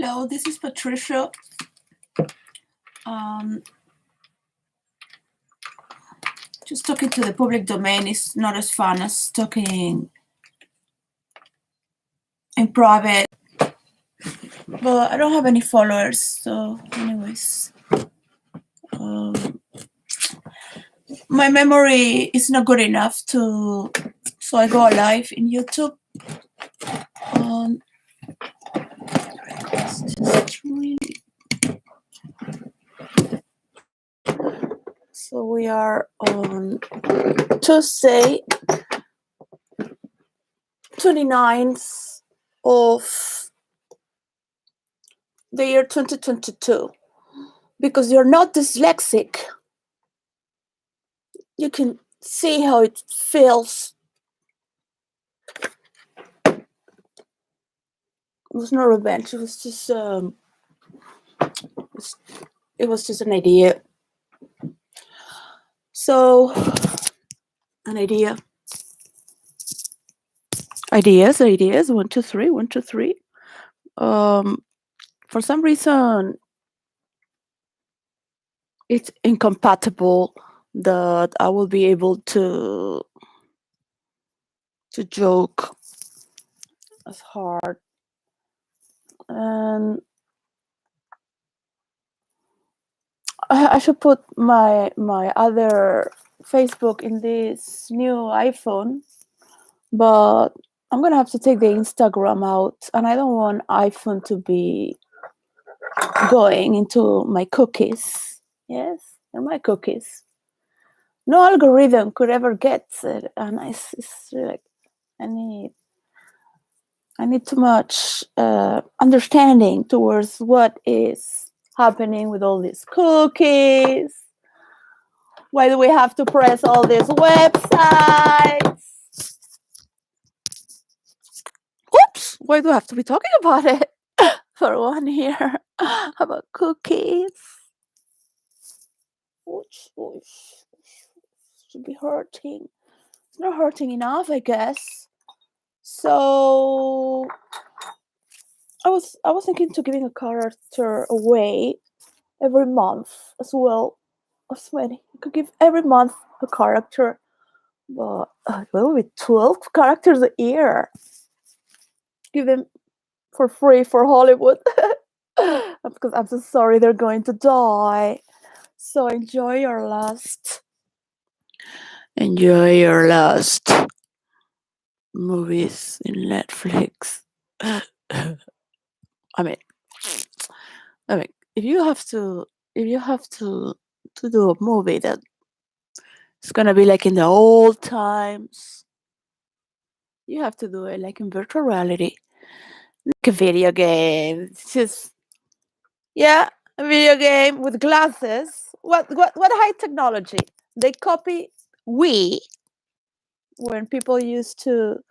Hello, this is Patricia. Just talking to the public domain is not as fun as talking in private. But I don't have any followers, so anyways. My memory is not good enough so I go live in YouTube. So we are on Tuesday, 29th of the year 2022. Because you're not dyslexic, you can see how it feels. It was no revenge. It was just it was just an idea. So, an idea. Ideas. 1, 2, 3. 1, 2, 3. For some reason, it's incompatible that I will be able to joke as hard. And I should put my other Facebook in this new iPhone, but I'm gonna have to take the Instagram out, and I don't want iPhone to be going into my cookies. Yes, and my cookies. No algorithm could ever get it, and it's like I need too much understanding towards what is happening with all these cookies. Why do we have to press all these websites? Oops! Why do I have to be talking about it for 1 year? About cookies? Which should be hurting. It's not hurting enough, I guess. So I was thinking to giving a character away every month as well. As many. I could give every month a character, but well, with 12 characters a year. Give them for free for Hollywood. Because I'm so sorry they're going to die. So enjoy your last movies in Netflix. I mean, if you have to do a movie that it's gonna be like in the old times, you have to do it like in virtual reality, like a video game. It's just a video game with glasses. What high technology? They copy Wii when people used to.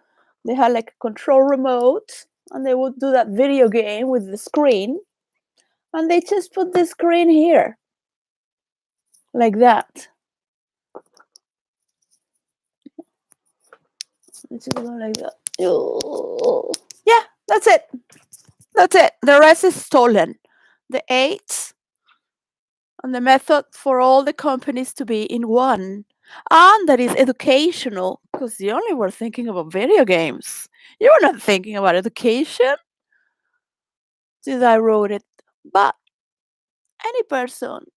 They had like a control remote, and they would do that video game with the screen, and they just put the screen here, like that. It's just go like that. Yeah, that's it. The rest is stolen. The 8 and the method for all the companies to be in one. And that is educational, because you only were thinking about video games. You were not thinking about education. Since I wrote it. But any person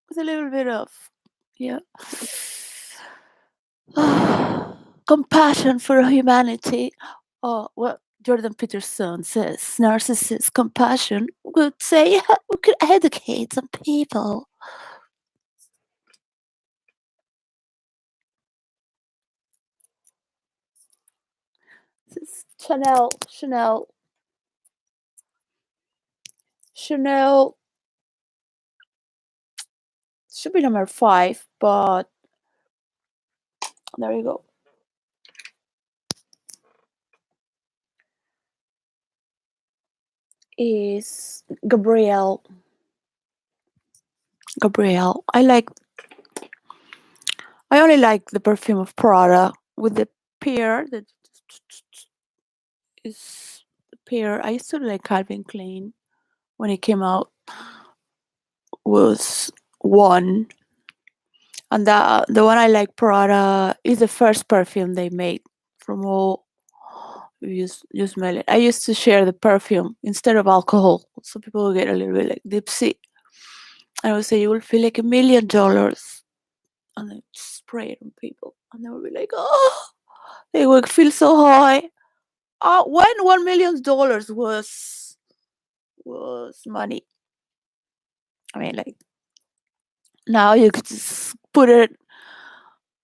with a little bit of compassion for humanity, or what Jordan Peterson says, narcissist compassion, would say we could educate some people. This is Chanel should be number 5, but there you go. Is Gabrielle. I only like the perfume of Prada with the pear that is pair. I used to like Calvin Klein when it came out was one, and the one I like Prada is the first perfume they made from all. You smell it. I used to share the perfume instead of alcohol, so people will get a little bit like dipsy. I would say you will feel like $1 million, and then spray it on people, and they will be like, oh, they will feel so high. When $1 million was money. I mean, like now you could just put it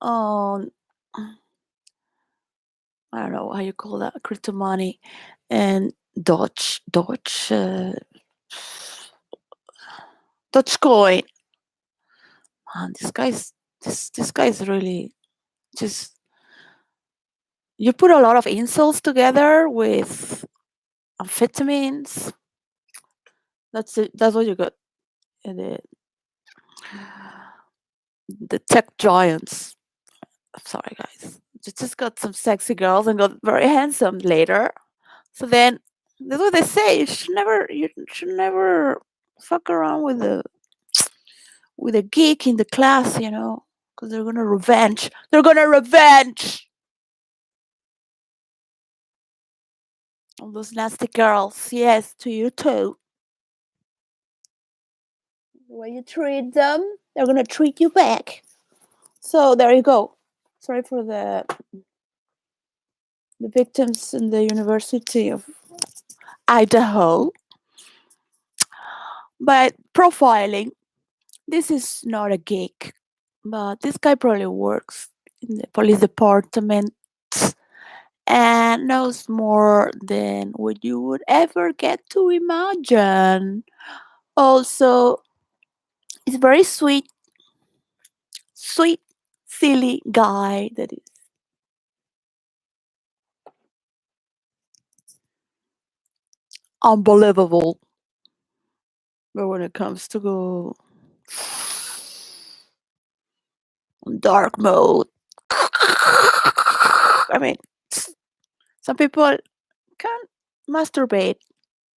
on. I don't know how you call that crypto money, and Dogecoin. Man, this guy's really just you put a lot of insults together with amphetamines. That's it. That's what you got. And the tech giants. I'm sorry, guys. Just got some sexy girls and got very handsome later. So then, that's what they say. You should never fuck around with a geek in the class, because they're gonna revenge. They're gonna revenge all those nasty girls. Yes, to you too. The way you treat them, they're gonna treat you back. So there you go. Sorry for the victims in the University of Idaho. But profiling, this is not a gig, but this guy probably works in the police department and knows more than what you would ever get to imagine. Also, he's a very sweet, silly guy that is unbelievable. But when it comes to go dark mode, I mean, some people can't masturbate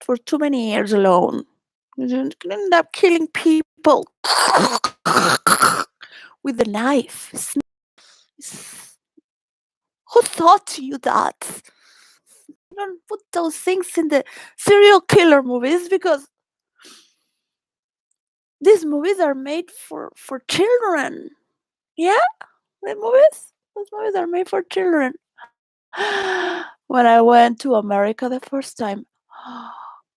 for too many years alone. You can end up killing people with a knife. Who taught you that? You don't put those things in the serial killer movies because these movies are made for children. Yeah, those movies are made for children. When I went to America the first time,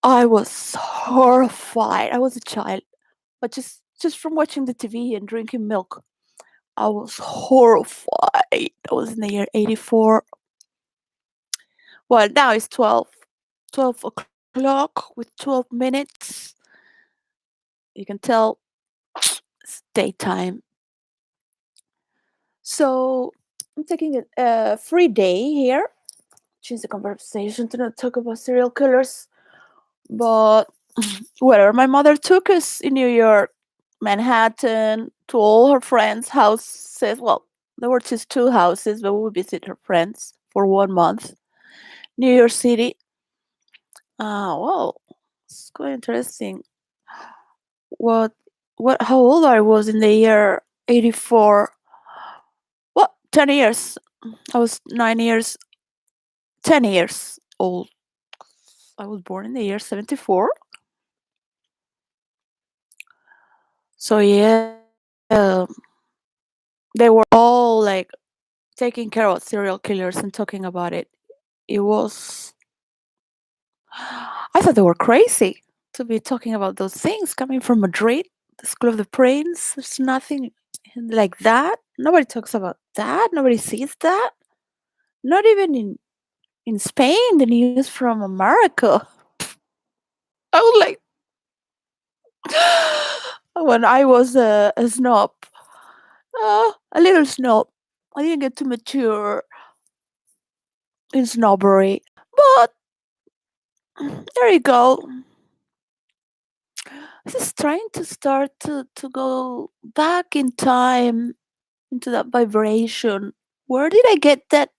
I was horrified. I was a child, but just from watching the TV and drinking milk, I was horrified. I was in the year 84. Well, now it's 12 o'clock with 12 minutes. You can tell it's daytime. So I'm taking a free day here. Change the conversation to not talk about serial killers. But where my mother took us in New York, Manhattan, to all her friends' houses. Well, there were just two houses, but we would visit her friends for 1 month. New York City. Well, it's quite interesting. What, how old I was in the year 84? What, 10 years? I was 9 years, 10 years old. I was born in the year 74. So, yeah, um, they were all like taking care of serial killers and talking about it. It was, I thought they were crazy to be talking about those things coming from Madrid, the School of the Brains. There's nothing like that. Nobody talks about that. Nobody sees that. Not even in Spain, the news from America. I was like, when I was a snob, a little snob. I didn't get to mature in snobbery. But there you go. Just trying to start to go back in time into that vibration. Where did I get that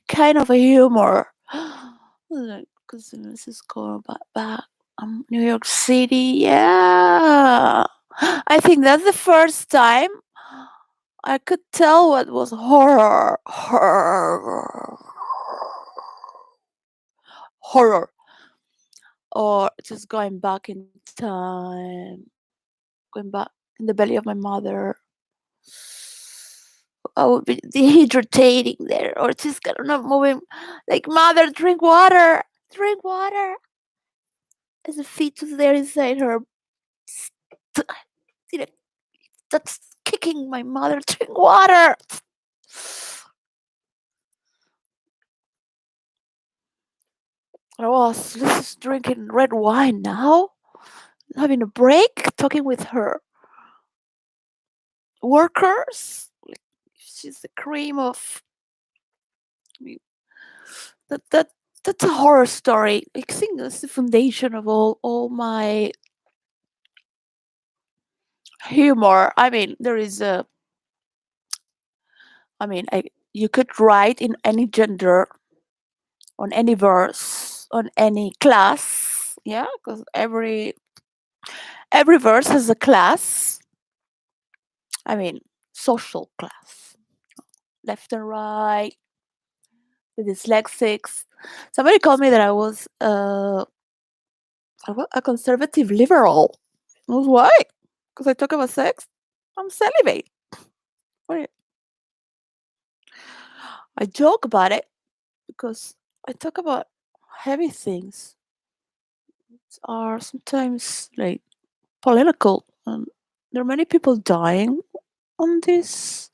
kind of a humor? Because this is going back. New York City. Yeah. I think that's the first time I could tell what was horror, or just going back in time, going back in the belly of my mother. I would be dehydrating there, or just kind of not moving. Like, mother, drink water, drink water. As a fetus there inside her, you know, that's kicking my mother. Drink water. I was just drinking red wine now, having a break, talking with her workers. Like, she's the cream of. I mean, that that's a horror story. I think that's the foundation of all my humor. I mean, there is a. I mean, you could write in any gender, on any verse, on any class. Yeah, because every verse has a class. I mean, social class, left and right, the dyslexics. Somebody called me that I was a conservative liberal. I was, why? Because I talk about sex. I'm celibate. Why- I joke about it because I talk about heavy things. Are sometimes like political, and there are many people dying on this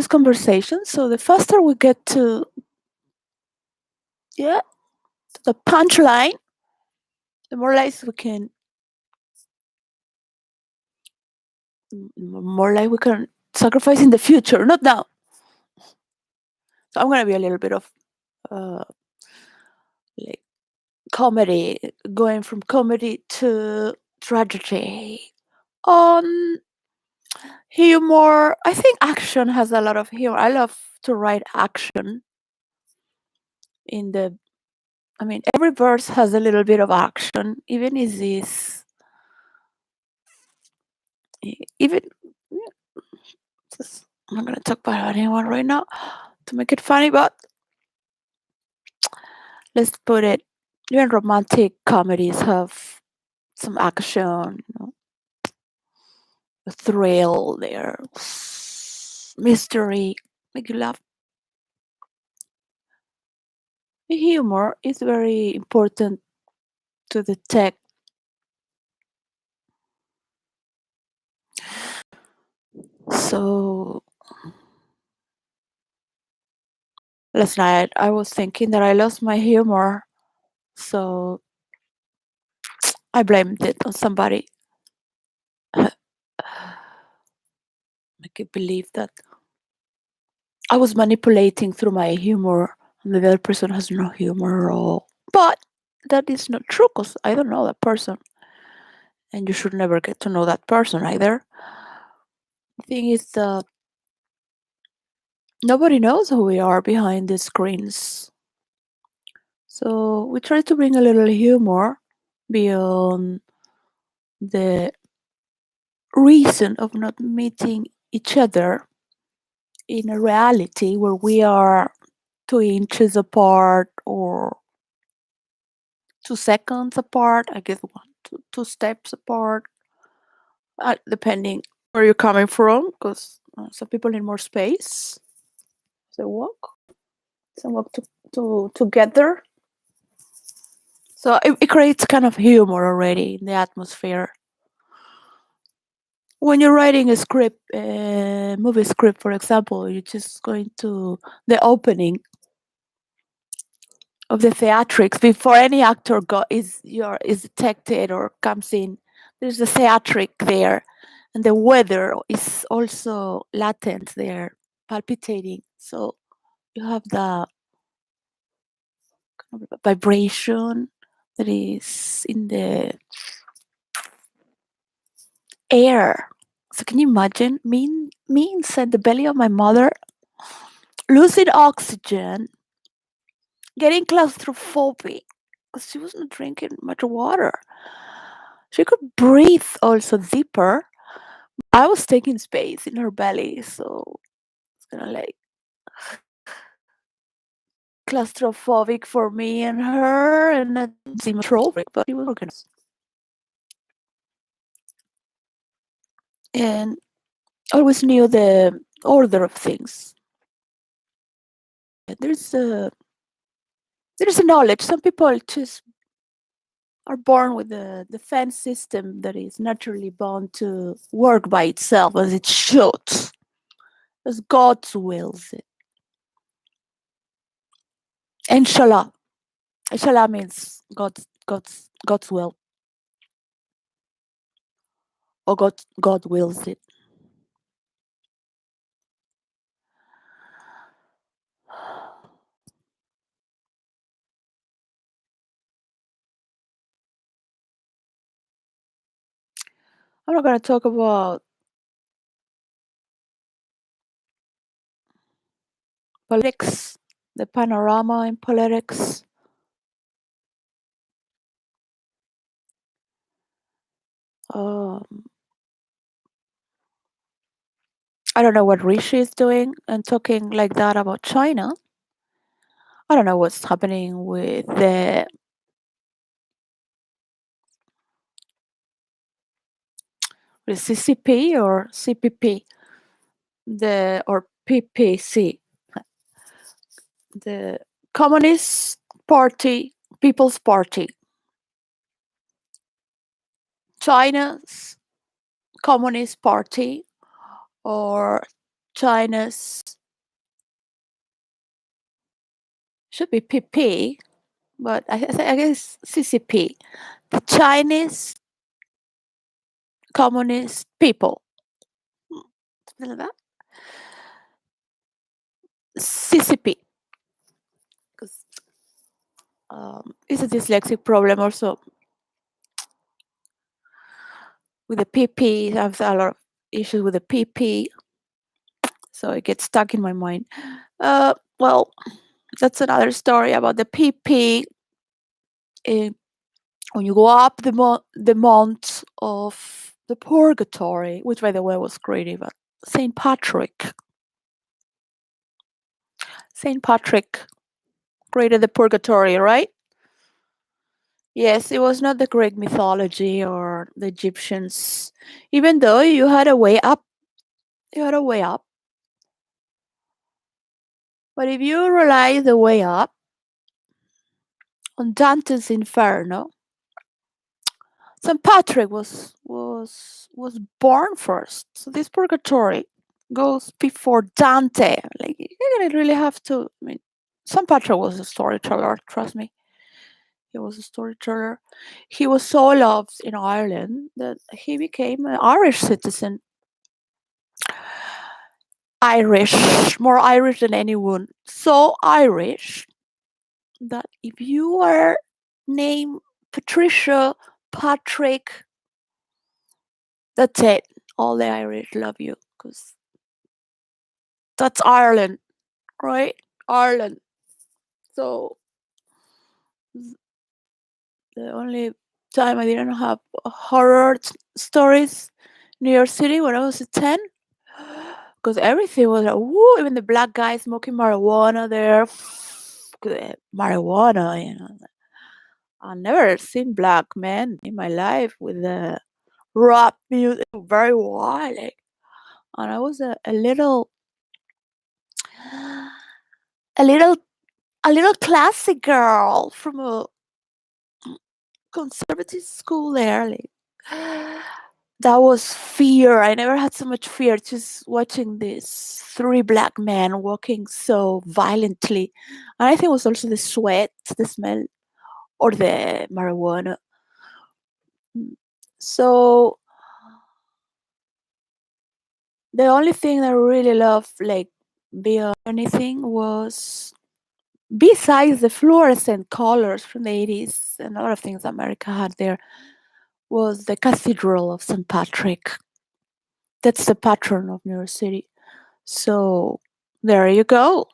conversation. So the faster we get to, yeah, to the punchline, the more lives we can, more like we can sacrifice in the future, not now. So I'm gonna be a little bit of uh, like comedy, going from comedy to tragedy. On humor, I think action has a lot of humor. I love to write action in the. I mean, every verse has a little bit of action. Even is this, even. I'm not gonna talk about anyone right now to make it funny, but let's put it. Even romantic comedies have some action, a thrill there, mystery, make you laugh. Humor is very important to detect. So last night I was thinking that I lost my humor, so I blamed it on somebody. I could believe that I was manipulating through my humor, and the other person has no humor at all. But that is not true because I don't know that person, and you should never get to know that person either. The thing is that nobody knows who we are behind the screens. So we try to bring a little humor beyond the reason of not meeting each other in a reality where we are 2 inches apart or 2 seconds apart, I guess two steps apart, depending where you're coming from, because some people need more space. They walk, some walk together. So it creates kind of humor already in the atmosphere. When you're writing a script, movie script, for example, you're just going to the opening of the theatrics before any actor is detected or comes in. There's a theatric there, and the weather is also latent there, palpitating. So you have the kind of vibration that is in the air. So can you imagine me inside the belly of my mother losing oxygen, getting claustrophobic because she wasn't drinking much water. She could breathe also deeper. I was taking space in her belly, so it's kind of like claustrophobic for me and her, and that didn't seem trophic, but she was organized and always knew the order of things. There's a knowledge. Some people just are born with a defense system that is naturally bound to work by itself as it should, as God wills it. Inshallah. Inshallah means God's will, or God wills it. I'm not gonna talk about politics, the panorama in politics. Um, I don't know what Rishi is doing and talking like that about China. I don't know what's happening with CCP or CPP, the or PPC, the Communist Party, People's Party, China's Communist Party, or China's should be PP, but I guess CCP, the Chinese Communist People, something like that. CCP, because it's a dyslexic problem also with the PP. I have a lot of issues with the PP, so it gets stuck in my mind. Well, that's another story about the PP. eh, when you go up the mount of the purgatory, which by the way was created by Saint Patrick. Saint Patrick created the purgatory, right? Yes, it was not the Greek mythology or the Egyptians. Even though you had a way up, you had a way up. But if you rely the way up on Dante's Inferno, St. Patrick was born first. So this purgatory goes before Dante. Like you're gonna really have to. I mean, St. Patrick was a storyteller. Trust me, he was a storyteller. He was so loved in Ireland that he became an Irish citizen. Irish, more Irish than anyone. So Irish that if you are named Patricia, Patrick, that's it. All the Irish love you because that's Ireland, right? Ireland. So the only time I didn't have horror stories in New York City when I was 10, because everything was like, woo, even the black guy smoking marijuana there. Marijuana, you know. I never seen black men in my life with the rap music, very wild. And I was a little, a little classic girl from a conservative school there. Like, that was fear. I never had so much fear just watching these three black men walking so violently. And I think it was also the sweat, the smell, or the marijuana. Mm. So the only thing that I really loved, like beyond anything, was besides the fluorescent colors from the 80s and a lot of things America had there, was the Cathedral of St. Patrick. That's the patron of New York City. So there you go.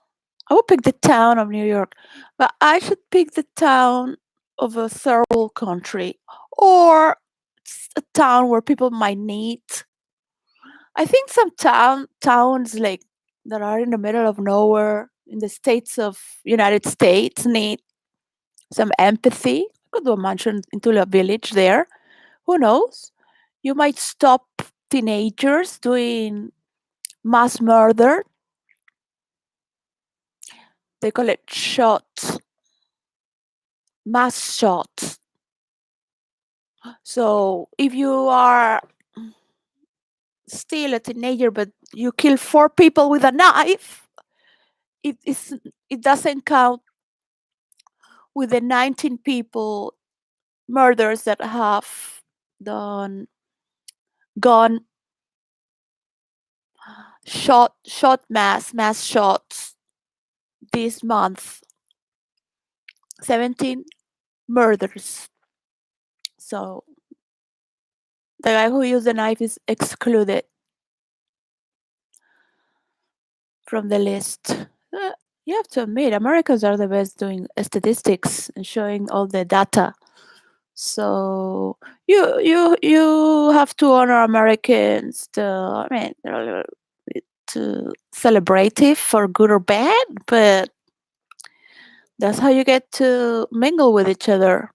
I would pick the town of New York, but I should pick the town of a third world country or a town where people might need. I think some towns like that are in the middle of nowhere in the states of United States need some empathy. Could do a mansion into a village there. Who knows? You might stop teenagers doing mass murder. They call it shots, mass shots. So if you are still a teenager but you kill four people with a knife, it is it doesn't count with the 19 people murders that have done gone shot mass shots this month. 17 murders. So the guy who used the knife is excluded from the list. You have to admit, Americans are the best doing statistics and showing all the data. So you have to honor Americans. I mean, they're a little bit celebrative for good or bad, but that's how you get to mingle with each other.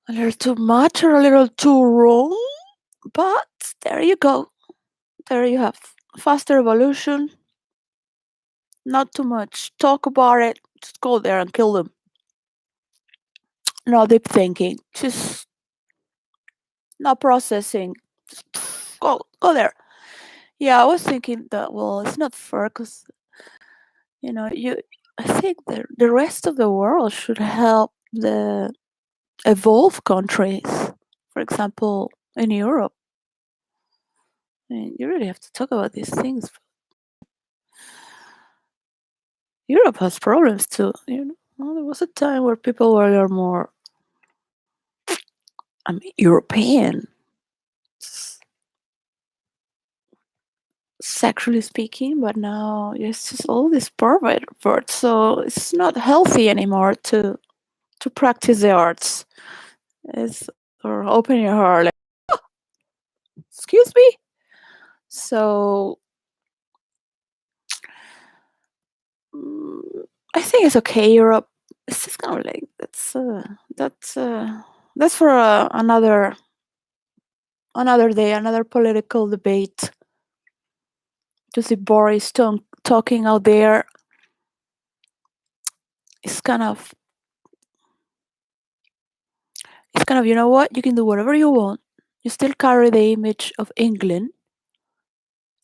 A little too much or a little too wrong, but there you go. There you have faster evolution. Not too much talk about it. Just go there and kill them. No deep thinking. Just no processing. Just go there. Yeah, I was thinking that. Well, it's not fair because you. I think the rest of the world should help the evolved countries. For example, in Europe, I mean, you really have to talk about these things. Europe has problems too. Well, there was a time where people were more, I mean, European, sexually speaking, but now it's just all this pervert. So it's not healthy anymore to practice the arts. It's or open your heart, like, excuse me. So mm, I think it's okay. Europe. It's just kind of like that's for another day, another political debate. To see Boris talking out there is kind of, you know what, you can do whatever you want. You still carry the image of England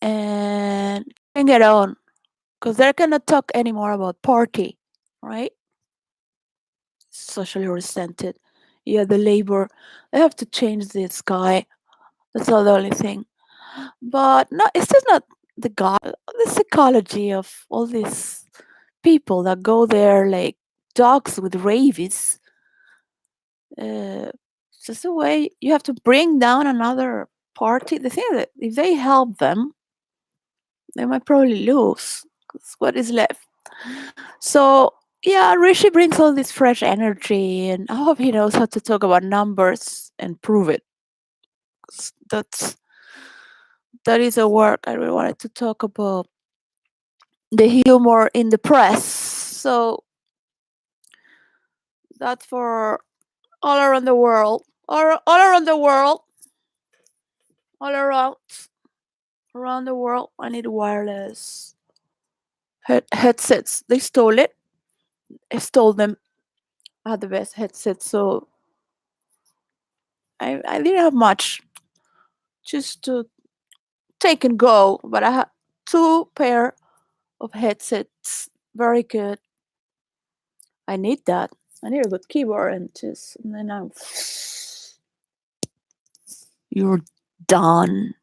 and bring it on because they cannot talk anymore about party, right? Socially resented. Yeah, the labor. They have to change this guy. That's not the only thing. But no, it's just not the guy. The psychology of all these people that go there like dogs with rabies. It's just a way you have to bring down another party. The thing is that if they help them, they might probably lose. 'Cause what is left? So yeah, Rishi brings all this fresh energy, and I hope he knows how to talk about numbers and prove it. 'Cause that is a work I really wanted to talk about the humor in the press. So that's for all around the world, all around the world, all around the world. I need wireless headsets. They stole it. I stole them. I had the best headset, so I didn't have much just to take and go, but I had two pair of headsets. Very good. I need that. I need a good keyboard and then I'm you're done.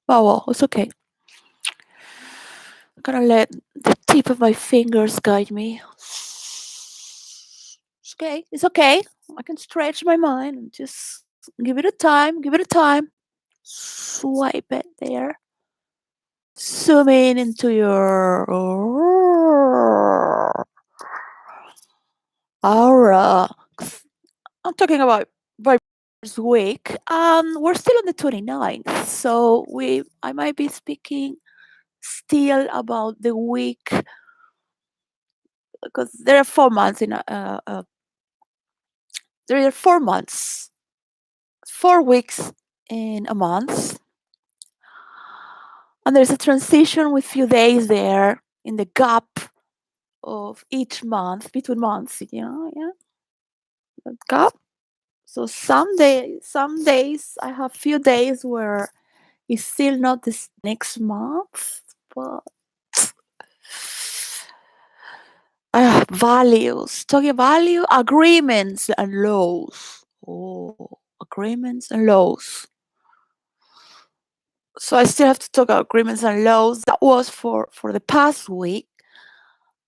Oh well, it's okay. I'm gonna let the tip of my fingers guide me. It's okay. It's okay. I can stretch my mind and just give it a time. Give it a time. Swipe it there. Zoom in into your aura. I'm talking about by this week. We're still on the 29th, so I might be speaking still about the week because there are 4 months there are 4 months, 4 weeks in a month, and there's a transition with few days there in the gap of each month between months. Yeah, that gap. So some days I have few days where it's still not this next month, but values. Talking value, agreements and laws. Oh, agreements and laws. So I still have to talk about agreements and laws. That was for the past week.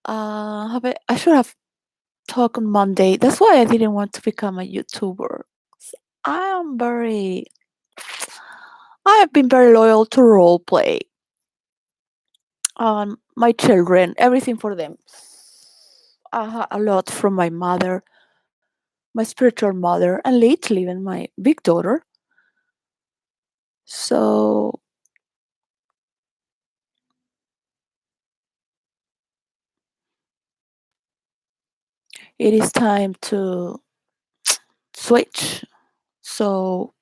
I should have talked on Monday. That's why I didn't want to become a YouTuber. I am very. I have been very loyal to role play. My children, everything for them. A lot from my mother, my spiritual mother, and lately even my big daughter. So it is time to switch. So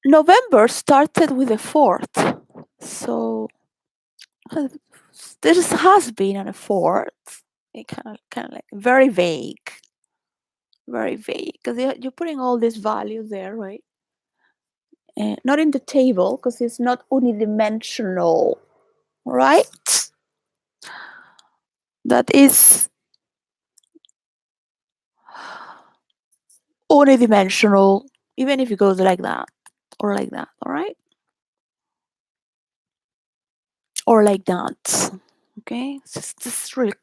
November started with the 4th. So there has been a 4th. It kind of like very vague, because you're putting all this value there, right? Not in the table because it's not unidimensional, right? That is unidimensional, even if it goes like that or like that, all right? Or like that. Okay? It's just really.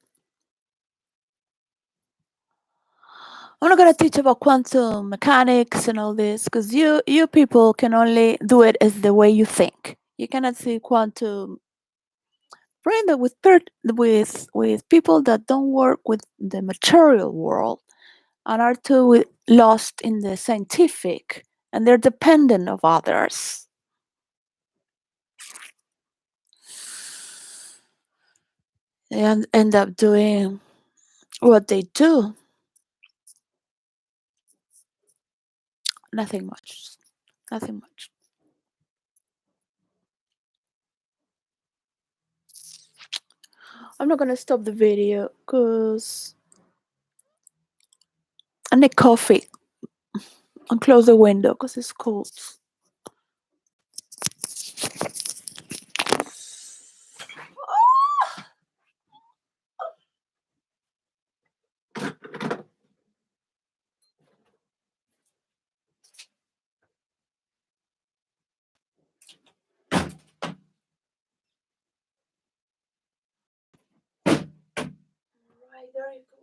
I'm not gonna teach about quantum mechanics and all this because you people can only do it as the way you think. You cannot see quantum bring that with people that don't work with the material world and are too lost in the scientific, and they're dependent of others and end up doing what they do. Nothing much. Nothing much. I'm not gonna stop the video because I need coffee and close the window because it's cold. Right, there you go.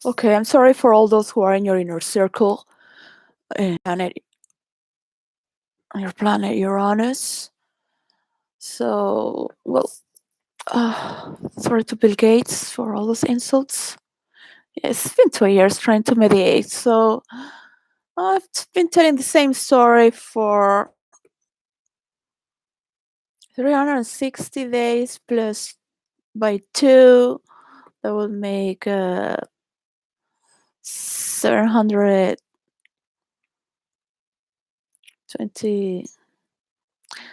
Okay, I'm sorry for all those who are in your inner circle and your planet Uranus. So, well, sorry to Bill Gates for all those insults. It's been 2 years trying to mediate, so I've been telling the same story for 360 days plus by 2. That would make 720.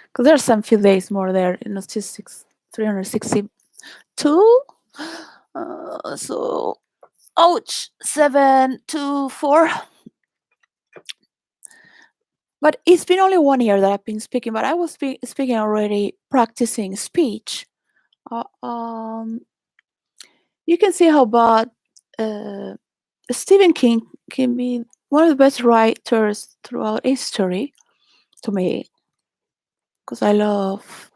Because there are some few days more there, not just 362. So, ouch, 724. But it's been only 1 year that I've been speaking, but I was speaking already, practicing speech. Uh, um, you can see how bad uh, Stephen King can be one of the best writers throughout history to me because I love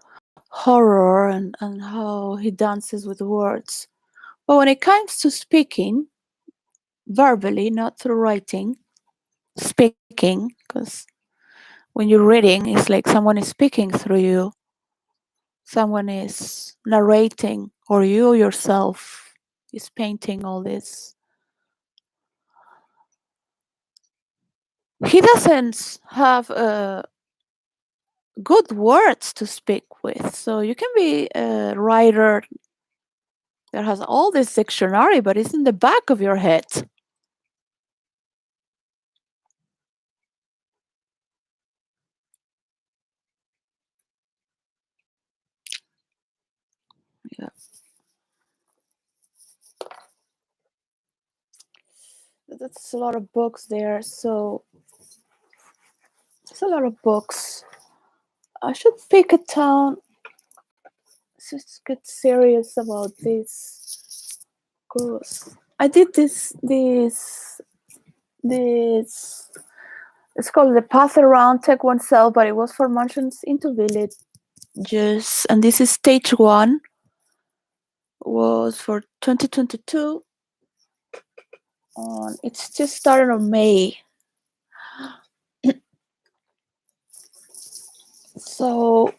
horror and how he dances with words. But when it comes to speaking verbally, not through writing, speaking, because when you're reading, it's like someone is speaking through you, someone is narrating, or you yourself is painting all this. He doesn't have good words to speak with. So you can be a writer that has all this dictionary, but it's in the back of your head. Yeah, that's a lot of books there. So it's a lot of books. I should pick a town. Just get serious about this. Cause I did this. It's called the Path Around Tech Oneself, but it was for mansions into villages. And this is stage one. Was for 2022. It's just started on May. So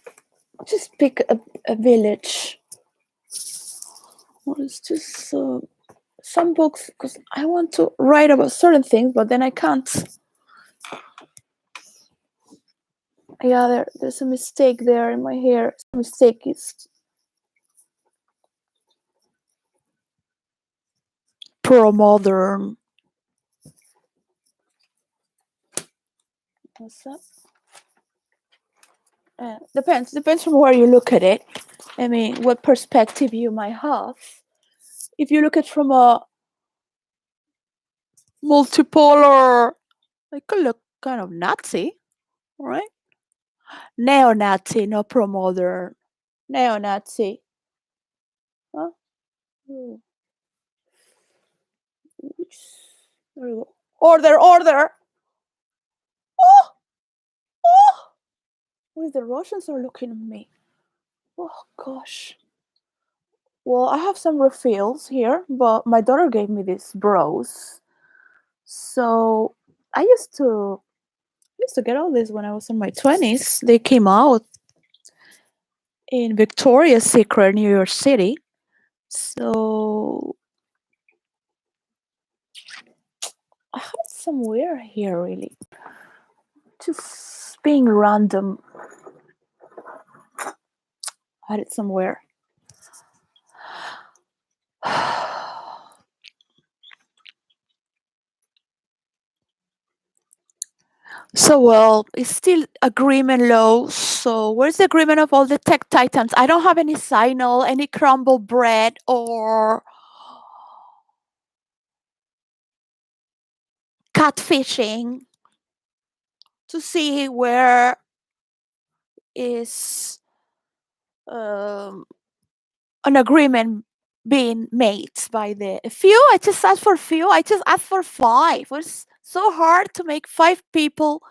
just pick a village. Well, it's just some books because I want to write about certain things, but then I can't. Yeah, there's a mistake there in my hair. The mistake is pro modern. What's that? Depends from where you look at it. I mean, what perspective you might have. If you look at from a multipolar, I could look kind of Nazi, right? Neo-Nazi, no pro-modern. Neo-Nazi. Huh? Hmm. There you go. Order, order! Oh! Oh! Wait, the Russians are looking at me. Oh, gosh. Well, I have some refills here, but my daughter gave me these bros. So I used to get all this when I was in my 20s. They came out in Victoria's Secret, New York City. So I had it somewhere here, really. Just being random. I had it somewhere. So well, it's still agreement low. So where's the agreement of all the tech titans? I don't have any signal, any crumble bread, or catfishing to see where is um, an agreement being made by the few. I just asked for few. I just asked for five. It was so hard to make five people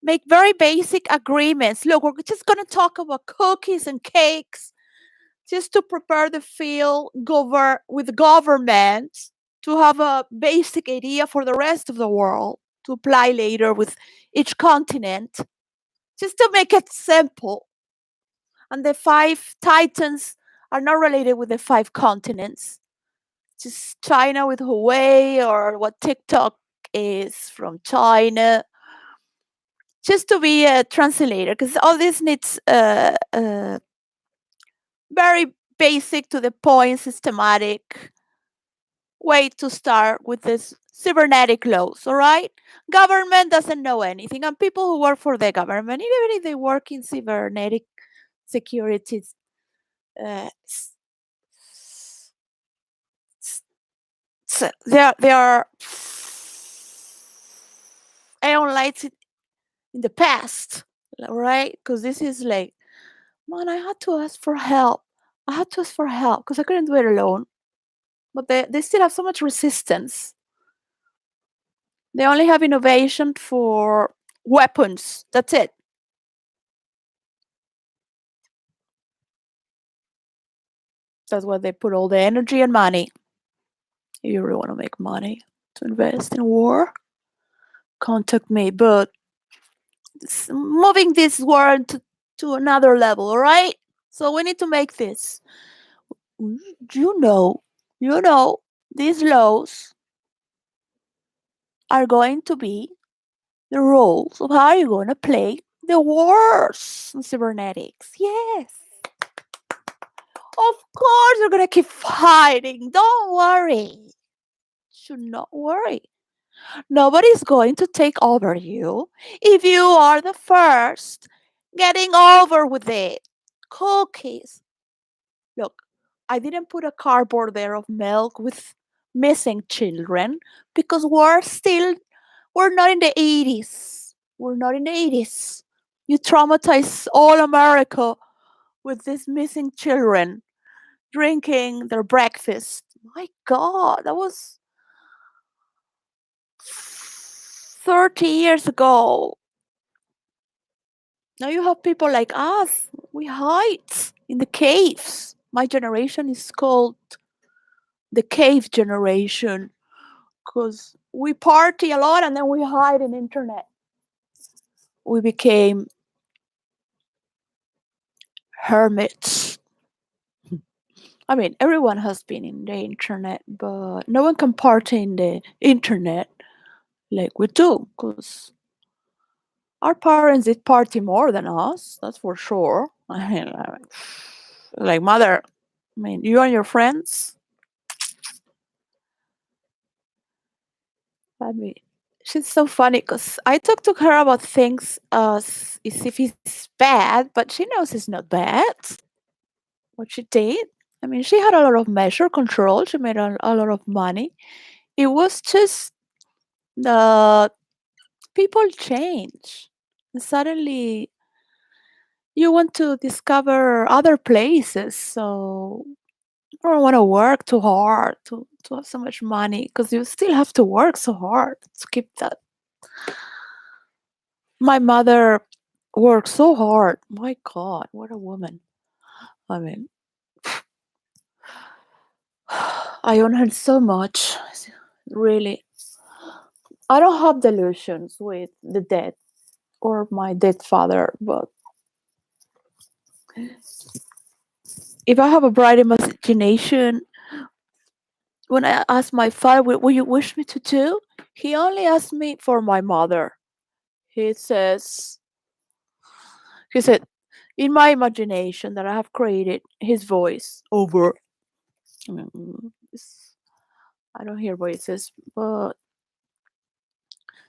make very basic agreements. Look, we're just going to talk about cookies and cakes just to prepare the field with the government to have a basic idea for the rest of the world to apply later with each continent, just to make it simple. And the five titans are not related with the five continents. Just China with Huawei or what TikTok is from China. Just to be a translator, because all this needs very basic to the point, systematic way to start with this cybernetic laws. All right, government doesn't know anything, and people who work for the government, even if they work in cybernetic security, uh, they are aeon lights in the past, right? Because this is like, man, I had to ask for help. I had to ask for help because I couldn't do it alone. But they still have so much resistance. They only have innovation for weapons. That's it. That's where they put all the energy and money. If you really want to make money to invest in war, contact me. But moving this war to another level, all right? So we need to make this. You know, you know, these laws are going to be the rules of how you're going to play the wars in cybernetics. Yes, of course, you're going to keep fighting. Don't worry. Should not worry. Nobody's going to take over you if you are the first getting over with it. Cookies. Look, I didn't put a cardboard there of milk with missing children because we're not in the 80s. We're not in the 80s. You traumatize all America with these missing children drinking their breakfast. My God, that was 30 years ago. Now you have people like us. We hide in the caves. My generation is called the cave generation because we party a lot and then we hide in internet. We became hermits. I mean, everyone has been in the internet, but no one can party in the internet like we do because our parents did party more than us. That's for sure. I mean, like mother. I mean, you and your friends. I mean, she's so funny because I talk to her about things as if it's bad, but she knows it's not bad. What she did. I mean, she had a lot of measure control. She made a lot of money. It was just the people change. And suddenly, you want to discover other places. So you don't want to work too hard to have so much money because you still have to work so hard to keep that. My mother worked so hard. My God, what a woman. I mean, I own her so much. Really. I don't have delusions with the dead or my dead father, but if I have a bright imagination, when I ask my father, what you wish me to do? He only asked me for my mother. He says, he said, in my imagination that I have created his voice over. I mean, I don't hear voices, but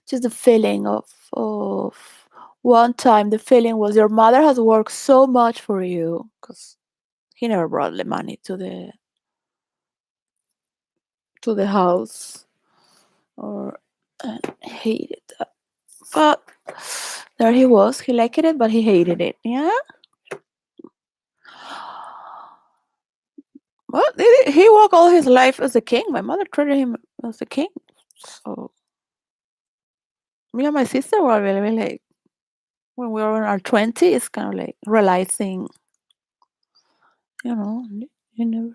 just the feeling of one time the feeling was your mother has worked so much for you because he never brought the money to the house or and hated that. But there he was. He liked it, but he hated it. Yeah. Well, he walked all his life as a king. My mother treated him as a king. So me and my sister were really like when we were in our 20s, kind of like realizing, you know, you know,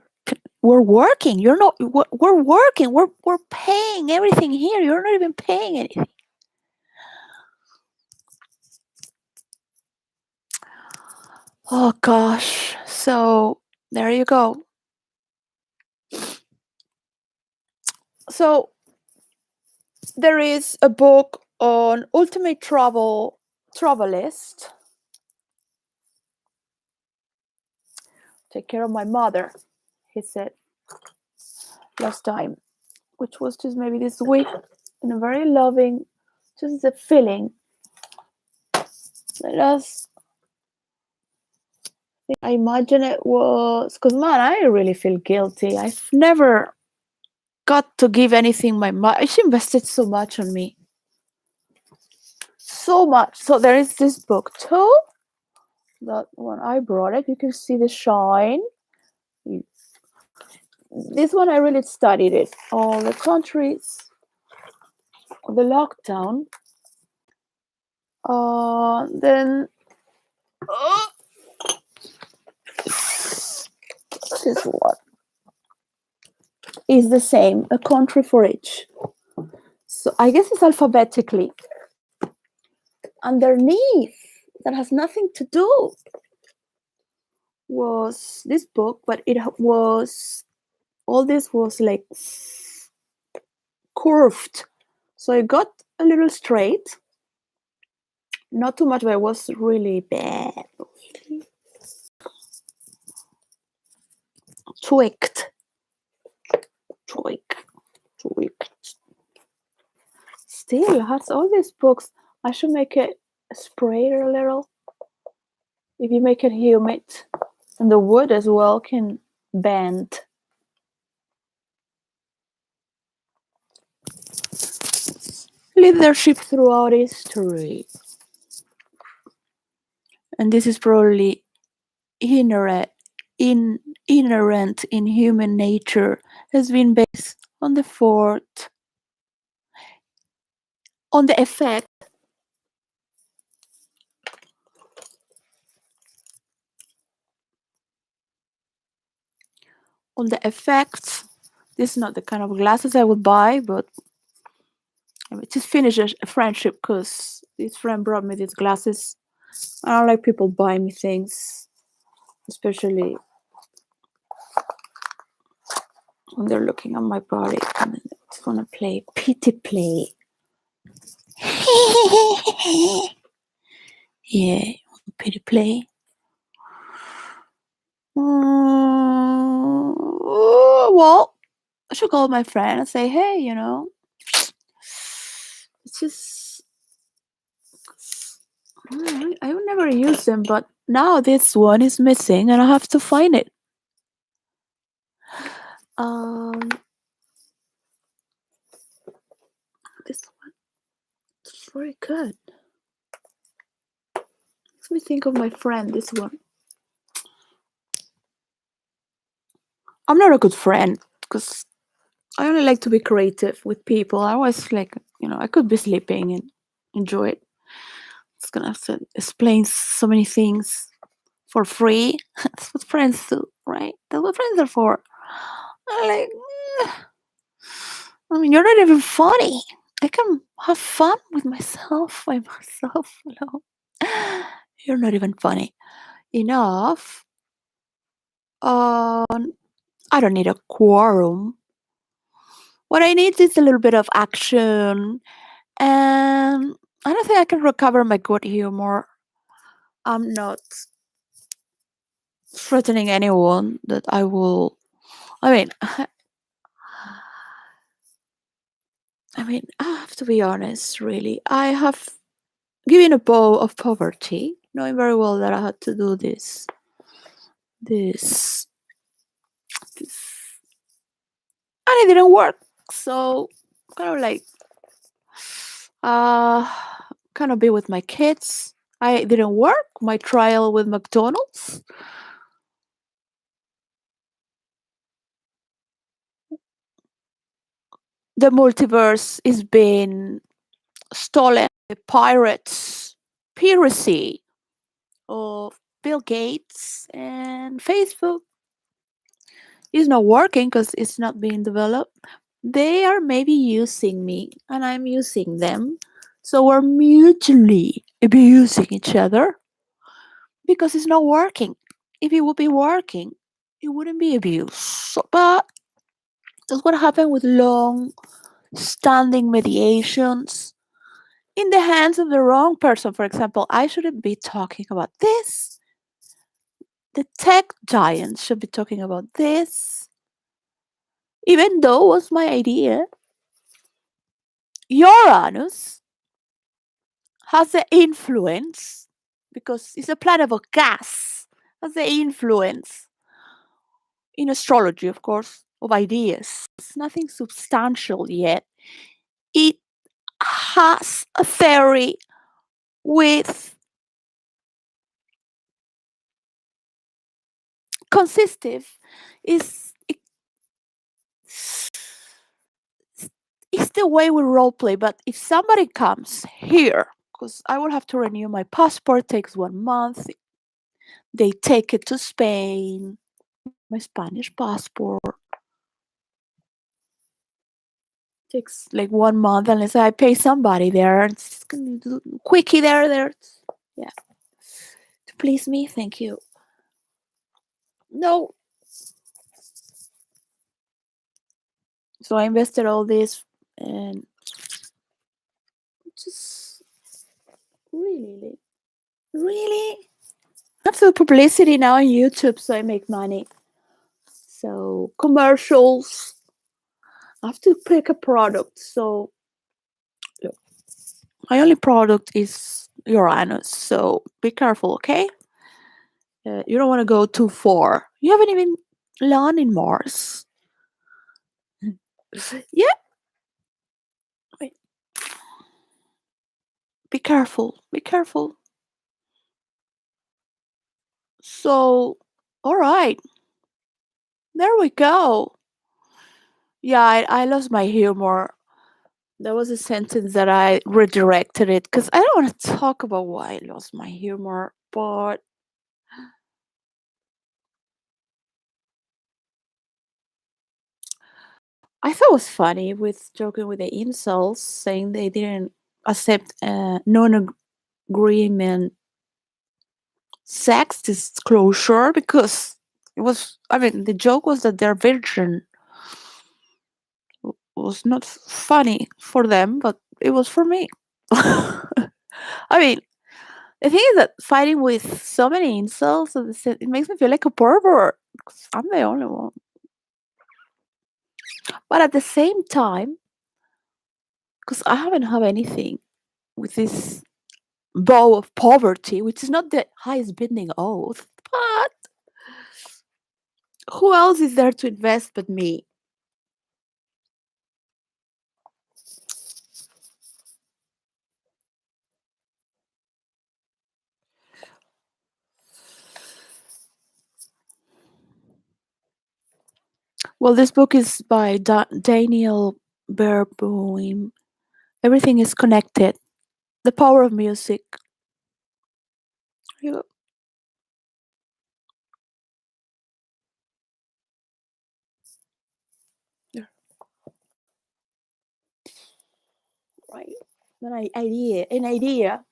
we're working. You're not. We're working. We're paying everything here. You're not even paying anything. Oh gosh. So there you go. So there is a book on ultimate travelist. Take care of my mother, he said last time, which was just maybe this week, in a very loving, just the feeling. The last thing I imagine it was because man, I really feel guilty. I've never got to give anything my mother. She invested so much on me, so much. So there is this book too. That when I brought it, you can see the shine. This one I really studied it. All the countries the lockdown, then this one is the same, a country for each. So I guess it's alphabetically. Underneath, that has nothing to do, was this book, but it was all this was like curved. So it got a little straight, not too much, but it was really bad. Tweaked. Tweak. Tweaked. Still has all these books. I should make it spray it a little. If you make it humid, and the wood as well can bend. Leadership throughout history. And this is probably inherent inherent in human nature, has been based on the fourth on the effect on the effects. This is not the kind of glasses I would buy, but I just finished a friendship because this friend brought me these glasses. I don't like people buying me things, especially when they're looking at my body and then it's gonna play pity play. Yeah, pity play. Well, I should call my friend and say, hey, it's just I would never use them, but now this one is missing and I have to find it. Um, this one, it's very good. Let me think of my friend. This one. I'm not a good friend because I only like to be creative with people. I always like, I could be sleeping and enjoy it. It's gonna have to explain so many things for free. That's what friends do, right? That's what friends are for. I'm like, eh, I mean, you're not even funny. I can have fun with myself by myself alone. You're not even funny enough. I don't need a quorum. What I need is a little bit of action, and I don't think I can recover my good humor. I'm not threatening anyone that I will. I mean, I have to be honest. Really, I have given a bow of poverty, knowing very well that I had to do this, this, and it didn't work. So, kind of like, uh, kind of be with my kids. I didn't work. My trial with McDonald's. The multiverse is being stolen by pirates, piracy of Bill Gates, and Facebook is not working because it's not being developed. They are maybe using me and I'm using them. So we're mutually abusing each other because it's not working. If it would be working, it wouldn't be abuse. But that's what happened with long standing mediations in the hands of the wrong person. For example, I shouldn't be talking about this. The tech giants should be talking about this. Even though it was my idea, Uranus has the influence, because it's a planet of gas, has the influence in astrology, of course, of ideas. It's nothing substantial yet. It has a theory with consistive is the way we role play. But if somebody comes here, because I will have to renew my passport, takes 1 month. They take it to Spain. My Spanish passport takes like 1 month unless I pay somebody there. It's gonna do quickie there. Yeah, to please me, thank you. No, so I invested all this and just really, really. I have to do publicity now on YouTube so I make money. So commercials. I have to pick a product. So look, my only product is Uranus. So be careful, okay? You don't want to go too far. You haven't even landed in Mars. Yeah, wait, be careful. Be careful. So, all right, there we go. Yeah, I lost my humor. There was a sentence that I redirected it because I don't want to talk about why I lost my humor, but I thought it was funny with joking with the insults, saying they didn't accept non-agreement sex disclosure because it was. I mean, the joke was that their virgin was not funny for them, but it was for me. I mean, the thing is that fighting with so many insults, it makes me feel like a pervert. 'Cause I'm the only one. But at the same time, because I haven't have anything with this bow of poverty, which is not the highest binding oath, but who else is there to invest but me? Well, this book is by Daniel Baerboim. Everything is connected. The power of music. You, yeah, right? An idea.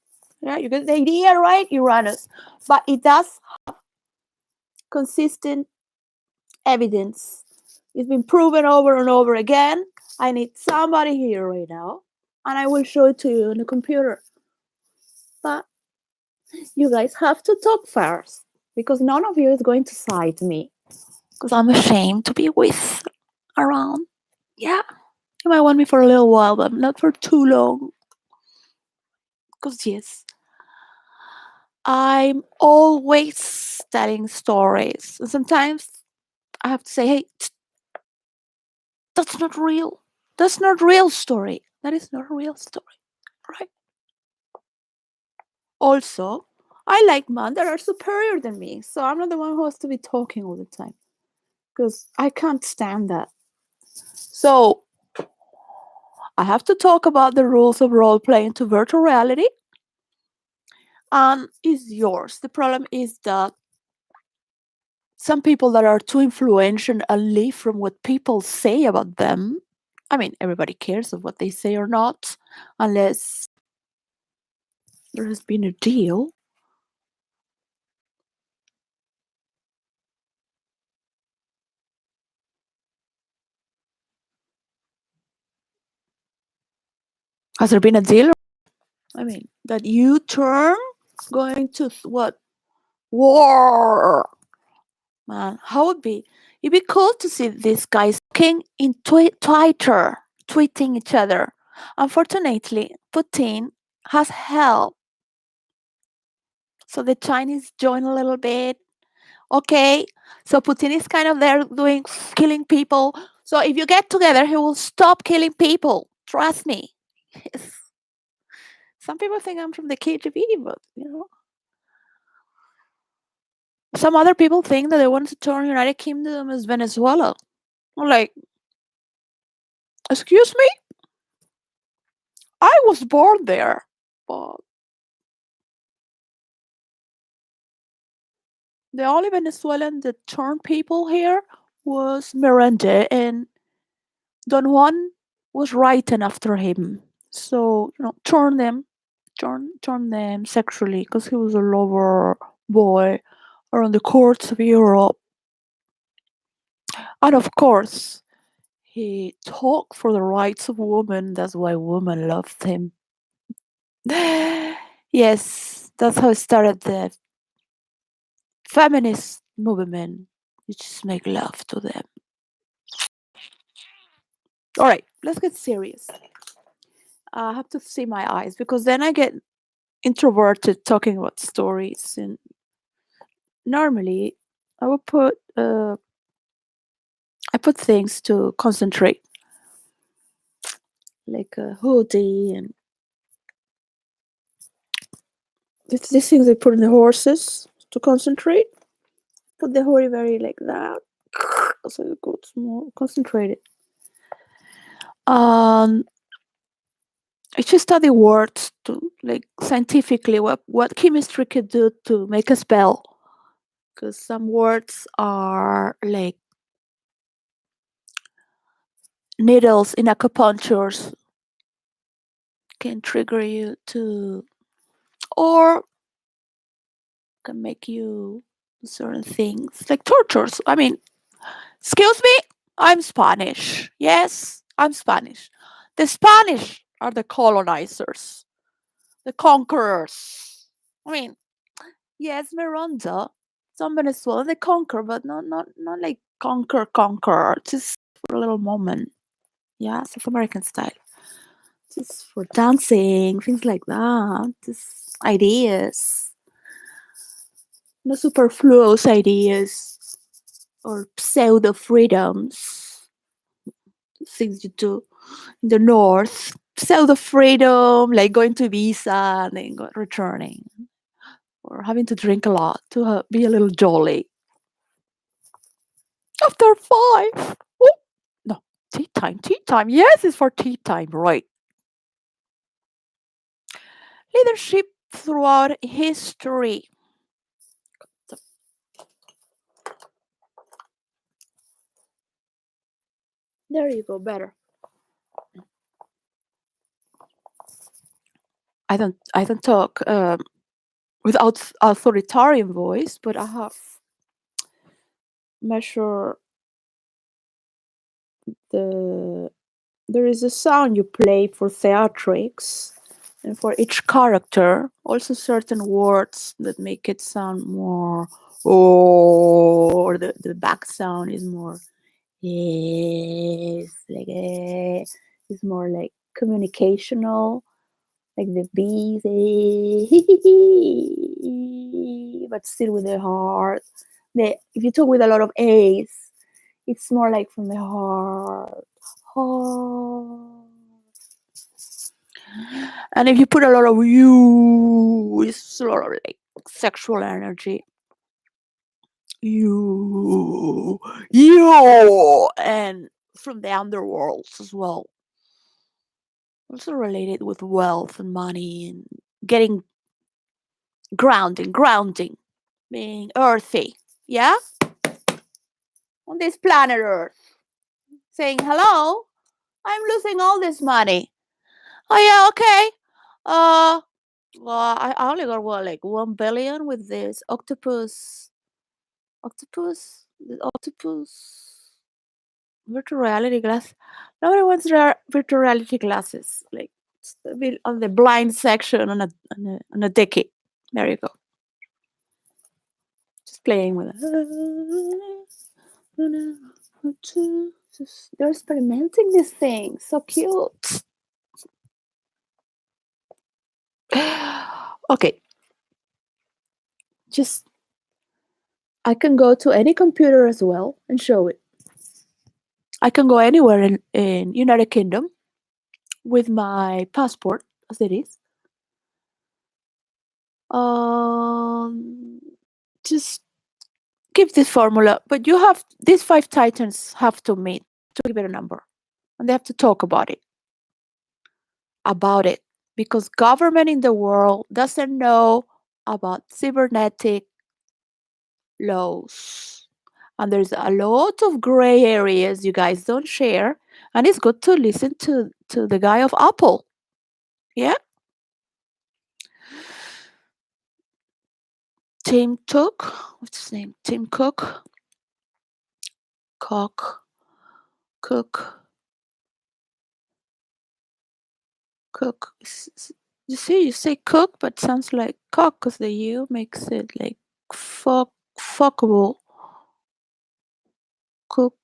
Yeah, you get the idea, right, Uranus? But it does consistent evidence. It's been proven over and over again. I need somebody here right now, and I will show it to you on the computer. But you guys have to talk first because none of you is going to cite me because I'm ashamed to be with around. Yeah, you might want me for a little while, but not for too long. Because, yes, I'm always telling stories. And sometimes I have to say, hey, that's not real. That's not real story. That is not a real story, right? Also, I like men that are superior than me, so I'm not the one who has to be talking all the time because I can't stand that. So I have to talk about the rules of role playing to virtual reality, and is yours. The problem is that some people that are too influential and live from what people say about them. I mean, everybody cares of what they say or not, unless there has been a deal. Has there been a deal? I mean, that U turn going to what? War. Man, how would be? It'd be cool to see these guys talking in Twitter, tweeting each other. Unfortunately, Putin has help. So the Chinese join a little bit. Okay, so Putin is kind of there doing killing people. So if you get together, he will stop killing people. Trust me. Yes. Some people think I'm from the KGB, but some other people think that they want to turn United Kingdom as Venezuela. I'm like, excuse me? I was born there, but the only Venezuelan that turned people here was Miranda, and Don Juan was writing after him. So, turn them sexually because he was a lover boy around the courts of Europe. And of course, he talked for the rights of women. That's why women loved him. Yes, that's how it started the feminist movement. You just make love to them. All right, let's get serious. I have to see my eyes because then I get introverted talking about stories. And normally, I would I put things to concentrate, like a hoodie and these things they put in the horses to concentrate. Put the hoodie very like that, so it gets more concentrated. Um, I just study words to like scientifically what chemistry could do to make a spell. Because some words are like needles in acupunctures can trigger you to, or can make you do certain things like tortures. I mean, excuse me, I'm Spanish. Yes, I'm Spanish. The Spanish are the colonizers, the conquerors. I mean, yes, Miranda, some Venezuela, they conquer, but not like conquer, just for a little moment. Yeah, South American style. Just for dancing, things like that. Just ideas, no superfluous ideas or pseudo freedoms, things you do in the north. Pseudo freedom, like going to Visa and then returning, or having to drink a lot to be a little jolly. After five. Oh, no, tea time, tea time. Yes, it's for tea time, right? Leadership throughout history. So, there you go, better. I don't talk without authoritarian voice, but I have measure the there is a sound you play for theatrics and for each character, also certain words that make it sound more, or the back sound is more, yes, like it's more like communicational, like the bees, but still with the heart. If you talk with a lot of A's, it's more like from the heart. Heart. And if you put a lot of you, it's a lot of like sexual energy. You, and from the underworlds as well. Also related with wealth and money and getting grounding, being earthy. Yeah? On this planet Earth. Saying, hello, I'm losing all this money. Oh, yeah, okay. Well, I only got what, like 1 billion with this the octopus virtual reality glass. Nobody wants virtual reality glasses. Like on the blind section on a decade. There you go. Just playing with it. They're experimenting this thing. So cute. Okay, just I can go to any computer as well and show it. I can go anywhere in United Kingdom with my passport as it is. Um, just give this formula, but you have these five titans have to meet to give it a number, and they have to talk about it. about it because government in the world doesn't know about cybernetic laws. And there's a lot of gray areas you guys don't share. And it's good to listen to the guy of Apple. Yeah? Tim Cook. What's his name? Tim Cook. Cook. Cook. Cook. You see, you say cook, but sounds like cock because the U makes it like fuckable. Cook.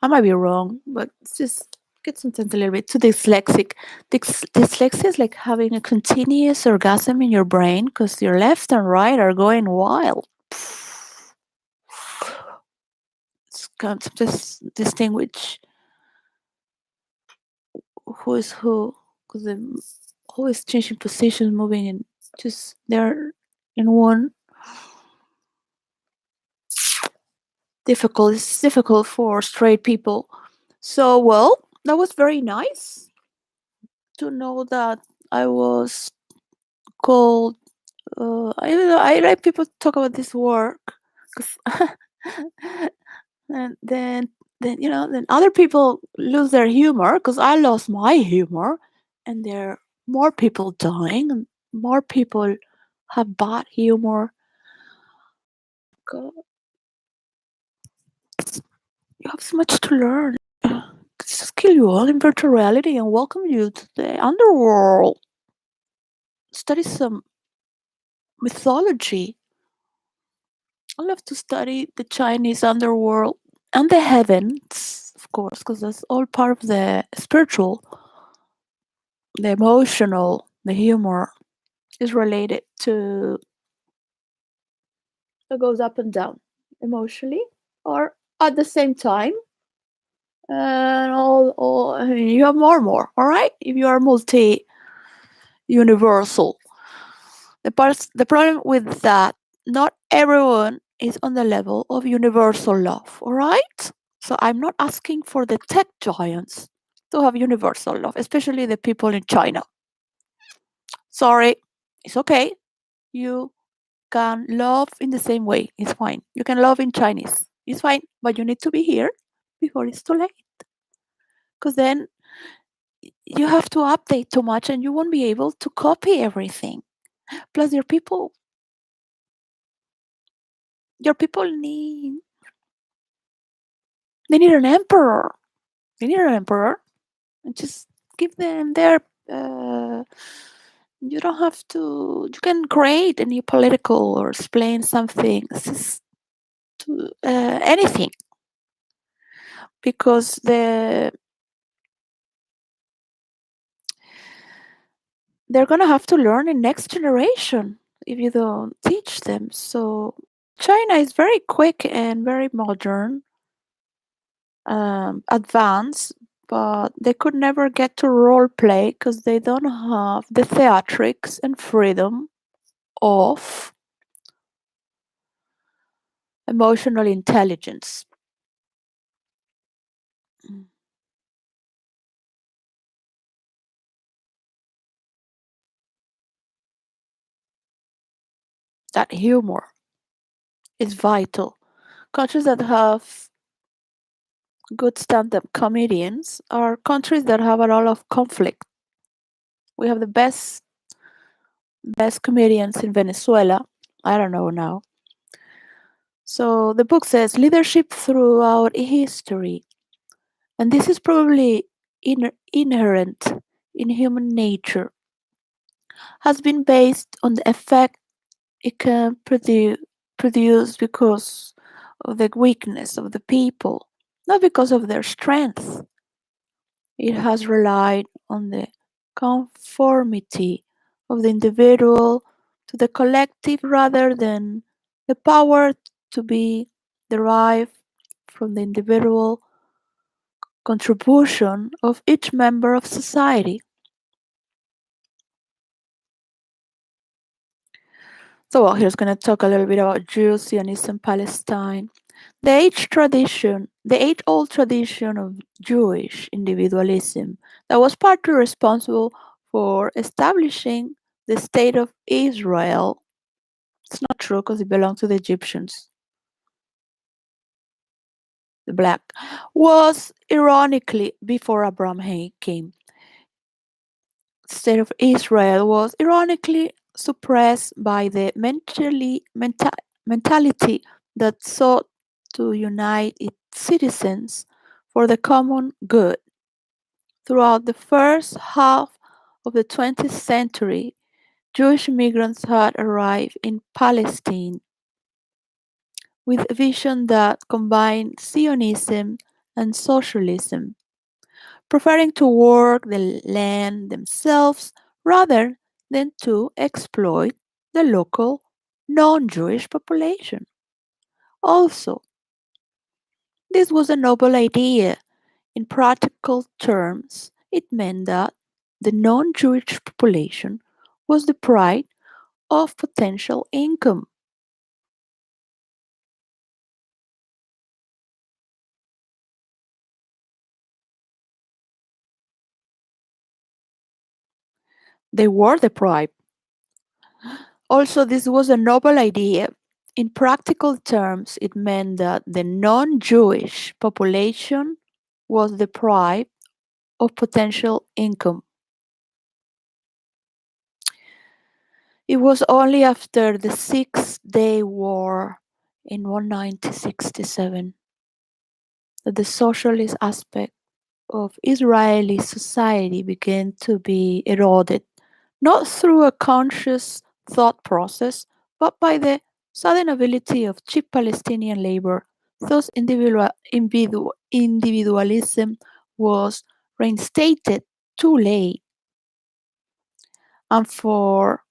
I might be wrong, but it's just get sometimes a little bit too dyslexic. Dyslexia is like having a continuous orgasm in your brain because your left and right are going wild. It's can't just distinguish who is who because the who is changing positions, moving, and just they're in one difficult. It's difficult for straight people. So well, that was very nice to know that I was called. I don't know. I like people talk about this work, 'cause and then other people lose their humor because I lost my humor, and there are more people dying, and more people have bad humor. God, you have so much to learn. Just kill you all in virtual reality and welcome you to the underworld. Study some mythology. I love to study the Chinese underworld and the heavens, of course, because that's all part of the spiritual, the emotional, the humor is related to that goes up and down emotionally or at the same time. And all I mean, you have more, all right? If you are multi universal. The problem with that, not everyone is on the level of universal love, all right? So I'm not asking for the tech giants to have universal love, especially the people in China. Sorry, it's okay. You can love in the same way. It's fine. You can love in Chinese. It's fine, but you need to be here before it's too late. Because then you have to update too much and you won't be able to copy everything. Plus, your people need an emperor. They need an emperor, and just give them their. You don't have to. You can create any political or explain something. Just to, anything because they're gonna have to learn in next generation if you don't teach them. So China is very quick and very modern, advanced, but they could never get to role play because they don't have the theatrics and freedom of emotional intelligence. Mm. That humor is vital. Countries that have good stand-up comedians are countries that have a lot of conflict. We have the best comedians in Venezuela. I don't know now. So the book says leadership throughout history, and this is probably inherent in human nature, has been based on the effect it can produce because of the weakness of the people, not because of their strength. It has relied on the conformity of the individual to the collective rather than the power to be derived from the individual contribution of each member of society. So, well, here's going to talk a little bit about Jews, Zionism, Palestine. The age-old tradition of Jewish individualism that was partly responsible for establishing the state of Israel. It's not true because it belonged to the Egyptians. The black was ironically before Abraham came. The state of Israel was ironically suppressed by the mentality that sought to unite its citizens for the common good. Throughout the first half of the 20th century, Jewish immigrants had arrived in Palestine with a vision that combined Zionism and socialism, preferring to work the land themselves rather than to exploit the local non-Jewish population. Also, this was a noble idea. In practical terms, it meant that the non-Jewish population was deprived of potential income. They were deprived. Also, this was a noble idea. In practical terms, it meant that the non-Jewish population was deprived of potential income. It was only after the Six-Day War in 1967 that the socialist aspect of Israeli society began to be eroded, not through a conscious thought process, but by the sudden ability of cheap Palestinian labor. Thus, individualism was reinstated too late, and for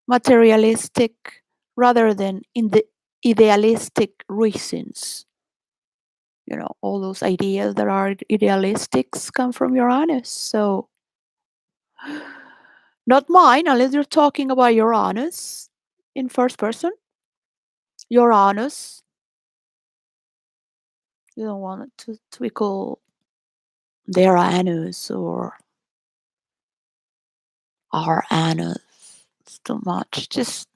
materialistic rather than in the idealistic reasons. All those ideas that are idealistics come from Uranus. So, not mine, unless you're talking about Uranus in first person. Uranus. You don't want it to be called their anus or our anus. It's too much. Just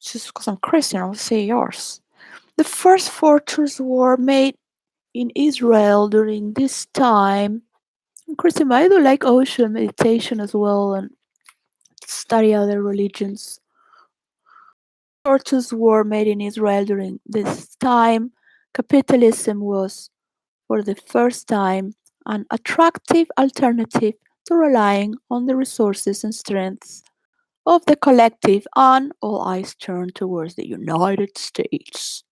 because I'm Christian, I would say yours. The first fortunes were made in Israel during this time. Christian, I do like ocean meditation as well and study other religions. Fortunes were made in Israel during this time. Capitalism was, for the first time, an attractive alternative to relying on the resources and strengths of the collective, and all eyes turned towards the United States.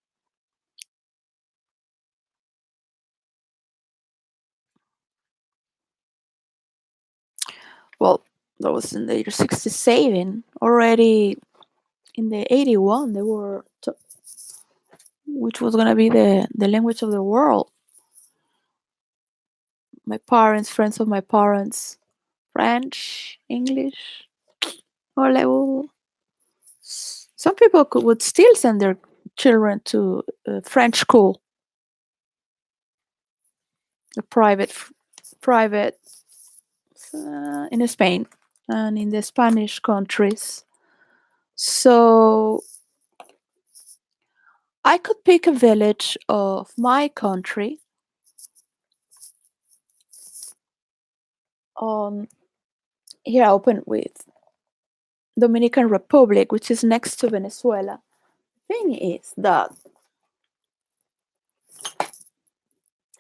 Well, that was in the year 67. Already in the 81, which was going to be the language of the world. My parents, friends of my parents, French, English, or level. Some people would still send their children to French school, a private in Spain and in the Spanish countries. So I could pick a village of my country. Here I open with Dominican Republic, which is next to Venezuela. Thing is that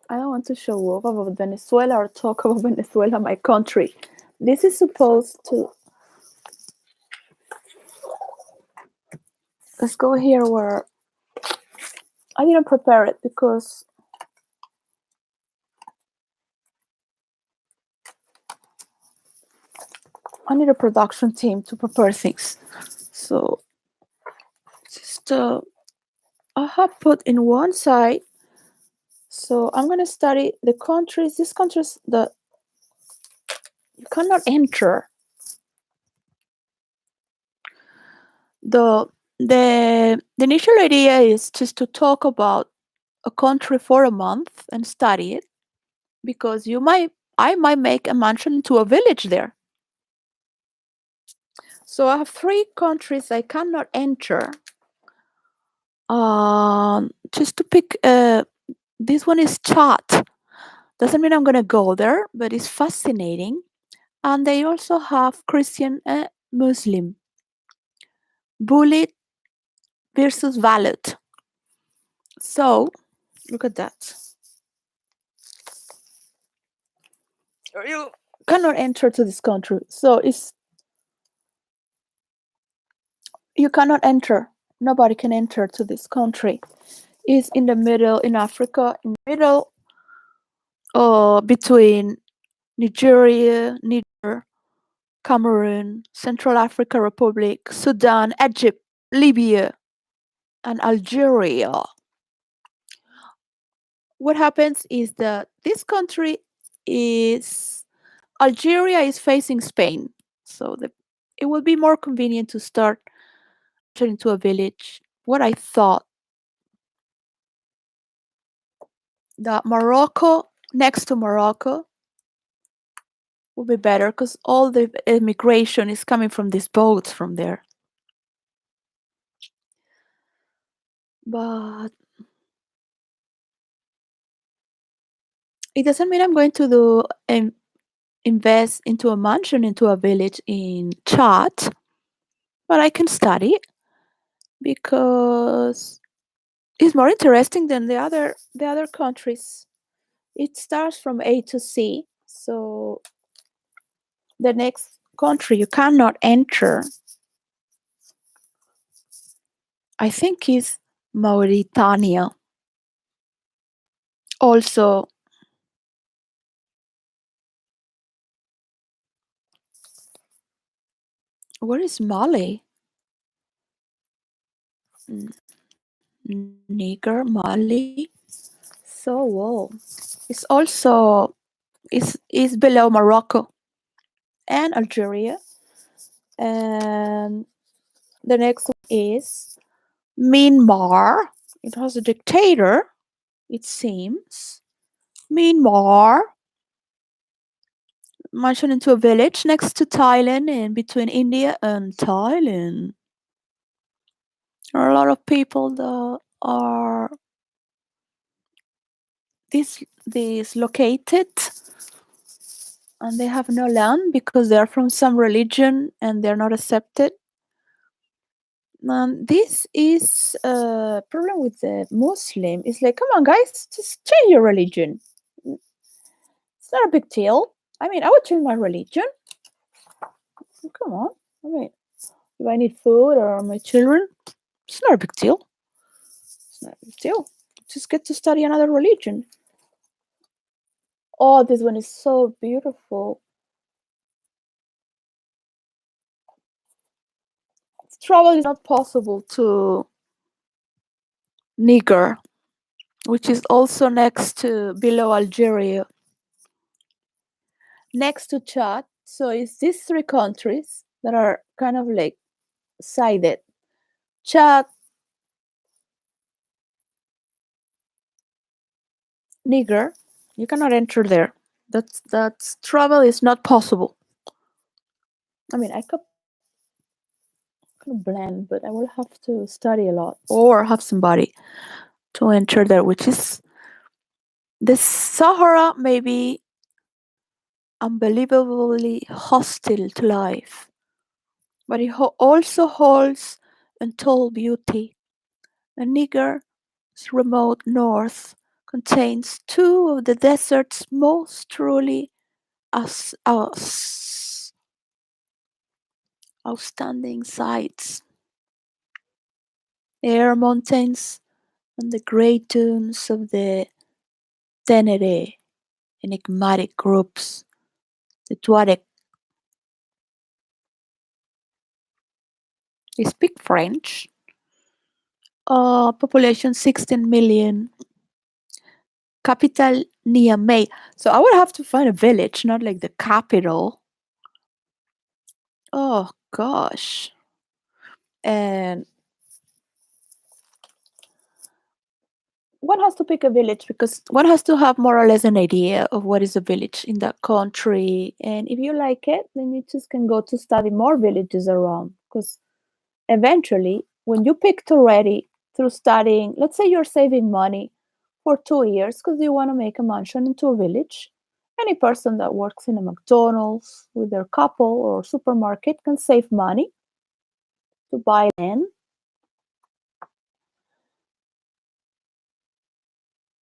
I don't want to show off about Venezuela or talk about Venezuela, my country. This is supposed to. Let's go here where I didn't prepare it because I need a production team to prepare things. So just I have put in one side. So I'm gonna study the countries. These countries that you cannot enter. The initial idea is just to talk about a country for a month and study it, because you might I might make a mansion into a village there. So I have three countries I cannot enter. Just to pick, this one is Chad. Doesn't mean I'm gonna go there, but it's fascinating. And they also have Christian and Muslim. Bullet versus Valid. So look at that. You cannot enter to this country. So it's you cannot enter. Nobody can enter to this country. It's in the middle in Africa, in the middle between Nigeria, Niger, Cameroon, Central Africa Republic, Sudan, Egypt, Libya, and Algeria. What happens is that this country is Algeria is facing Spain, so it will be more convenient to start into a village. What I thought that Morocco, next to Morocco, will be better because all the immigration is coming from these boats from there. But it doesn't mean I'm going to do invest into a mansion into a village in Chad, but I can study because it's more interesting than the other countries. It starts from A to C, so the next country you cannot enter, I think, is Mauritania. Also, where is Mali? N- Niger, Mali. So whoa. It's also is below Morocco and Algeria. And the next one is Myanmar. It has a dictator, it seems. Myanmar, mentioned into a village next to Thailand and between India and Thailand. There are a lot of people that are dislocated and they have no land because they are from some religion and they're not accepted. This is a problem with the Muslim. It's like, come on, guys, just change your religion. It's not a big deal. I mean, I would change my religion. Come on. I mean, if I need food or my children, it's not a big deal. It's not a big deal. Just get to study another religion. Oh, this one is so beautiful. Travel is not possible to Niger, which is also next to below Algeria, next to Chad. So it's these three countries that are kind of like sided. Chad, Niger, you cannot enter there. That's travel is not possible. I mean, I could blend, but I will have to study a lot or have somebody to enter there, which is the Sahara may be unbelievably hostile to life, but it also holds untold beauty. The Niger's remote north contains two of the desert's most truly outstanding sights: Air Mountains and the great dunes of the Tenere, enigmatic groups, the Tuareg. They speak French. Population 16 million. Capital Niamey. So I would have to find a village, not like the capital. Oh gosh. And one has to pick a village because one has to have more or less an idea of what is a village in that country. And if you like it, then you just can go to study more villages around. Because eventually, when you picked already through studying, let's say you're saving money for 2 years because you want to make a mansion into a village. Any person that works in a McDonald's with their couple or supermarket can save money to buy land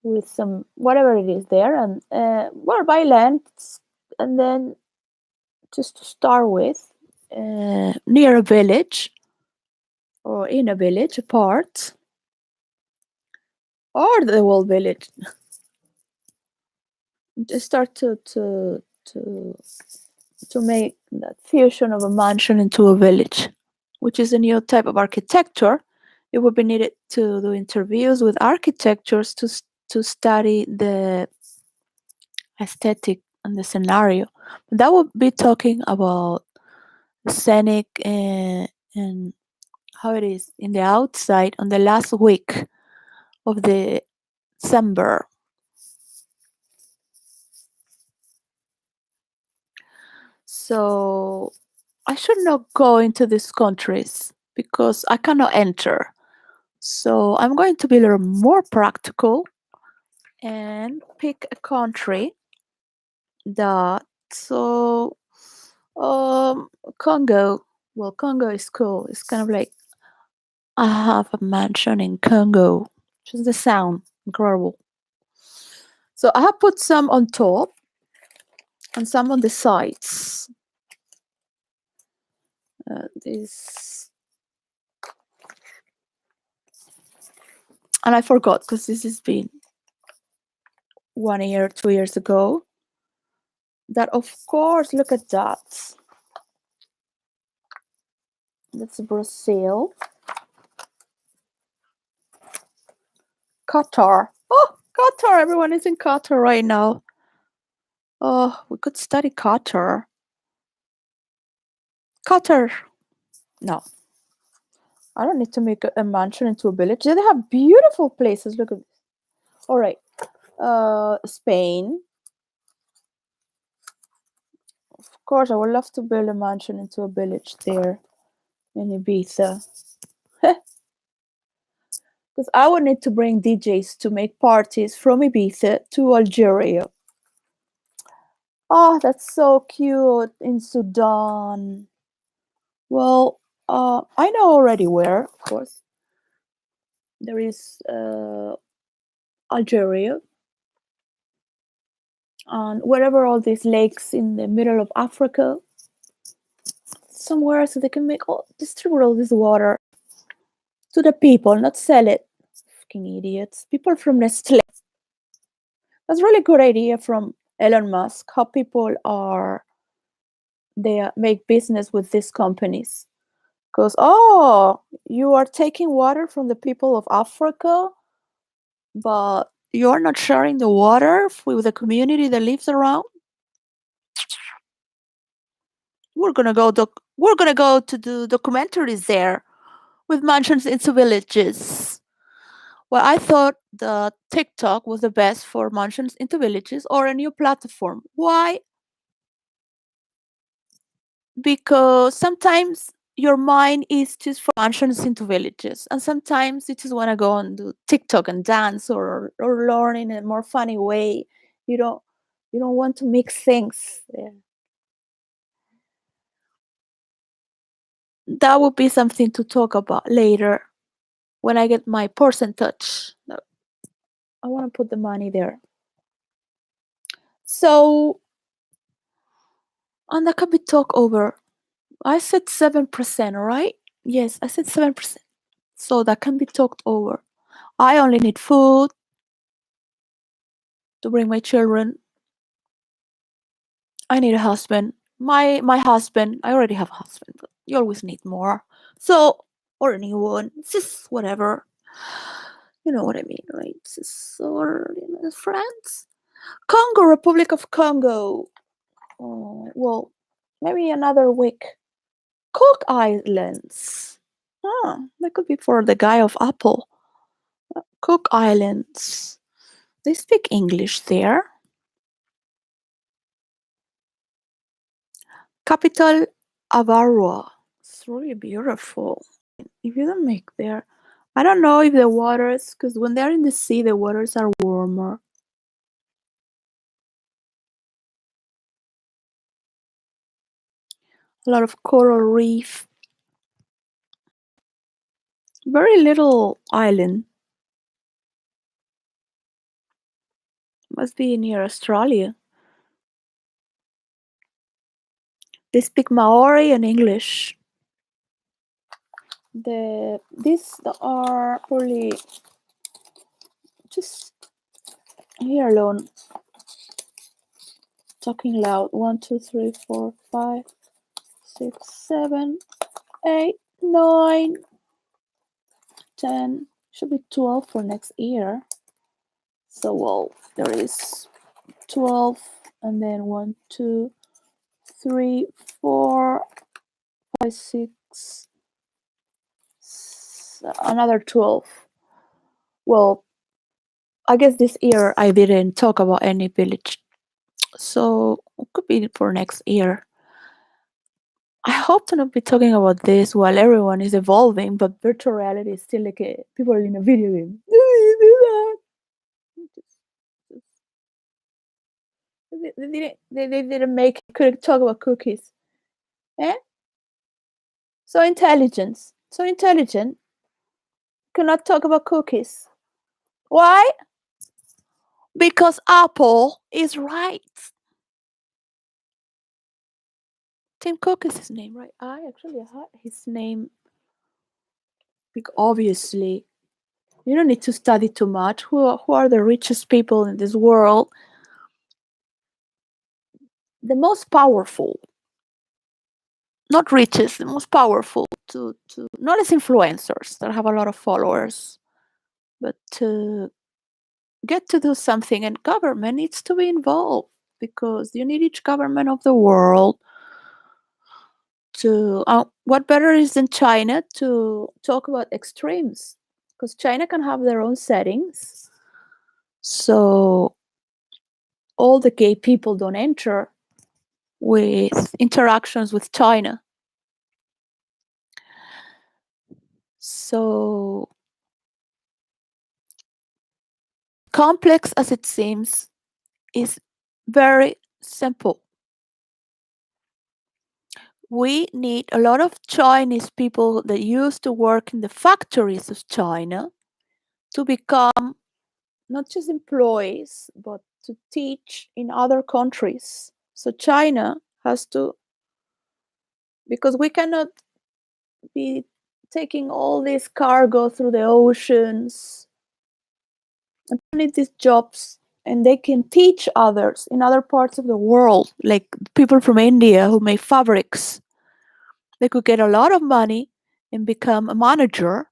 with some whatever it is there, and well, buy land, and then just to start with, near a village or in a village apart, or the whole village. Just start to to make that fusion of a mansion into a village, which is a new type of architecture. It would be needed to do interviews with architectures to study the aesthetic and the scenario. That would be talking about scenic and how it is in the outside on the last week of the December. So I should not go into these countries because I cannot enter. So I'm going to be a little more practical and pick a country that so Congo. Well, Congo is cool. It's kind of like I have a mansion in Congo. Just the sound incredible. So I have put some on top and some on the sides. This and I forgot because this has been 1 year, 2 years ago. That of course, look at that. That's Brazil. Qatar. Oh, Qatar. Everyone is in Qatar right now. Oh, we could study Qatar. Qatar. No, I don't need to make a mansion into a village. They have beautiful places. Look at this. All right. Spain. Of course, I would love to build a mansion into a village there in Ibiza. Because I would need to bring DJs to make parties from Ibiza to Algeria. Oh, that's so cute in Sudan. Well, I know already where, of course. There is Algeria, and wherever all these lakes in the middle of Africa, somewhere so they can make all distribute all this water to the people, not sell it. Fucking idiots. People from Nestle. That's a really good idea from Elon Musk. How people are they make business with these companies. Because you are taking water from the people of Africa, but you're not sharing the water with the community that lives around. We're gonna go to do documentaries there with mansions into villages. Well, I thought the TikTok was the best for mansions into villages or a new platform. Why? Because sometimes your mind is just for mansions into villages, and sometimes you just want to go and do TikTok and dance or learn in a more funny way. You don't you don't want to mix things. Yeah. That would be something to talk about later when I get my percentage. No, I want to put the money there. So, and that can be talked over. I said 7%, right? Yes, I said 7%. So that can be talked over. I only need food to bring my children. I need a husband. My husband, I already have a husband, but you always need more. So, or a new one. It's just whatever. You know what I mean, right? It's just, or friends. Congo, Republic of Congo. Oh, well, maybe another week. Cook Islands. That could be for the guy of Apple. Cook Islands. They speak English there. Capital Avarua. It's really beautiful. If you don't make there, I don't know if the waters, because when they're in the sea, the waters are warmer. A lot of coral reef. Very little island. Must be near Australia. They speak Maori and English. These are probably just here alone. Talking loud. 1, 2, 3, 4, 5, 6, 7, 8, 9, 10. Should be 12 for next year. So well, there is 12, and then 1, 2, 3, 4, 5, 6, another 12. Well, I guess this year I didn't talk about any village, so it could be for next year. I hope to not be talking about this while everyone is evolving, but virtual reality is still like people in a video game. Do you do that? They didn't make couldn't talk about cookies. Eh? So intelligent, cannot talk about cookies. Why? Because Apple is right. Tim Cook is his name, right? I actually had his name. Obviously, you don't need to study too much. Who are the richest people in this world? The most powerful, not richest, the most powerful to not as influencers that have a lot of followers, but to get to do something. And government needs to be involved because you need each government of the world to what better is than China to talk about extremes, because China can have their own settings, so all the gay people don't enter with interactions with China. So complex as it seems, is very simple. We need a lot of Chinese people that used to work in the factories of China to become not just employees, but to teach in other countries. So China has to, because we cannot be taking all this cargo through the oceans and need these jobs, and they can teach others in other parts of the world, like people from India who make fabrics. They could get a lot of money and become a manager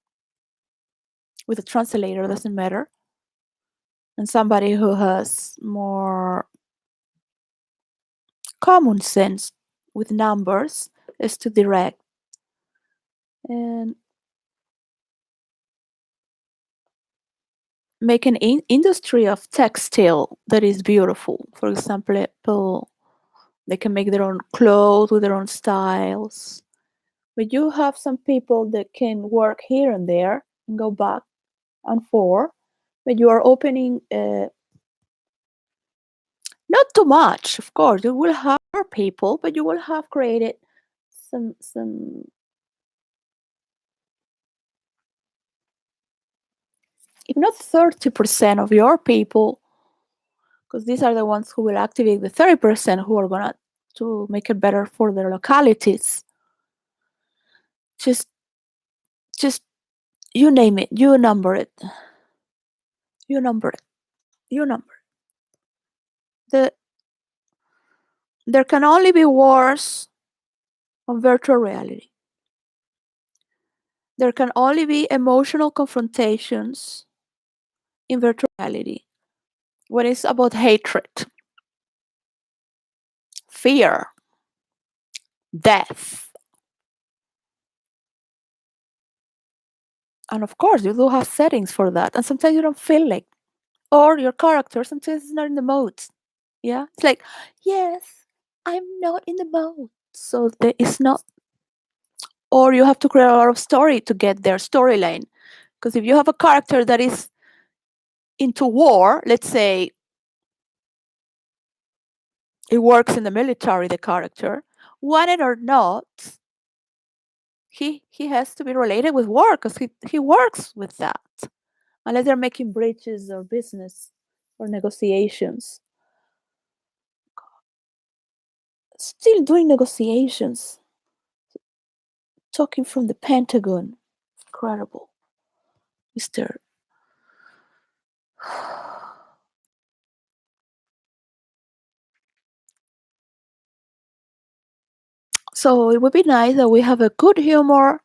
with a translator, doesn't matter, and somebody who has more common sense with numbers is to direct and make an industry of textile that is beautiful. For example, people, they can make their own clothes with their own styles. But you have some people that can work here and there and go back and forth. But you are opening not too much, of course. You will have more people, but you will have created some if not 30% of your people, because these are the ones who will activate the 30% who are gonna to make it better for their localities. Just just you name it, you number it, you number it, you number it. There can only be wars on virtual reality. There can only be emotional confrontations in virtual reality when it's about hatred, fear, death. And of course, you do have settings for that. And sometimes you don't feel like, or your character sometimes is not in the mode. Yeah, it's like, yes, I'm not in the mode. So there is not, or you have to create a lot of story to get their storyline. Because if you have a character that is into war, let's say it works in the military, the character, want it or not, he has to be related with war because he works with that. Unless they're making bridges or business or negotiations. Still doing negotiations, talking from the Pentagon. Incredible, Mr. So it would be nice that we have a good humor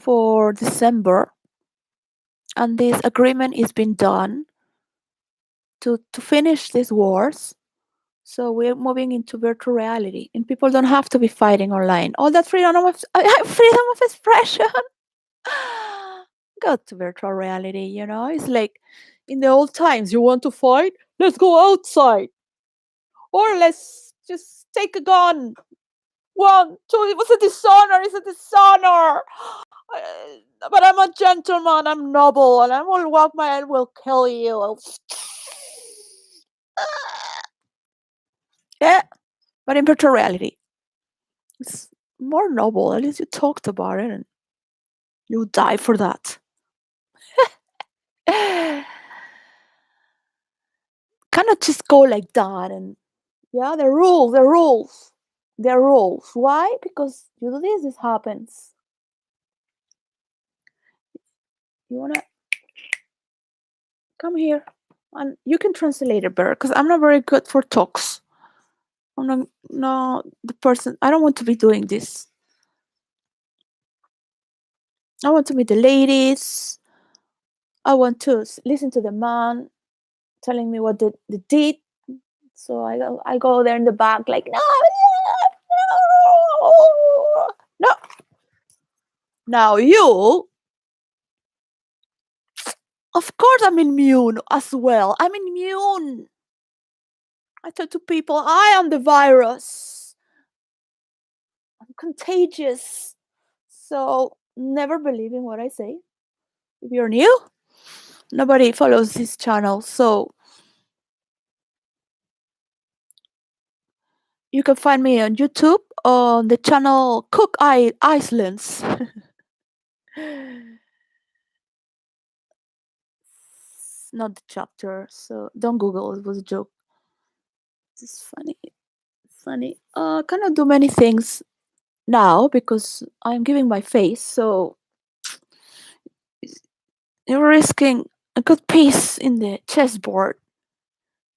for December, and this agreement is being done to finish these wars. So we're moving into virtual reality, and people don't have to be fighting online. All that freedom of expression. Go to virtual reality. It's like in the old times. You want to fight? Let's go outside, or let's just take a gun. One, two. It was a dishonor. It's a dishonor. But I'm a gentleman. I'm noble, and I will walk my hand. Will kill you. Yeah, but in virtual reality, it's more noble. At least you talked about it, and you die for that. Cannot just go like that. And yeah, the rules. Why? Because you do this happens. You wanna come here, and you can translate it better because I'm not very good for talks. I'm not no the person. I don't want to be doing this. I want to meet the ladies. I want to listen to the man telling me what they did. So I go there in the back like no, no, no. Now you, of course, I'm immune as well. I'm immune. I tell to people I am the virus. I'm contagious. So never believe in what I say. If you're new, nobody follows this channel. So you can find me on YouTube on the channel Cook Icelands. Not the chapter, so don't Google. It was a joke. It's funny. Funny. Cannot do many things now because I'm giving my face. So you're risking a good piece in the chessboard.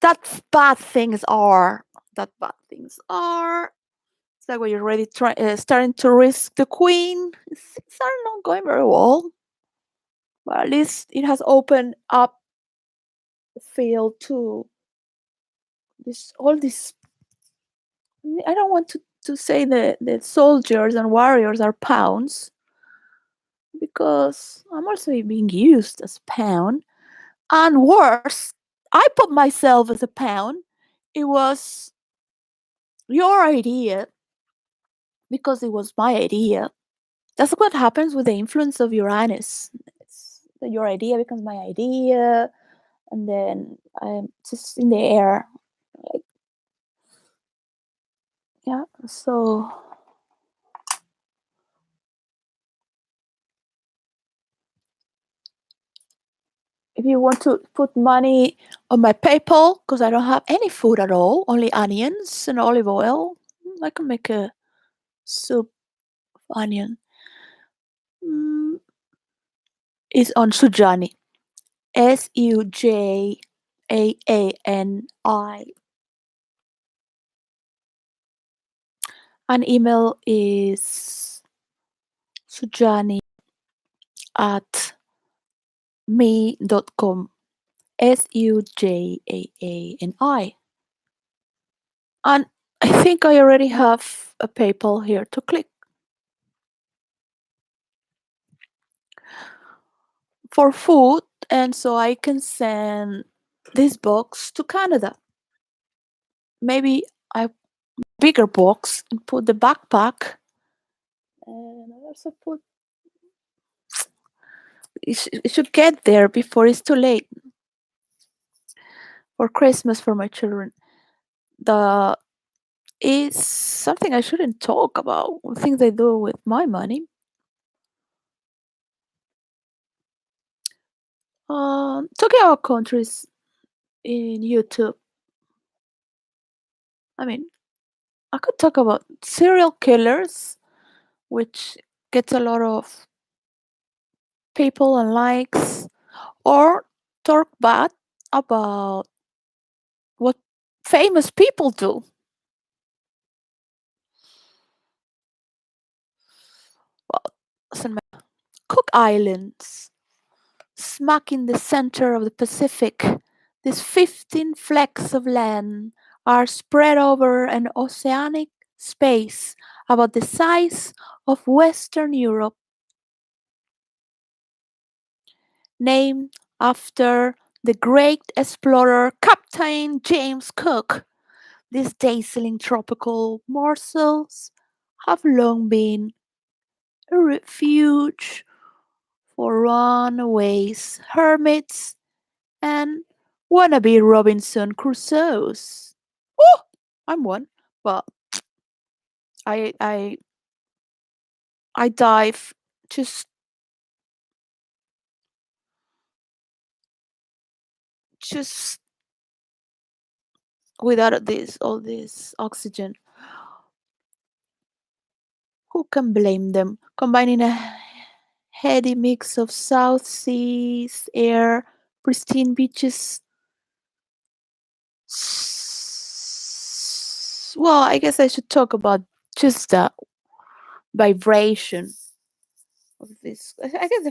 That bad things are. That bad things are. It's like when you're already starting to risk the queen. Things are not going very well. But at least it has opened up the field to this all this. I don't want to say the soldiers and warriors are pawns because I'm also being used as a pawn. And worse, I put myself as a pawn. It was your idea because it was my idea. That's what happens with the influence of Uranus. It's that your idea becomes my idea, and then I'm just in the air. Like, yeah, so if you want to put money on my PayPal, because I don't have any food at all, only onions and olive oil, I can make a soup of onion. Is on Sujani. Sujaani. And email is sujani at me.com. Sujaani. And I think I already have a PayPal here to click. for food, and so I can send this box to Canada. Maybe I bigger box and put the backpack, and I also put it should get there before it's too late for Christmas for my children. The is something I shouldn't talk about. Things I do with my money. Talking about countries in YouTube. I mean, I could talk about serial killers, which gets a lot of people and likes, or talk bad about what famous people do. Well, doesn't matter. Cook Islands, smack in the center of the Pacific, these 15 flecks of land are spread over an oceanic space about the size of Western Europe, named after the great explorer Captain James Cook. These dazzling tropical morsels have long been a refuge for runaways, hermits, and wannabe Robinson Crusoes. Oh, I'm one, but I I I dive just without this all this oxygen. Who can blame them? Combining a heady mix of South Seas air, pristine beaches. Well, I guess I should talk about just the vibration of this. I guess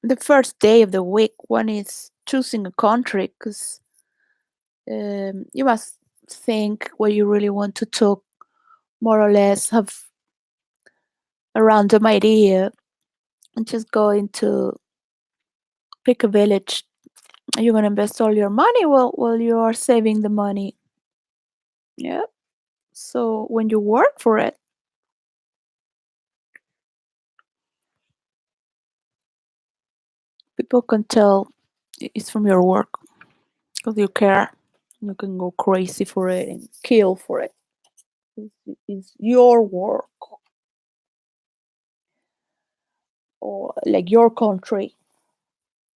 the first day of the week one is choosing a country because you must think what you really want to talk, more or less have a random idea, and just going to pick a village. You're gonna invest all your money while you are saving the money. Yeah. So when you work for it, people can tell it's from your work because you care. You can go crazy for it and kill for it. It's your work or like your country,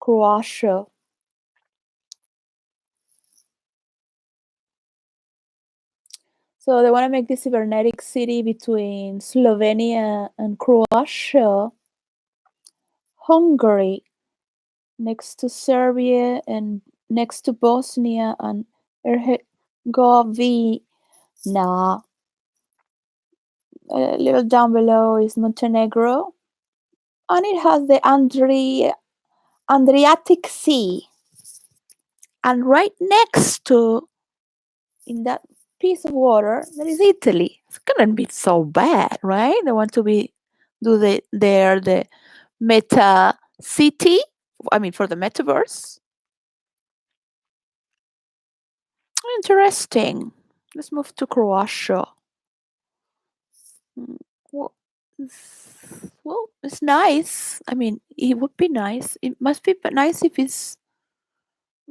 Croatia. So they want to make this cybernetic city between Slovenia and Croatia, Hungary, next to Serbia and next to Bosnia and Herzegovina. A little down below is Montenegro, and it has the Adriatic Sea. And right next to, in that piece of water, there is Italy. It's gonna be so bad, right? They want to do the meta city. I mean, for the metaverse. Interesting. Let's move to Croatia. Mm, Well, it's nice. I mean, it would be nice. It must be nice if it's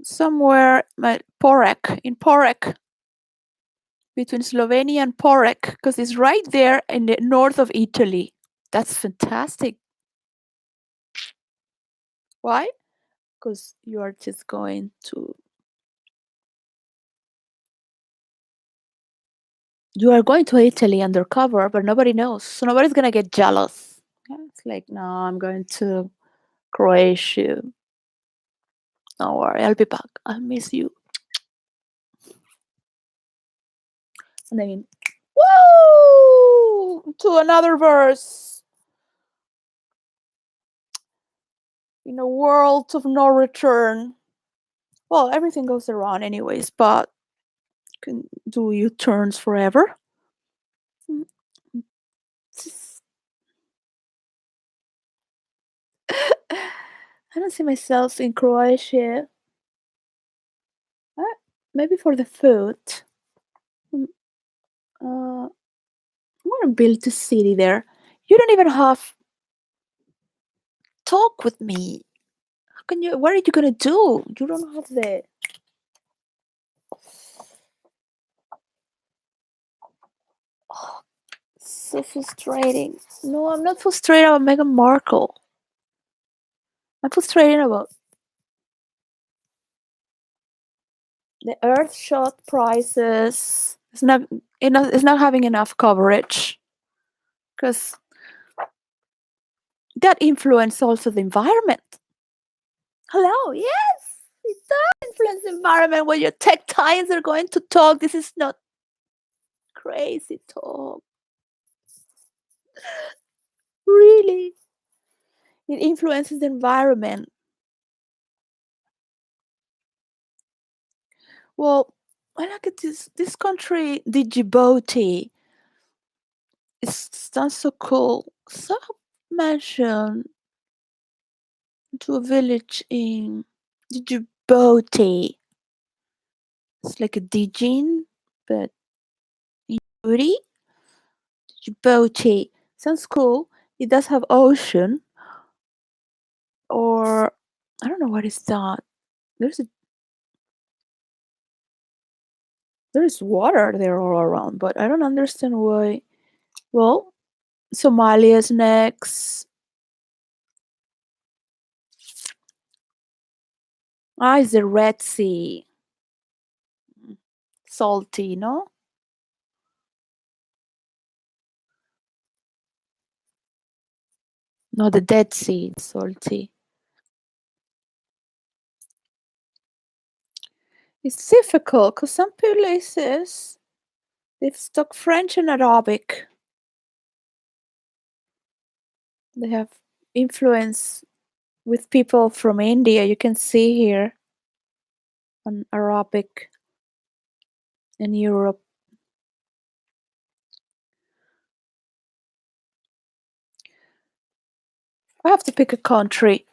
somewhere Porek, in Porek, between Slovenia and Porek, because it's right there in the north of Italy. That's fantastic. Why? Because you are just going to Italy undercover, but nobody knows. So nobody's gonna get jealous. Yeah, it's like, no, I'm going to Croatia. Don't worry, I'll be back. I miss you. And then, woo! To another verse. In a world of no return. Well, everything goes around anyways, but can do U-turns forever. Mm, I don't see myself in Croatia. Uh, Maybe for the food. Mm, I want to build a city there. You don't even have talk with me. How can you? What are you gonna do? You don't have the. Oh, so frustrating. No, I'm not frustrated about Meghan Markle. I'm frustrated about the Earthshot prices. It's not having enough coverage because that influence also the environment. Hello, yes, it does influence the environment when your tech titans are going to talk. This is not crazy talk. Really, it influences the environment. Well, I look at this country, the Djibouti. It sounds so cool. So mention to a village in Djibouti. It's like a Dijin, but in Djibouti. Djibouti sounds cool. It does have ocean, or I don't know what is that. There's a, there's water there all around, but I don't understand why. Well, Somalia's next. Ah, it's the Red Sea. Salty, no? No, the Dead Sea is salty. It's difficult because some places they've stuck French and Arabic. They have influence with people from India. You can see here on Arabic in Europe. I have to pick a country.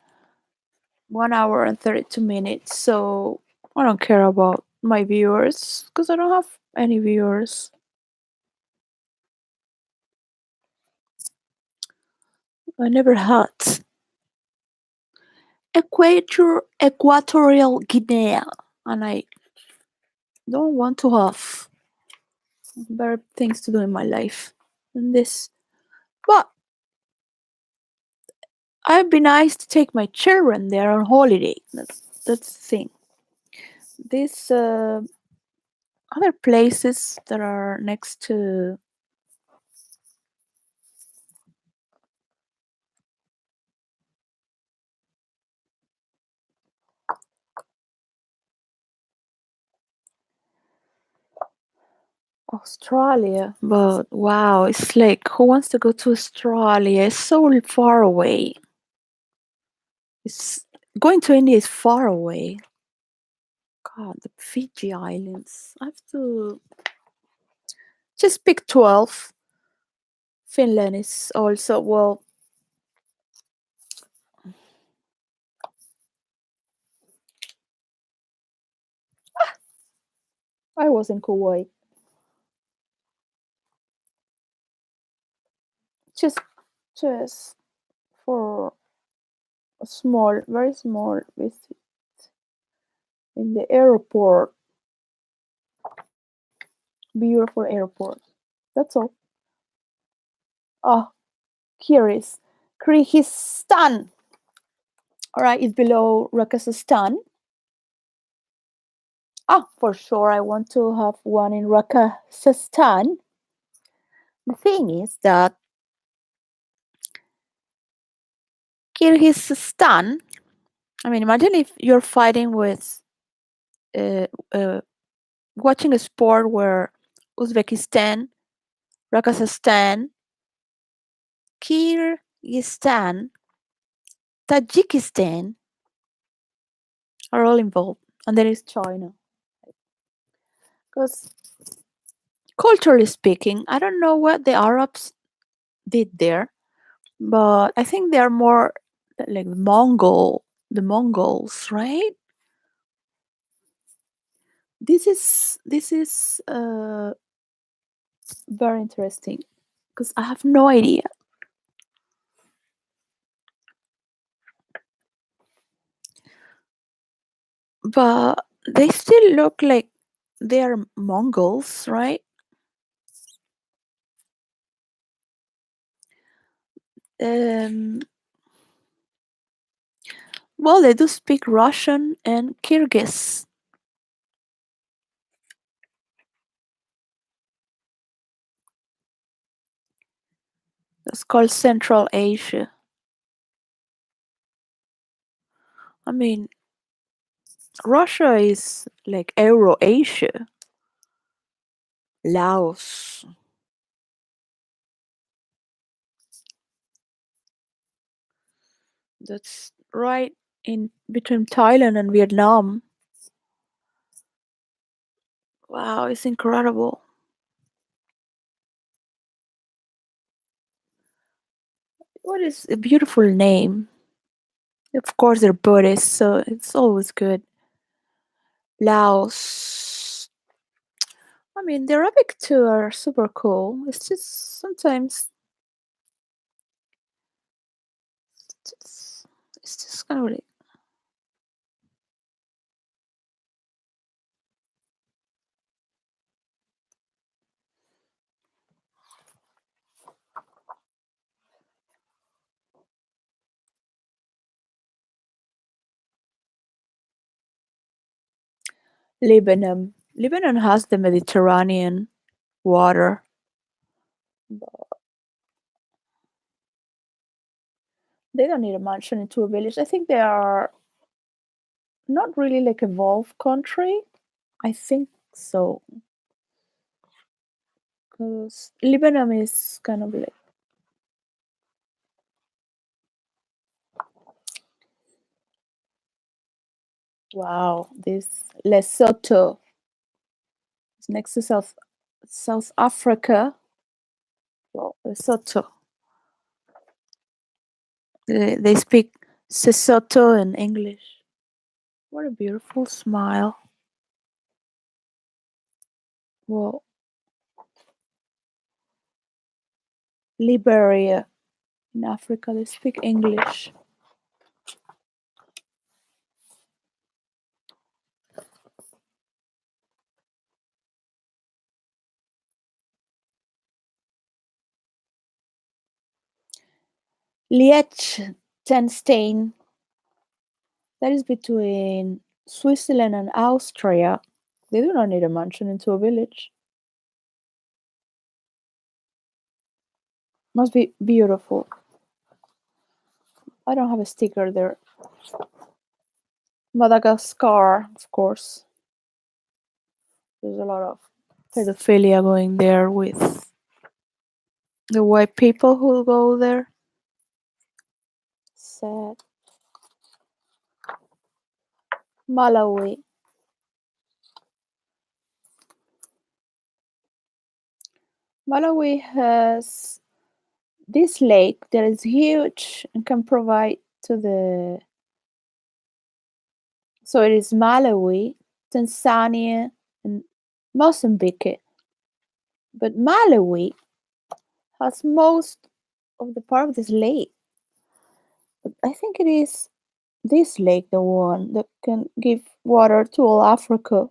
1 hour and 32 minutes. So I don't care about my viewers because I don't have any viewers. I never had. Equatorial Guinea, and I don't want to have better things to do in my life than this. But I'd be nice to take my children there on holiday. That's the thing. These other places that are next to Australia, but wow, it's like who wants to go to Australia? It's so far away. It's going to India is far away. God, the Fiji Islands. I have to just pick 12. Finland is also, well, I was in Kuwait. Just just for a small, very small visit in the airport. Beautiful airport. That's all. Oh, here is Kyrgyzstan. All right, it's below Kazakhstan. Ah, for sure, I want to have one in Kazakhstan. The thing is that Kyrgyzstan, I mean, imagine if you're fighting with, uh, uh, watching a sport where Uzbekistan, Kazakhstan, Kyrgyzstan, Tajikistan are all involved. And there is China. Because culturally speaking, I don't know what the Arabs did there, but I think they are more like Mongol. the Mongols, right? This is very interesting because I have no idea, but they still look like they are Mongols, right? Um, well, they do speak Russian and Kyrgyz. That's called Central Asia. I mean, Russia is like Euro-Asia. Laos. That's right in between Thailand and Vietnam. Wow, it's incredible. What is a beautiful name? Of course, they're Buddhist, so it's always good. Laos. I mean, the Arabic too are super cool. It's just sometimes it's just kind of like Lebanon. Lebanon has the Mediterranean water. They don't need a mansion into a village. I think they are not really like evolved country. I think so, because Lebanon is kind of like wow. This Lesotho is next to South Africa. Well, Lesotho. They speak Sesotho in English. What a beautiful smile. Well, Liberia in Africa, they speak English. Liechtenstein, that is between Switzerland and Austria. They do not need a mansion into a village. Must be beautiful. I don't have a sticker there. Madagascar, of course. There's a lot of pedophilia going there with the white people who go there. Sad. Malawi. Malawi has this lake that is huge and can provide to the. So it is Malawi, Tanzania, and Mozambique. But Malawi has most of the part of this lake. But I think it is this lake the one that can give water to all Africa.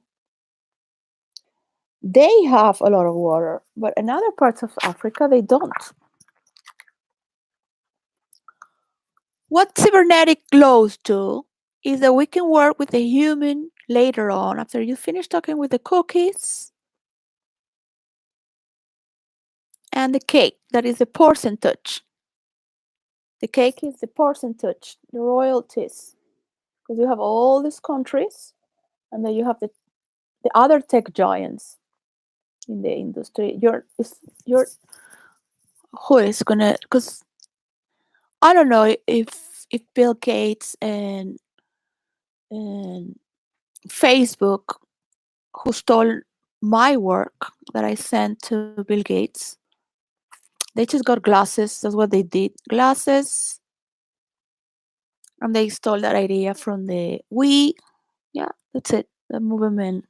They have a lot of water, but in other parts of Africa they don't. What cybernetic glows do is that we can work with the human later on after you finish talking with the cookies and the cake. That is the percentage. The cake is the percentage, the royalties, because you have all these countries, and then you have the other tech giants in the industry. You're who is gonna because I don't know if Bill Gates and Facebook, who stole my work that I sent to Bill Gates. They just got glasses. That's what they did. Glasses, And they stole that idea from the we. Yeah, that's it. The movement.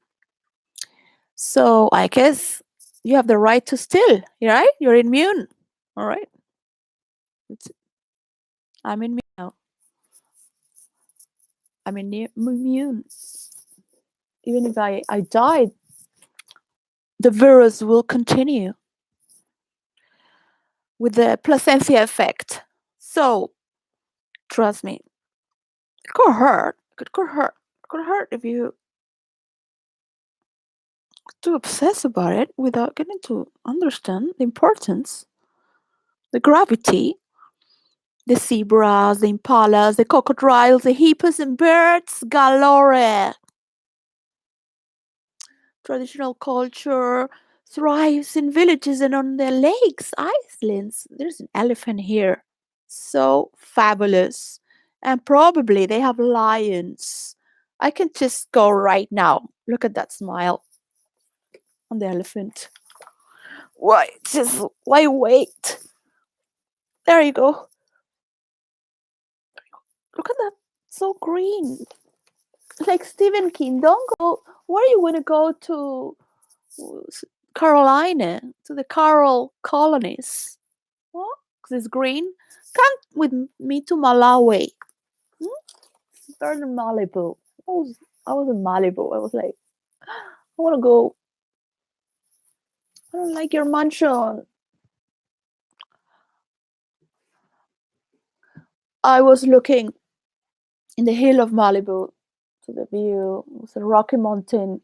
So I guess you have the right to steal, right? You're immune. All right. That's it. I'm immune now. Immune. Even if I died, the virus will continue with the placentia effect. So trust me, it could hurt. It could hurt. It could hurt if you too obsess about it without getting to understand the importance, the gravity, the zebras, the impalas, the crocodiles, the hippos, and birds galore. Traditional culture thrives in villages and on the lakes, islands. There's an elephant here. So fabulous. And probably they have lions. I can just go right now. Look at that smile on the elephant. Why? Just why wait? There you go. Look at that. So green. Like Stephen King. Don't go. Where are you going to go to Carolina? To the coral colonies? What? 'Cause it's green. Come with me to Malawi. Hmm? Better than Malibu. I was in Malibu. I was like, I want to go. I don't like your mansion. I was looking in the hill of Malibu to the view. It was a rocky mountain.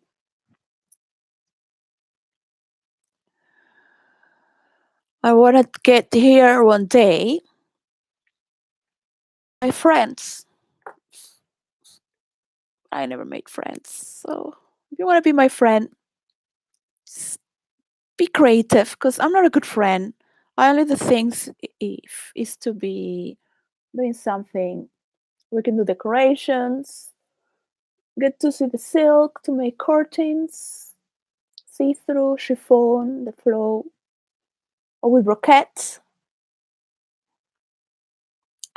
I want to get here one day. My friends. I never made friends. So if you want to be my friend, just be creative because I'm not a good friend. I only do things if is to be doing something. We can do decorations, get to see the silk to make curtains, see through chiffon, the flow, or with brocade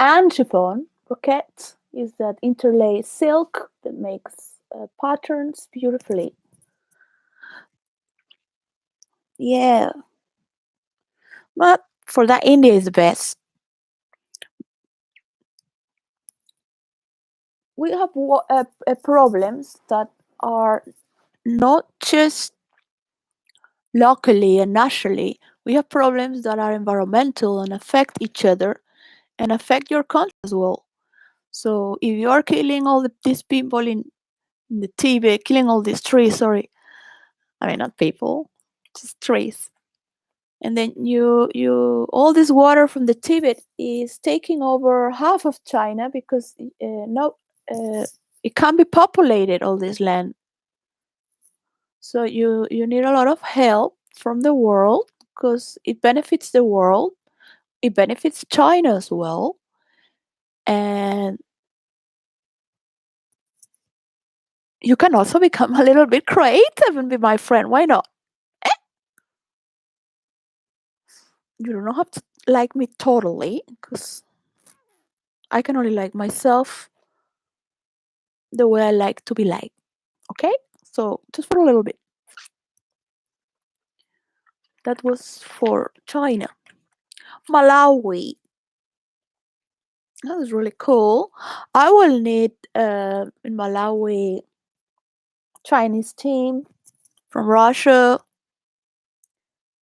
and chiffon. Brocade is that interlace silk that makes patterns beautifully. Yeah, but for that, India is the best. We have problems that are not just locally and nationally. We have problems that are environmental and affect each other and affect your country as well. So if you are killing all these people in the Tibet, killing all these trees, sorry, I mean not people, just trees, and then you all this water from the Tibet is taking over half of China because no, uh, it can't be populated all this land. So you need a lot of help from the world because it benefits the world. It benefits China as well, and you can also become a little bit creative and be my friend. Why not? Eh? You don't have to like me totally because I can only like myself the way I like to be liked. Okay? So just for a little bit. That was for China. Malawi. That was really cool. I will need in Malawi Chinese team from Russia.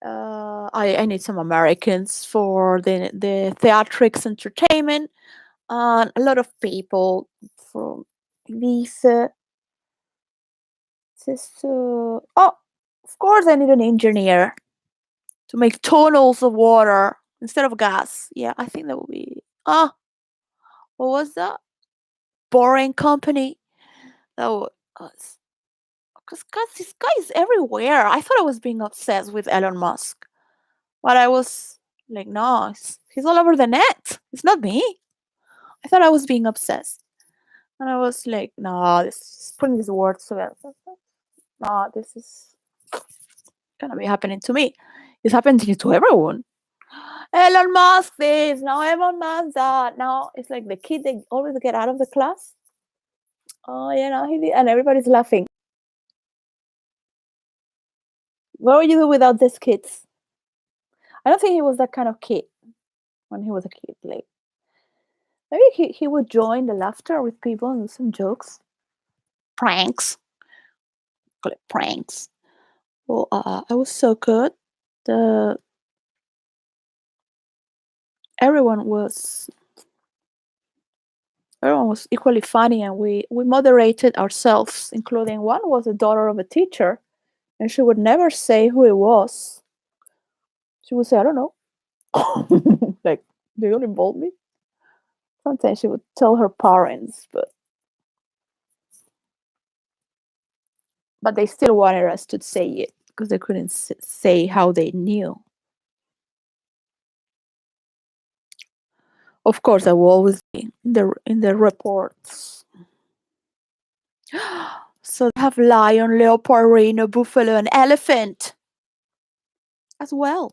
I need some Americans for the theatrics entertainment and a lot of people from Visa. Just oh, of course I need an engineer to make tunnels of water instead of gas. Yeah, I think that would be what was that? Boring company. That was because this guy is everywhere. I thought I was being obsessed with Elon Musk, but I was like, no, he's all over the net. It's not me. I thought I was being obsessed, and I was like, no, this is putting these words together. No, this is gonna be happening to me. It's happening to everyone. Elon Musk this, now Elon Musk that. Now it's like the kid they always get out of the class. Oh, he did, and everybody's laughing. What would you do without these kids? I don't think he was that kind of kid when he was a kid. Like maybe he would join the laughter with people and do some jokes, pranks, call it pranks. Well, I was so good. The everyone was everyone was equally funny, and we moderated ourselves, including one was the daughter of a teacher, and she would never say who it was. She would say, "I don't know," like they don't involve me. Sometimes she would tell her parents, but they still wanted us to say it because they couldn't say how they knew. Of course, I will always be in the reports. So they have lion, leopard, rhino, buffalo, and elephant as well.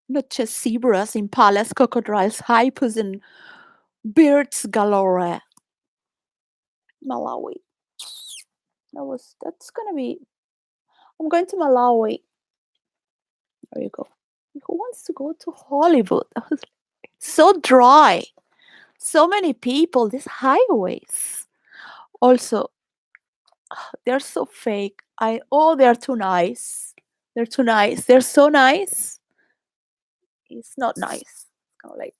Not just zebras, impalas, crocodiles, hippos, and birds galore. Malawi. That's gonna be. I'm going to Malawi. There you go. Who wants to go to Hollywood? So dry. So many people. These highways. Also, they're so fake. They're too nice. They're too nice. They're so nice. It's not nice. It's kind of like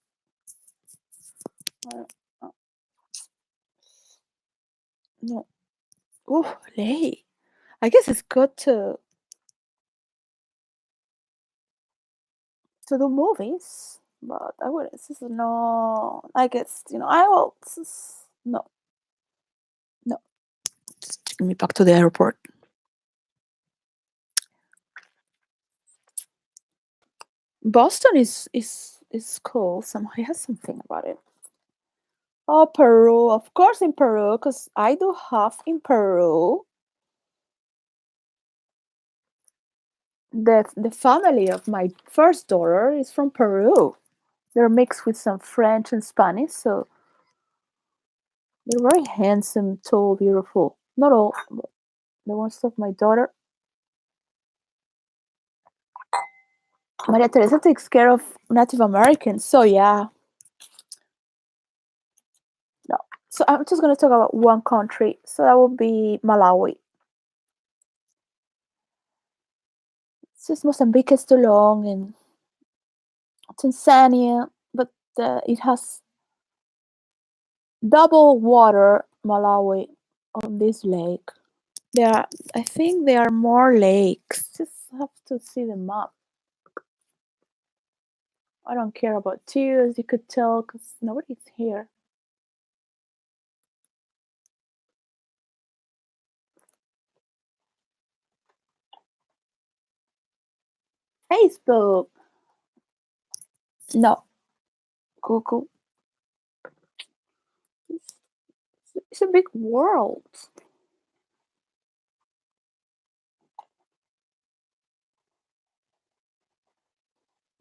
uh, uh, no. Oh, lay. I guess it's good to do movies, but I would. This is no. I guess I will. No, no. Just take me back to the airport. Boston is cool. Somehow it has something about it. Oh, Peru, of course, in Peru, because I do have in Peru. The family of my first daughter is from Peru. They're mixed with some French and Spanish, so they're very handsome, tall, beautiful. Not all, but the ones of my daughter. Maria Teresa takes care of Native Americans, so yeah. No. So I'm just gonna talk about one country. So that would be Malawi. It's just Mozambique is too long, and Tanzania, but it has double water Malawi on this lake. I think there are more lakes. Just have to see the map. I don't care about you, as you could tell, because nobody's here. Facebook. No. Google. It's a big world.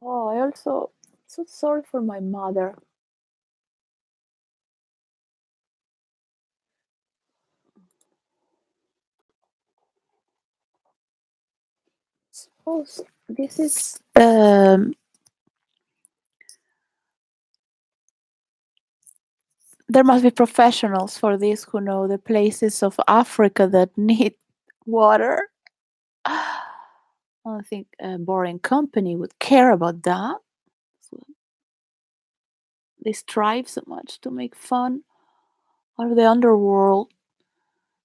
Oh, I also so sorry for my mother. Suppose this is there must be professionals for this who know the places of Africa that need water. I don't think a boring company would care about that. So they strive so much to make fun out of the underworld,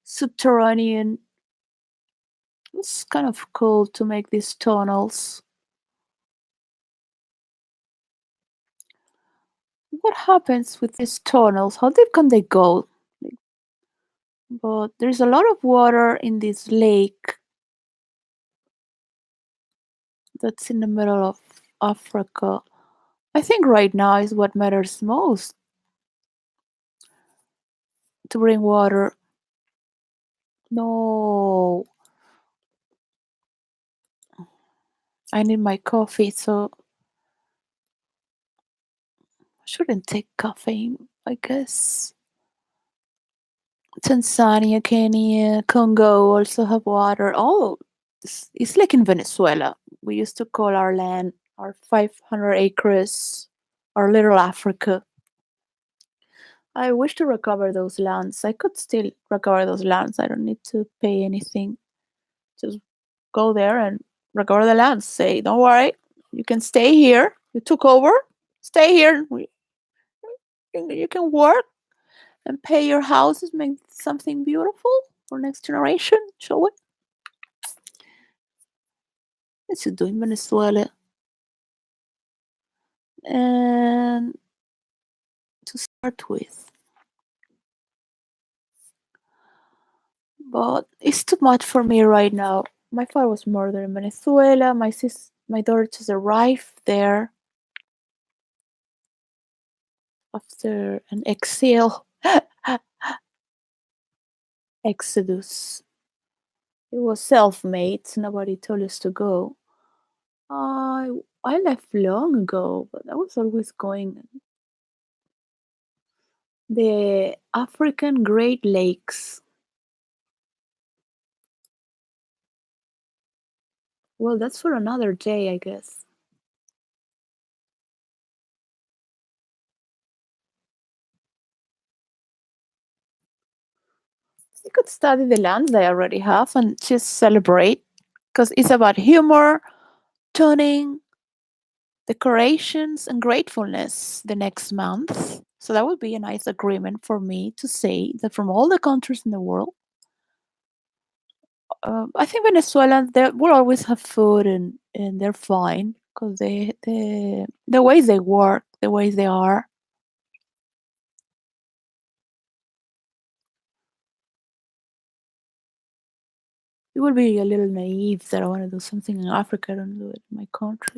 subterranean. It's kind of cool to make these tunnels. What happens with these tunnels? How deep can they go? But there's a lot of water in this lake that's in the middle of Africa. I think right now is what matters most to bring water. No, I need my coffee, so Shouldn't take caffeine, I guess. Tanzania, Kenya, Congo also have water. Oh, it's like in Venezuela. We used to call our land our 500 acres, our little Africa. I wish to recover those lands. I could still recover those lands. I don't need to pay anything. Just go there and recover the lands. Say, don't worry, you can stay here. You took over. Stay here. You can work and pay your houses, make something beautiful for next generation. Shall we? Let's do in Venezuela. And to start with, but it's too much for me right now. My father was murdered in Venezuela. My daughter just arrived there after an exile exodus. It was self-made. Nobody told us to go. I I left long ago, but I was always going. The African Great Lakes. Well, that's for another day, I guess. You could study the lands they already have and just celebrate because it's about humor, tuning, decorations, and gratefulness the next month. So that would be a nice agreement for me to say that from all the countries in the world, I think Venezuela they will always have food and they're fine because the ways they work, the ways they are. It would be a little naive that I want to do something in Africa. I don't do it in my country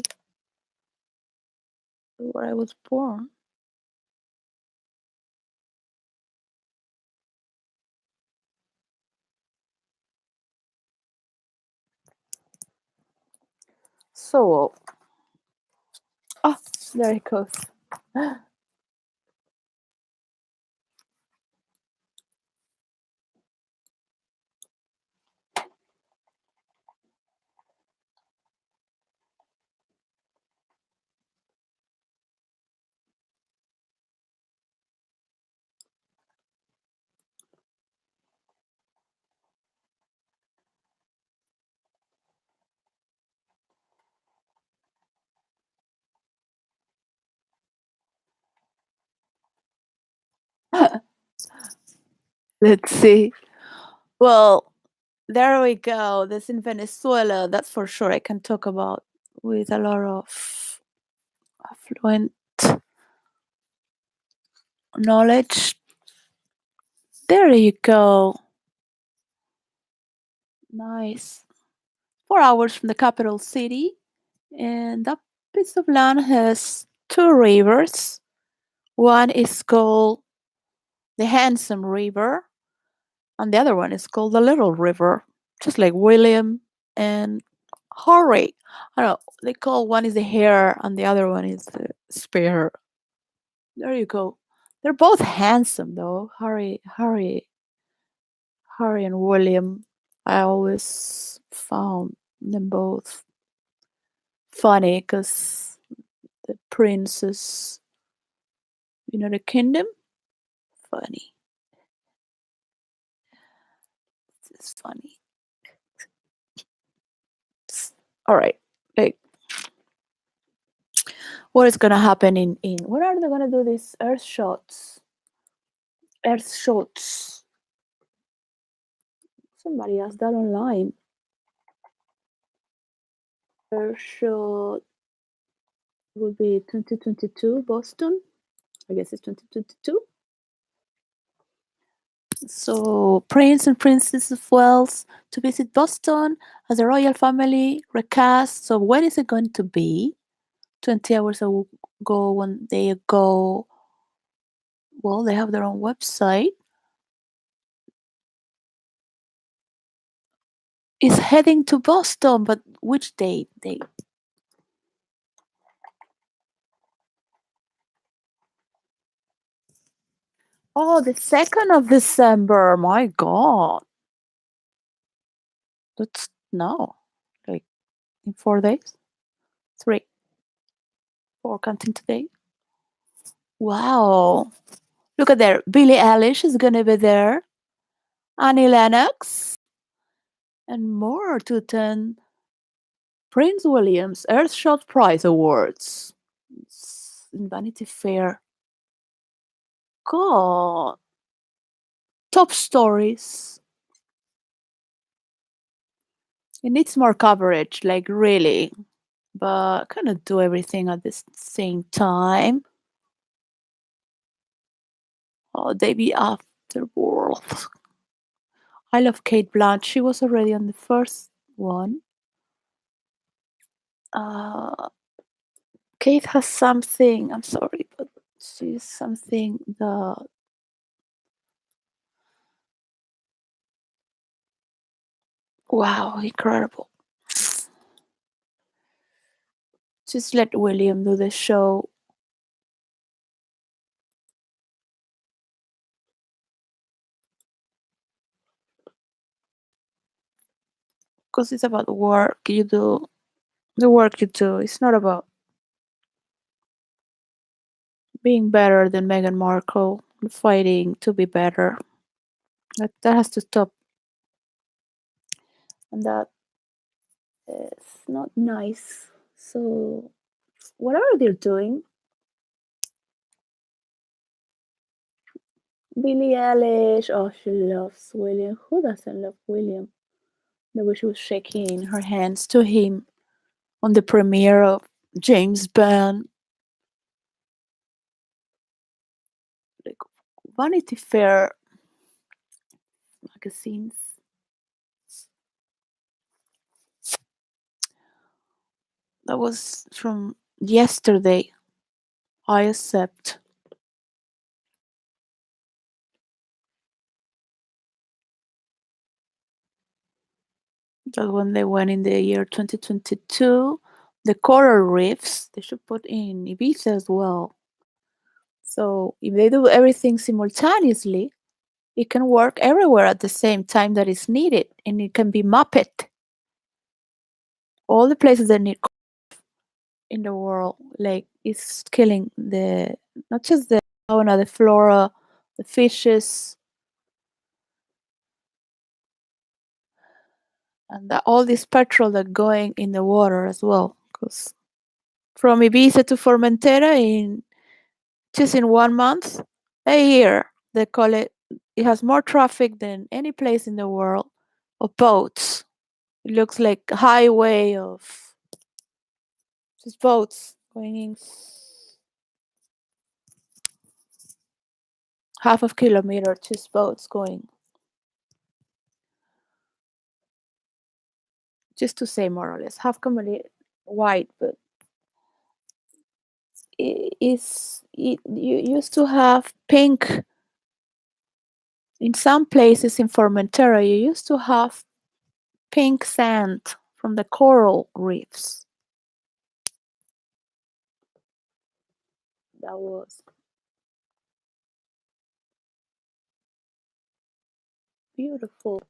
where I was born. So, oh, there it goes. Let's see. Well, there we go. This in Venezuela, that's for sure. I can talk about with a lot of affluent knowledge. There you go. Nice. 4 hours from the capital city, and that piece of land has two rivers. One is called the Handsome River, and the other one is called the Little River, just like William and Harry. I don't know. They call one is the hare and the other one is the spear. There you go. They're both handsome though. Harry and William. I always found them both funny because the princess, the kingdom, funny. It's funny. All right. Like, what is gonna happen in? What are they gonna do? These Earth shots. Earth shots. Somebody asked that online. Earth shot will be 2022 Boston. I guess it's 2022. So Prince and Princess of Wales to visit Boston as a royal family recast. So when is it going to be? 20 hours ago when they go. Well, they have their own website. Is heading to Boston, but which date? Date. Oh, the 2nd of December. My God. That's no. Like in 4 days? Three, four, counting today. Wow. Look at there. Billie Eilish is gonna be there. Annie Lennox. And more to attend Prince William's Earthshot Prize Awards. It's in Vanity Fair. God. Top stories. It needs more coverage, like really. But cannot do everything at the same time. Oh, Davy Afterworld. I love Kate Blanchett. She was already on the first one. Uh, Kate has something. I'm sorry, but she's something that wow, incredible. Just let William do the show because it's about work you do. The work you do. It's not about being better than Meghan Markle, fighting to be better. That has to stop, and that is not nice. So, whatever they're doing, Billie Eilish, oh, she loves William. Who doesn't love William? The way she was shaking her hands to him on the premiere of James Bond. Like Vanity Fair magazines. That was from yesterday. I accept. That when they went in the year 2022. The coral reefs, they should put in Ibiza as well. So if they do everything simultaneously, it can work everywhere at the same time that is needed, and it can be Muppet. All the places that need in the world, like it's killing the not just the fauna, the flora, the fishes, and all this petrol that going in the water as well. Because from Ibiza to Formentera in just in 1 month, a year, they call it. It has more traffic than any place in the world of boats. It looks like a highway of just boats going in half of kilometer, just boats going. Just to say more or less, half kilometer wide, but you used to have pink in some places in Formentera. You used to have pink sand from the coral reefs. That was beautiful.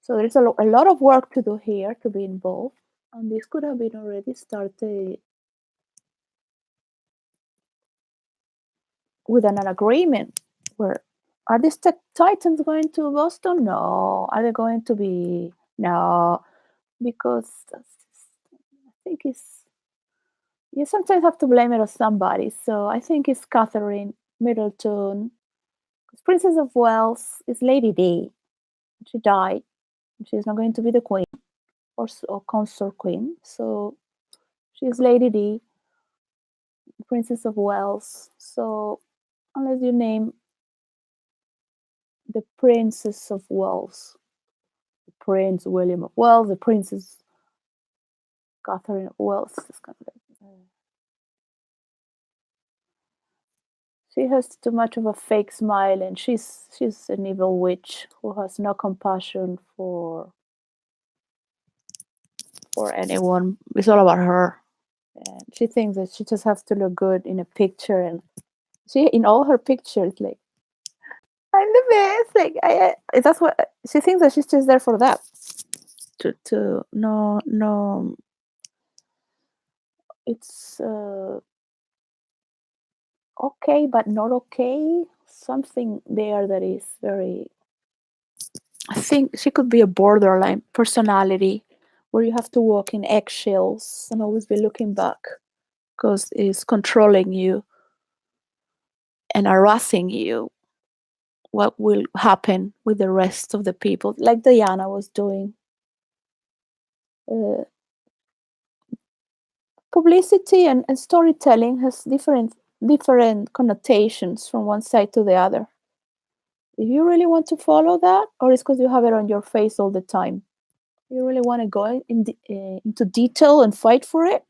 So there's a lot of work to do here to be involved, and this could have been already started with an agreement where are these tech titans going to Boston? No. Are they going to be no? Because I think it's you sometimes have to blame it on somebody. So I think it's Catherine Middleton. Princess of Wales is Lady D. She died. She's not going to be the queen or consort queen. So she's Lady D, Princess of Wales. So unless you name the Princess of Wales, Prince William of Wales, the Princess Catherine of Wales, it's kind of like, she has too much of a fake smile, and she's an evil witch who has no compassion for anyone. It's all about her. She thinks that she just has to look good in a picture, and she in all her pictures, like I'm the best. Like that's what she thinks that she's just there for that. To no, it's okay, but not okay. Something there that is very. I think she could be a borderline personality, where you have to walk in eggshells and always be looking back because it's controlling you and harassing you. What will happen with the rest of the people, like Diana was doing. Uh, Publicity and storytelling has different connotations from one side to the other. If you really want to follow that, or it's because you have it on your face all the time, you really want to go into detail and fight for it,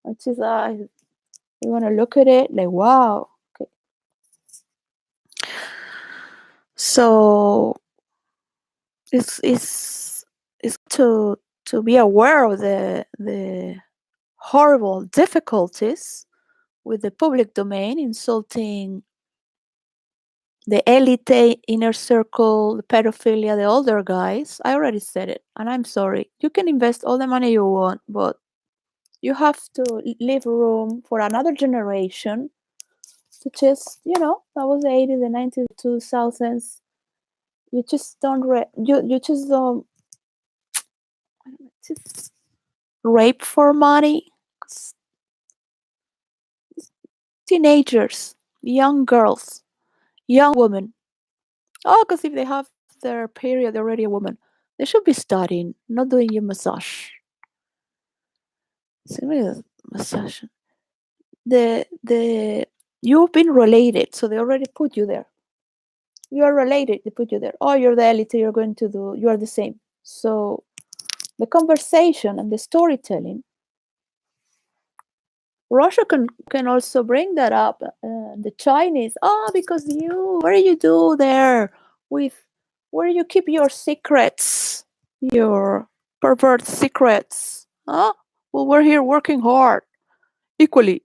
which is you want to look at it like wow. Okay. So it's to be aware of the horrible difficulties with the public domain, insulting the elite, inner circle, the pedophilia, the older guys. I already said it, and I'm sorry. You can invest all the money you want, but you have to leave room for another generation to just, that was the 80s, the 90s, 2000s. You just don't, you just don't, just rape for money. Teenagers, young girls, young women. Oh, because if they have their period, they're already a woman. They should be studying, not doing your massage. Send me a massage. The you've been related, so they already put you there. You are related, they put you there. Oh, you're the elite, you're going to do you are the same. So the conversation and the storytelling, Russia can also bring that up. The Chinese, because what do you do there with where you keep your secrets, your pervert secrets? Huh? Well, we're here working hard, equally,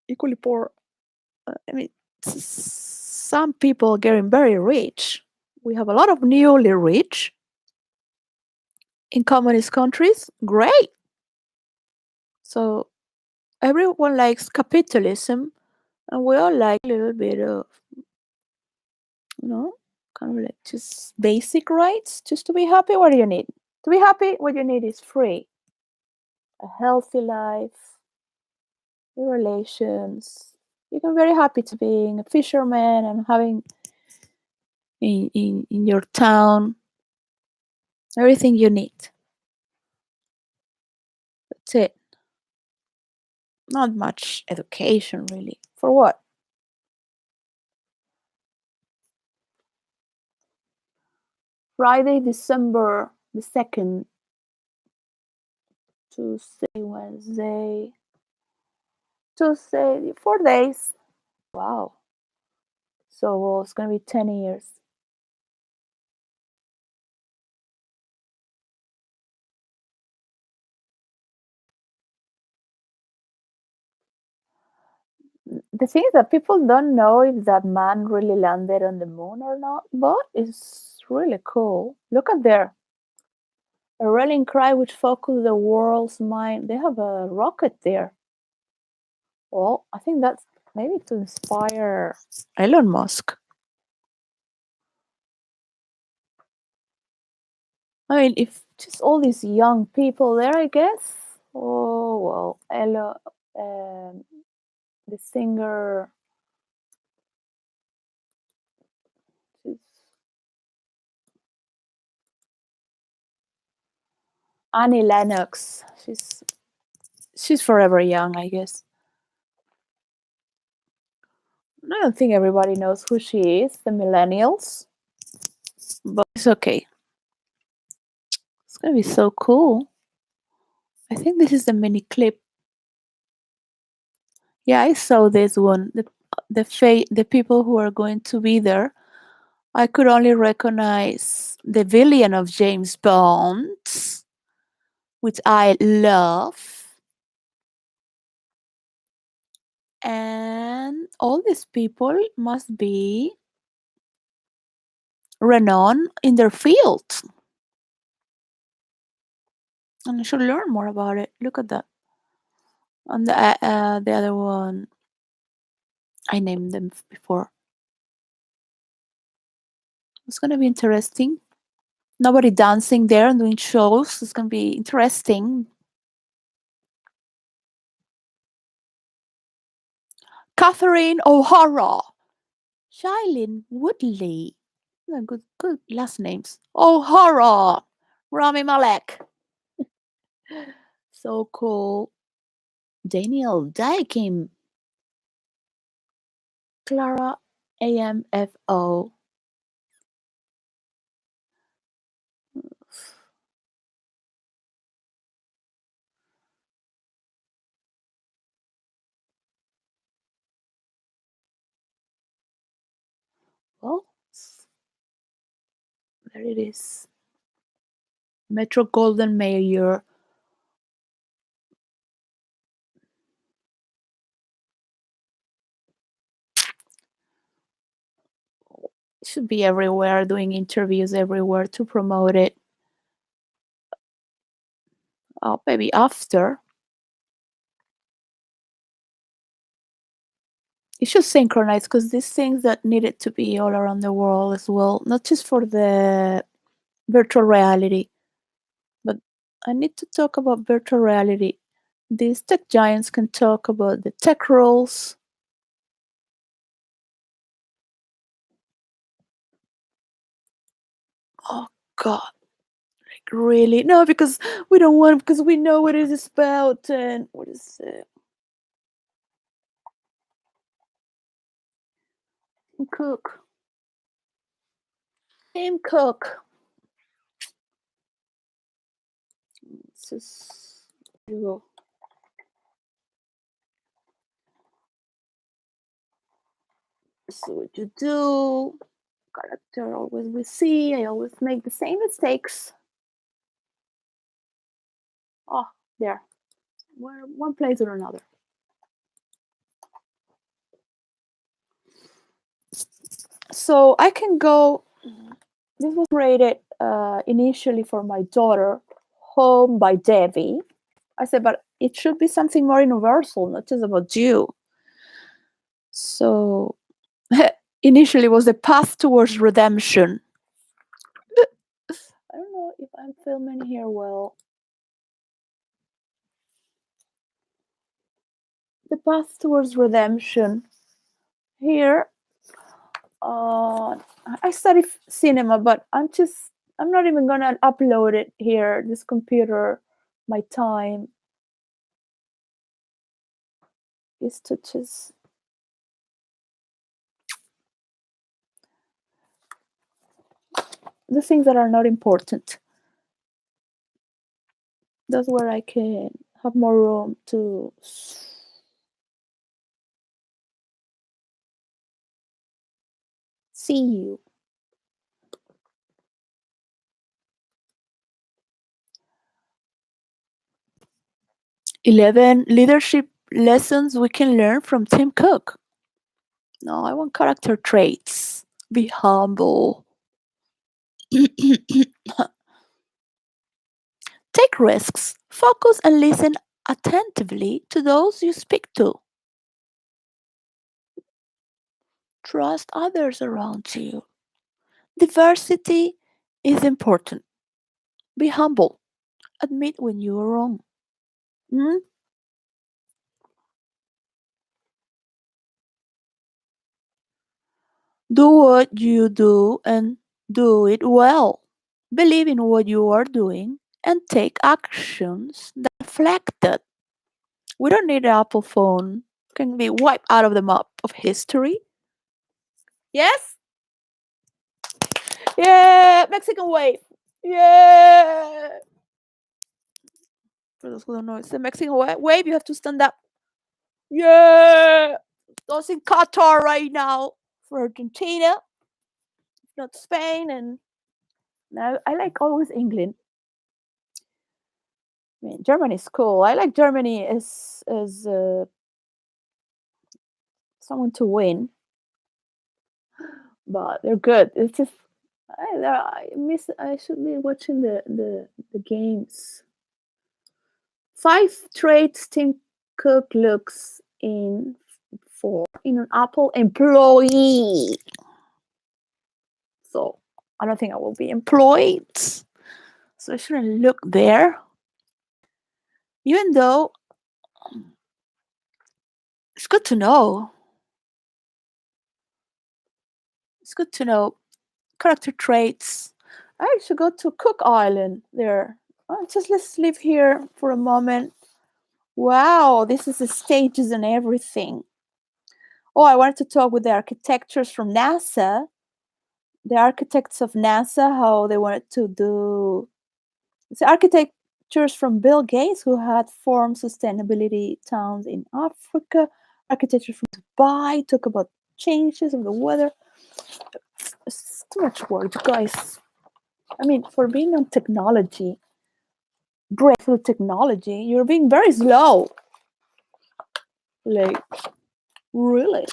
equally poor. I mean, some people getting very rich. We have a lot of newly rich in communist countries. Great. So everyone likes capitalism, and we all like a little bit of, you know, kind of like just basic rights, just to be happy. What do you need? To be happy, what you need is free, a healthy life, relations. You can be very happy to being a fisherman and having in your town everything you need. That's it. Not much education, really. For what? Friday, December the 2nd, Tuesday, Wednesday, Tuesday, 4 days. Wow. So well, it's going to be 10 years. The thing is that people don't know if that man really landed on the moon or not, but it's really cool. Look at there. A rallying cry which focused the world's mind. They have a rocket there. Well, I think that's maybe to inspire Elon Musk. I mean, if just all these young people there, I guess. Oh well, Ella, the singer, she's Annie Lennox. She's forever young, I guess. I don't think everybody knows who she is, the millennials, but it's okay. It's gonna be so cool. I think this is the mini clip. Yeah, I saw this one. The people who are going to be there. I could only recognize the villain of James Bond, which I love. And all these people must be renowned in their field. And I should learn more about it. Look at that. And the other one, I named them before. It's gonna be interesting. Nobody dancing there and doing shows. It's gonna be interesting. Catherine O'Hara, Shailene Woodley. Good last names. O'Hara, Rami Malek. So cool. Daniel Daikim, Clara AMFO. Well, there it is. Metro Golden Mayor. Should be everywhere, doing interviews everywhere to promote it. Oh, maybe after. It should synchronize because these things that needed to be all around the world as well, not just for the virtual reality, but I need to talk about virtual reality. These tech giants can talk about the tech rules. Oh God, like really? No, because we don't want because we know what it is about and what is it? Cook. Tim Cook. It's just you see what you do. Character always we see. I always make the same mistakes. Oh, there. One place or another. So I can go. This was rated initially for my daughter, Home by Devi. I said, but it should be something more universal, not just about you. So initially was the path towards redemption. I don't know if I'm filming here well. The path towards redemption. Here, I study cinema, but I'm not even gonna upload it here. This computer, my time is to just the things that are not important. That's where I can have more room to see you. 11 leadership lessons we can learn from Tim Cook. No, I want character traits. Be humble. Take risks. Focus and listen attentively to those you speak to. Trust others around you. Diversity is important. Be humble. Admit when you are wrong. Mm? Do what you do and do it well. Believe in what you are doing and take actions that reflect that. We don't need an Apple phone. Can be wiped out of the map of history. Yes? Yeah, Mexican wave. Yeah. For those who don't know, it's the Mexican wave. You have to stand up. Yeah. Those in Qatar right now for Argentina, not Spain. And now I like always England. I mean, Germany is cool. I like Germany as someone to win, but they're good. It's just I miss. I should be watching the games. Five traits Tim Cook looks in for in an Apple employee. So I don't think I will be employed. So I shouldn't look there. Even though it's good to know. It's good to know character traits. I should go to Cook Island there. Just let's live here for a moment. Wow, this is the stages and everything. Oh, I wanted to talk with the architectures from NASA. The architects of NASA, how they wanted to do the architectures from Bill Gates, who had formed sustainability towns in Africa. Architecture from Dubai talk about changes of the weather. It's too much work, guys. I mean, for being on technology, breakthrough technology, you're being very slow. Like, really?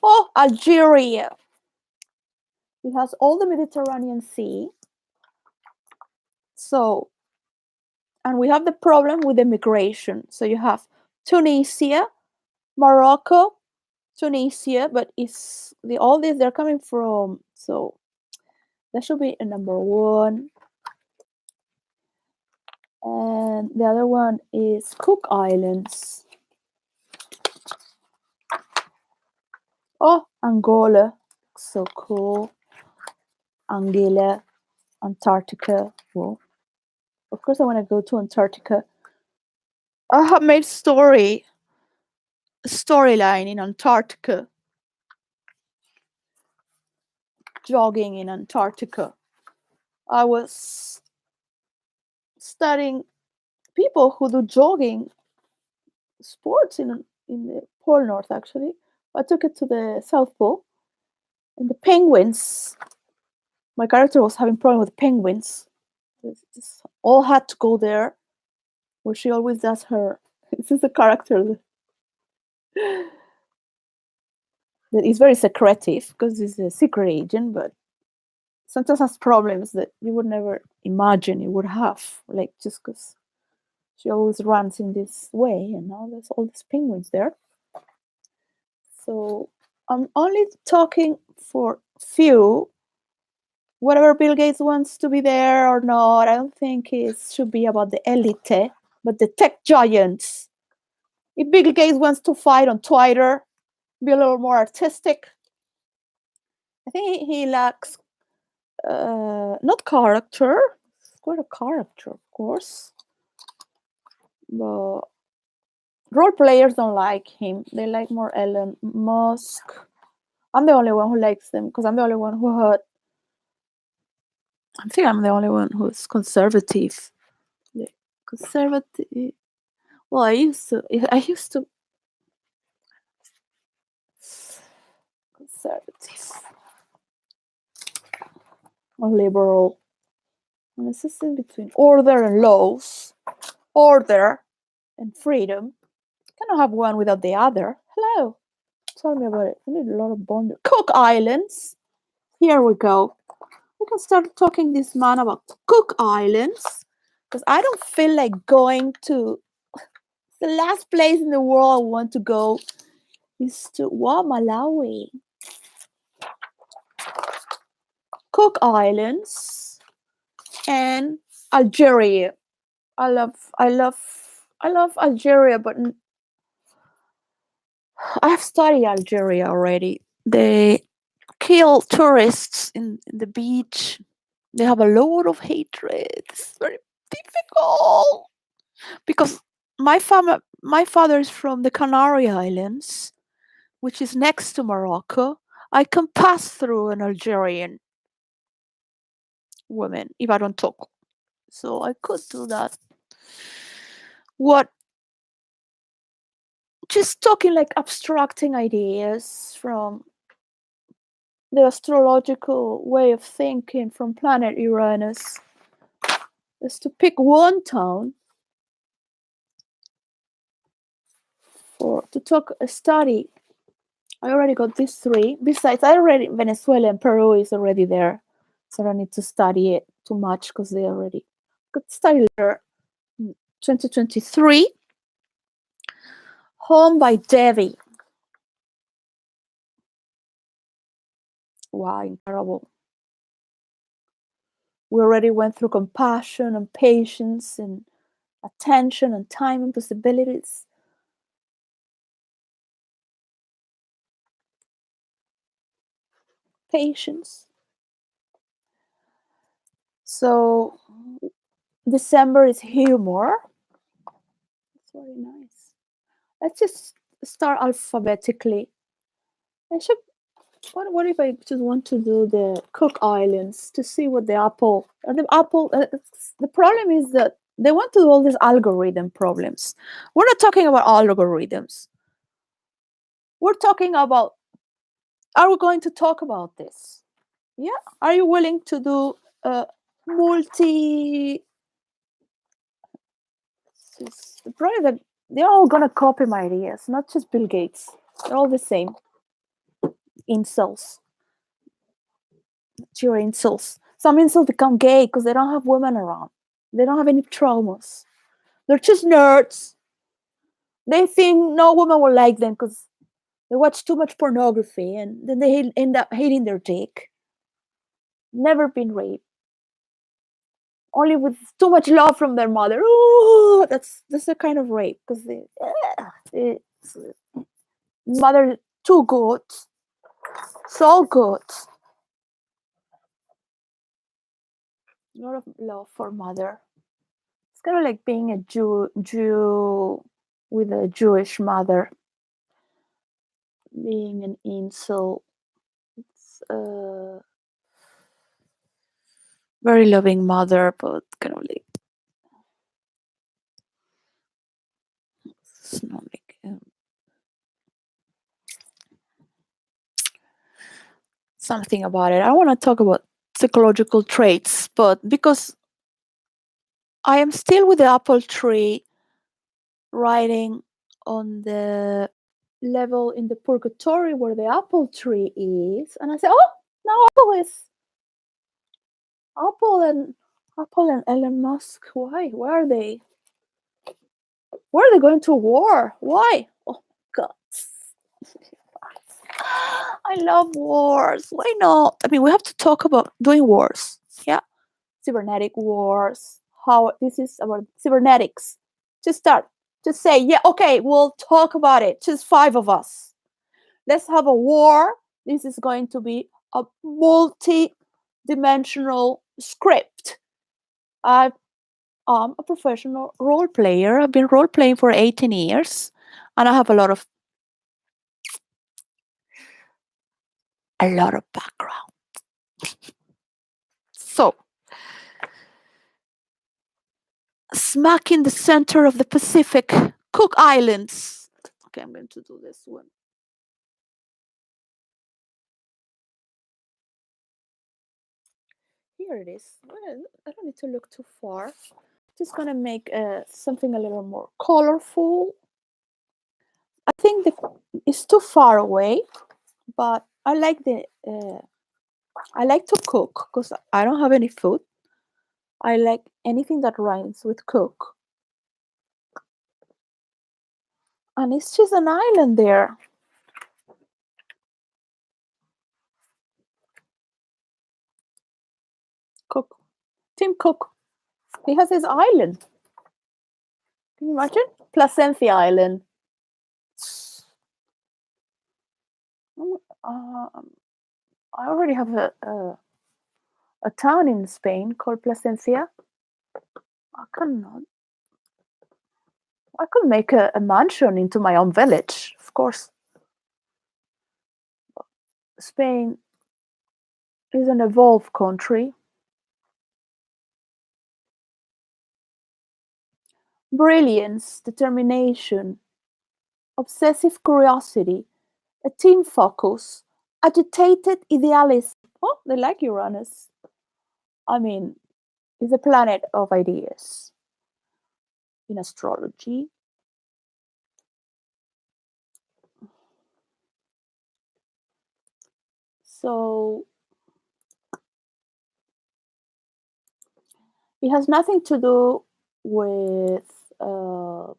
Oh, Algeria. It has all the Mediterranean Sea. So, and we have the problem with immigration. So you have Tunisia, Morocco, Tunisia, but it's the all these they're coming from. So that should be a number one. And the other one is Cook Islands. Oh, Angola, so cool. Anguilla, Antarctica. Well, of course, I want to go to Antarctica. I have made storyline in Antarctica, jogging in Antarctica. I was studying people who do jogging sports in the Pole North. Actually, I took it to the South Pole, and the penguins. My character was having problem with penguins. Just all had to go there, where she always does her. This is a character that is very secretive because he's a secret agent, but sometimes has problems that you would never imagine you would have, like just because she always runs in this way, and now there's all these penguins there. So I'm only talking for few. Whatever Bill Gates wants to be there or not, I don't think it should be about the elite, but the tech giants. If Bill Gates wants to fight on Twitter, be a little more artistic. I think he lacks not character. It's quite a character, of course. But role players don't like him. They like more Elon Musk. I'm the only one who likes them because I'm the only one who heard. I think I'm the only one who's conservative. Yeah, conservative. Well, I used to conservative or liberal. And it's just in between order and laws, order and freedom. Cannot have one without the other. Hello, tell me about it. We need a lot of bond. Cook Islands. Here we go. We can start talking this man about Cook Islands because I don't feel like going to the last place in the world I want to go is to Malawi. Cook Islands and Algeria. I love Algeria, but I have studied Algeria already. They kill tourists in the beach. They have a lot of hatred. It's very difficult because my father is from the Canary Islands, which is next to Morocco. I can pass through an Algerian woman if I don't talk. So I could do that. What just talking like abstracting ideas from the astrological way of thinking from planet Uranus. is to pick one town for to talk a study. I already got these three. Besides, I already Venezuela and Peru is already there, so I don't need to study it too much because they already got study there. 2023, Home by Devi. Wow, incredible. We already went through compassion and patience and attention and time and possibilities. Patience. So December is humor. It's very nice. Let's just start alphabetically. I should. What if I just want to do the Cook Islands to see what the apple? The apple. The problem is that they want to do all these algorithm problems. We're not talking about algorithms. We're talking about. Are we going to talk about this? Yeah. Are you willing to do multi? The problem that they're all gonna copy my ideas, not just Bill Gates. They're all the same incels. Pure incels. Some incels become gay because they don't have women around. They don't have any traumas. They're just nerds. They think no woman will like them because they watch too much pornography and then they end up hating their dick. Never been raped. Only with too much love from their mother. Ooh, that's a kind of rape because it's mother too good, so good. A lot of love for mother. It's kind of like being a Jew with a Jewish mother. Being an incel. It's a very loving mother, but kind of like it's not like something about it. I want to talk about psychological traits, but because I am still with the apple tree riding on the level in the purgatory where the apple tree is, and I say, "Oh, now Apple and Apple and Elon Musk. Why? Where are they? Where are they going to war? Why? Oh God." I love wars. Why not? I mean, we have to talk about doing wars. Yeah, cybernetic wars. How this is about cybernetics. Just start. Just say, yeah, okay, we'll talk about it. Just five of us. Let's have a war. This is going to be a multi-dimensional script. I'm a professional role player. I've been role playing for 18 years, and I have a lot of background. So, smack in the center of the Pacific, Cook Islands. Okay, I'm going to do this one. Here it is. Well, I don't need to look too far. Just gonna make something a little more colorful. I think it's too far away, but I like the. I like to cook because I don't have any food. I like anything that rhymes with cook, and it's just an island there. Cook, Tim Cook. He has his island. Can you imagine? Placentia Island. Um, I already have a town in Spain called Placencia. I cannot. I could make a mansion into my own village, of course. Spain is an evolved country. Brilliance, determination, obsessive curiosity, a team focus, agitated idealism. Oh, they like Uranus. I mean, is a planet of ideas in astrology. So it has nothing to do with uh,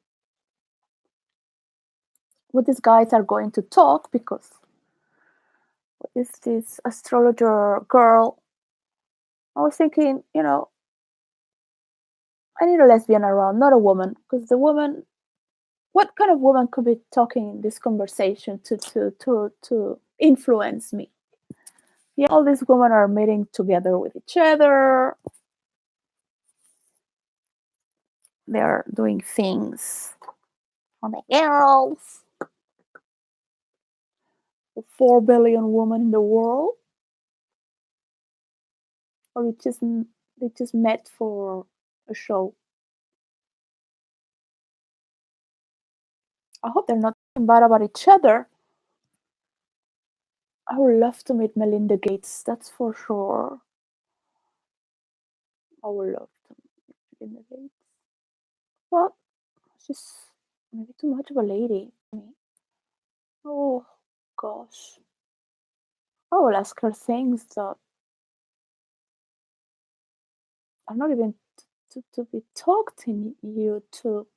what these guys are going to talk, because what is this astrologer girl? I was thinking, I need a lesbian around, not a woman, because the woman, what kind of woman could be talking in this conversation to influence me? Yeah, all these women are meeting together with each other. They're doing things on the girls. The 4 billion women in the world, or they just met for a show. I hope they're not talking bad about each other. I would love to meet Melinda Gates. That's for sure. I would love to meet Melinda Gates. But she's maybe too much of a lady for me. Oh gosh. I will ask her things that are not even to be talked in YouTube.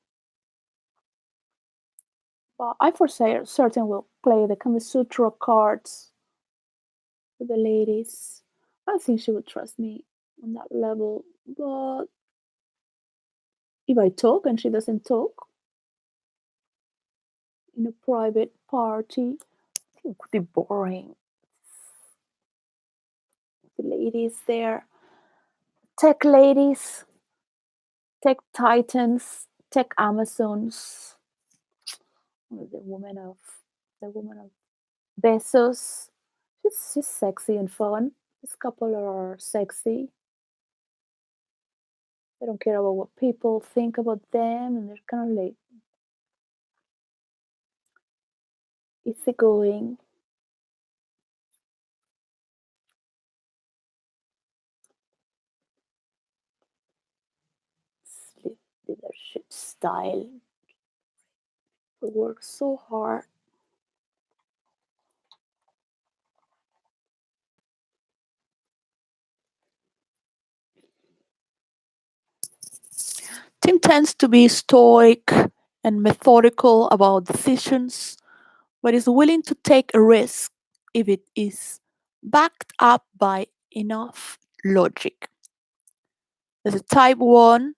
But I for certain will play the Kama Sutra cards with the ladies. I don't think she would trust me on that level. But if I talk and she doesn't talk in a private party, I think it could be boring. The ladies there, tech ladies, tech titans, tech Amazons, the woman of Bezos. She's sexy and fun. This couple are sexy. They don't care about what people think about them, and they're kind of like easygoing. Leadership style. They work so hard. Tim tends to be stoic and methodical about decisions, but is willing to take a risk if it is backed up by enough logic. As a type 1,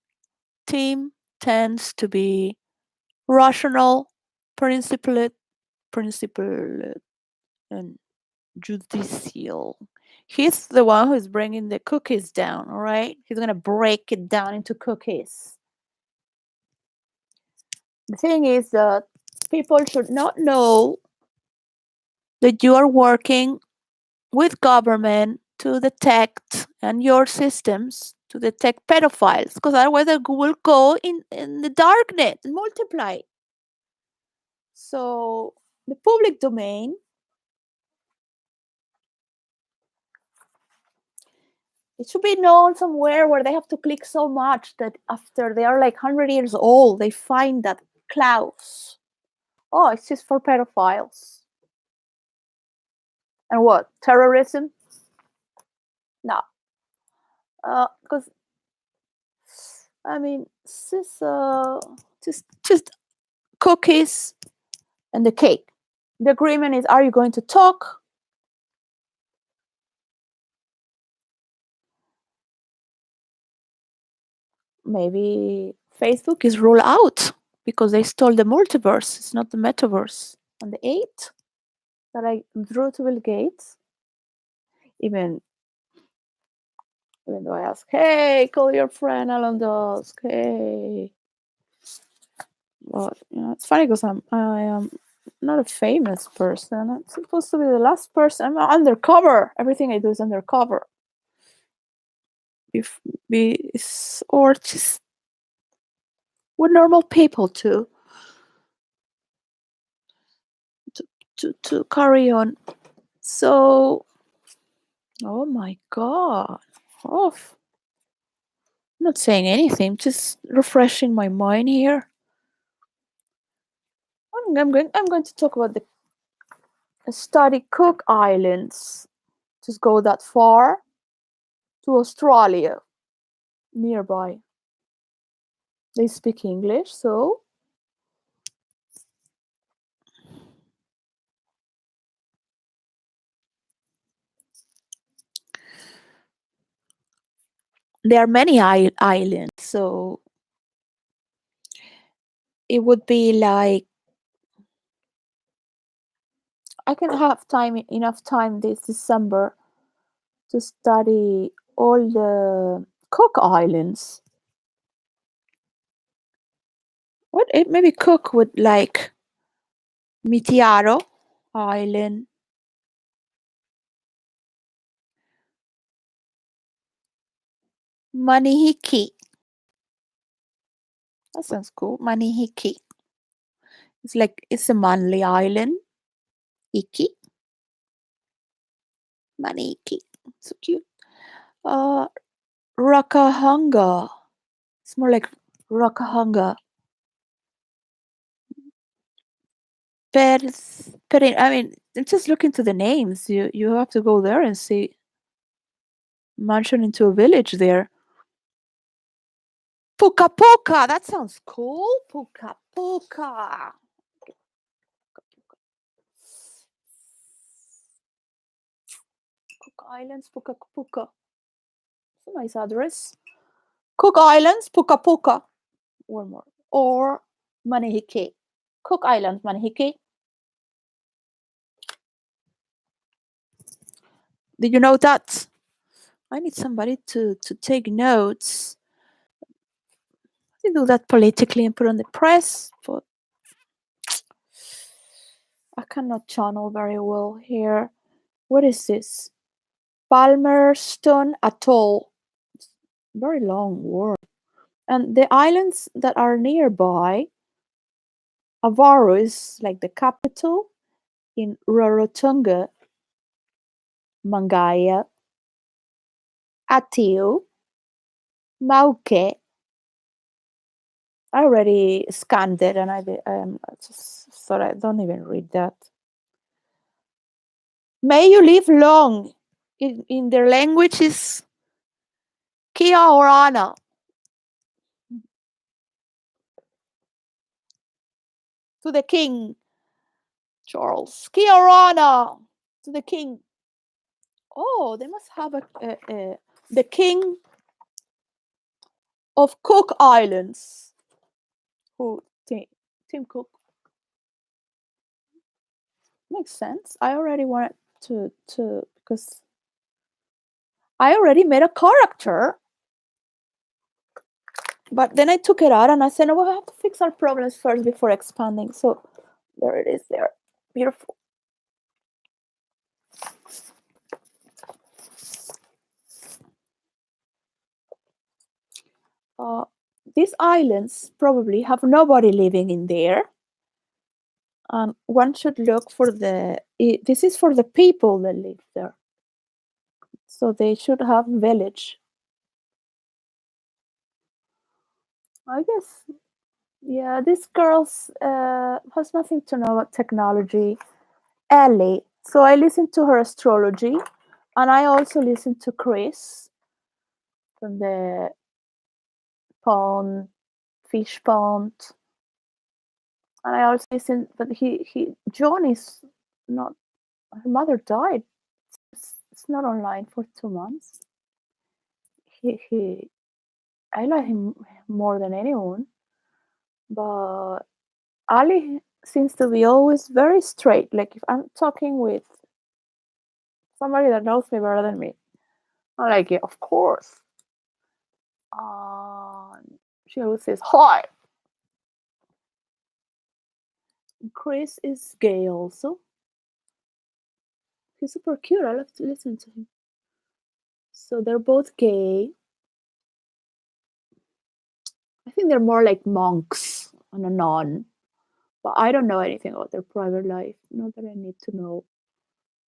Tim tends to be rational, principled, and judicial. He's the one who's bringing the cookies down, all right? He's going to break it down into cookies. The thing is that people should not know that you are working with government to detect and your systems to detect pedophiles, because otherwise they will go in the darknet and multiply. So the public domain, it should be known somewhere where they have to click so much that after they are like 100 years old, they find that clause. Oh, it's just for pedophiles. And what? Terrorism? No. Because I mean, just cookies and the cake. The agreement is: are you going to talk? Maybe Facebook is ruled out because they stole the multiverse. It's not the metaverse. And the 8 that I drew to Bill Gates, even though I ask, hey, call your friend Elon Musk, hey. But it's funny because I am not a famous person. I'm supposed to be the last person. I'm undercover. Everything I do is undercover. If we or just with normal people to carry on. So, oh my god, oh, Not saying anything, just refreshing my mind here. I'm going to talk about the study Cook Islands. Just go that far to Australia nearby. They speak English, so there are many islands. So it would be like I can have time enough time this December to study all the Cook Islands. What it maybe Cook would like Mitiaro Island, Manihiki. That sounds cool. Manihiki. It's like it's a manly island. Iki. Manihiki. So cute. Uh Rakahanga. It's more like Rakahanga. I mean, just look into the names. You have to go there and see mansion into a village there. Puka Puka. That sounds cool. Puka Puka. Cook Islands, Puka Puka. It's a nice address. Cook Islands, Puka Puka. One more. Or Manihiki. Cook Islands, Manihiki. Did you know that? I need somebody to take notes. They do that politically and put on the press, but I cannot channel very well here. What is this? Palmerston Atoll. Very long word. And the islands that are nearby, Avaru is like the capital in Rarotonga, Mangaya, Atio, Mauke. I already scanned it and I just thought I don't even read that. May you live long. In their language is Kia Orana. To the king, Charles. Kia Orana. To the king. Oh, they must have the king of Cook Islands. Who? Tim Cook. Makes sense. I already wanted to because I already made a character, but then I took it out and I said, no, we have to fix our problems first before expanding. So there it is there. Beautiful. Uh, these islands probably have nobody living in there. One should look for this is for the people that live there. So they should have village. I guess, yeah, this girl's has nothing to know about technology. Ellie. So I listened to her astrology, and I also listened to Chris from the pond, fish pond, and I also listened. But John is not. Her mother died. It's not online for 2 months. He I like him more than anyone, but Ali seems to be always very straight. Like if I'm talking with somebody that knows me better than me, I'm like, yeah, of course. She always says hi. Chris is gay also. He's super cute. I love to listen to him. So they're both gay. I think they're more like monks and a nun. But I don't know anything about their private life. Not that I need to know.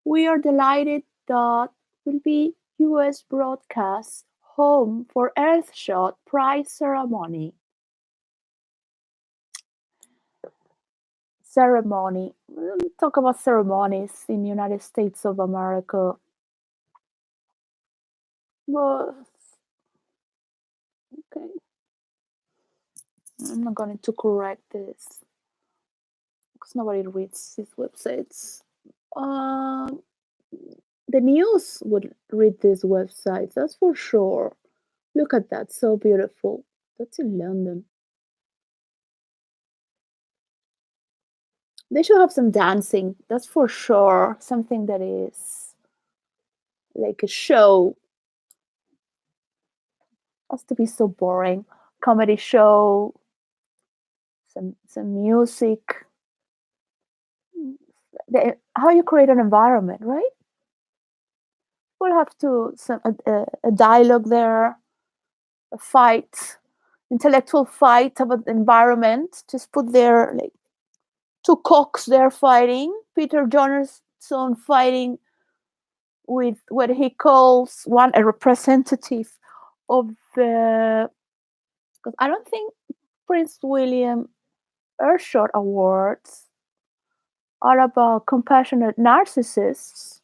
We are delighted that will be US broadcast home for Earthshot Prize Ceremony. Ceremony. We'll talk about ceremonies in United States of America. But okay, I'm not going to correct this because nobody reads these websites. Um, the news would read these websites, that's for sure. Look at that, so beautiful. That's in London. They should have some dancing, that's for sure. Something that is like a show. Has to be so boring. Comedy show, some music. How you create an environment, right? We'll have to some a dialogue there, a fight, intellectual fight about the environment. Just put there like two cocks there fighting. Peter Johnson fighting with what he calls one a representative of the. Because I don't think Prince William Earthshot Awards are about compassionate narcissists.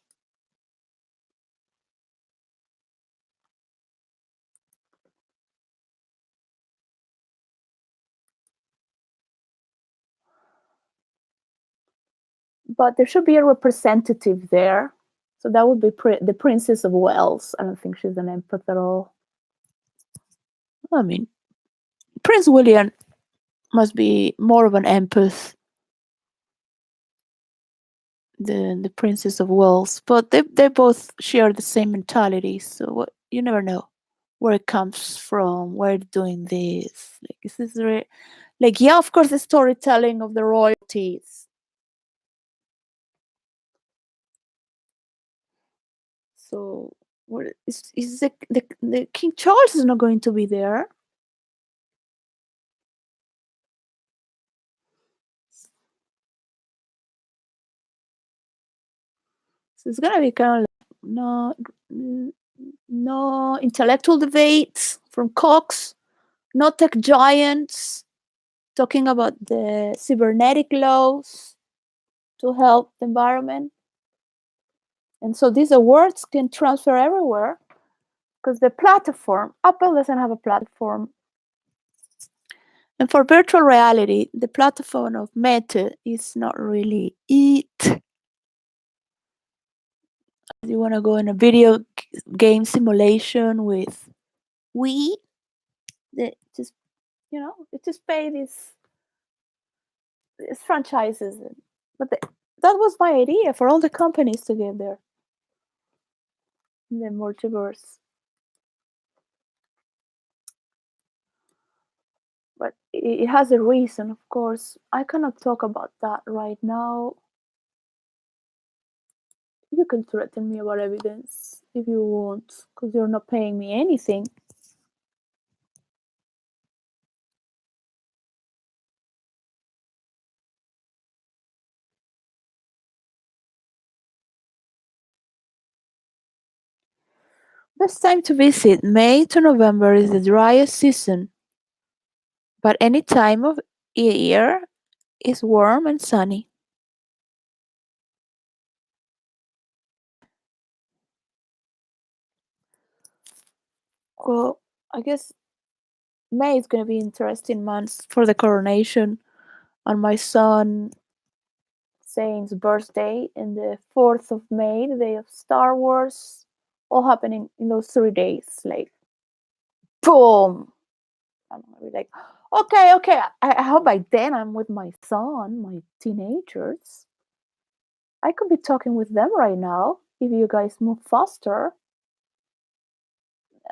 But there should be a representative there. So that would be the Princess of Wales. I don't think she's an empath at all. I mean, Prince William must be more of an empath than the Princess of Wales, but they both share the same mentality. So you never know where it comes from, where they're doing this. Like, is this like, yeah, of course, the storytelling of the royalties. So, what is the King Charles is not going to be there? So it's gonna be kind of like no intellectual debates from Cox, no tech giants talking about the cybernetic laws to help the environment. And so these awards can transfer everywhere because the platform, Apple doesn't have a platform. And for virtual reality, the platform of Meta is not really it. You want to go in a video game simulation with we just it just pay these franchises, but that was my idea for all the companies to get there in the multiverse. But it has a reason, of course. I cannot talk about that right now. You can threaten me about evidence if you want, because you're not paying me anything. Best time to visit May to November is the driest season, but any time of year is warm and sunny. Well, I guess May is going to be interesting months for the coronation on my son Saint's birthday and the 4th of May, the day of Star Wars, all happening in those 3 days. Like, boom! I'm gonna be like, okay, okay. I hope by then I'm with my son, my teenagers. I could be talking with them right now if you guys move faster.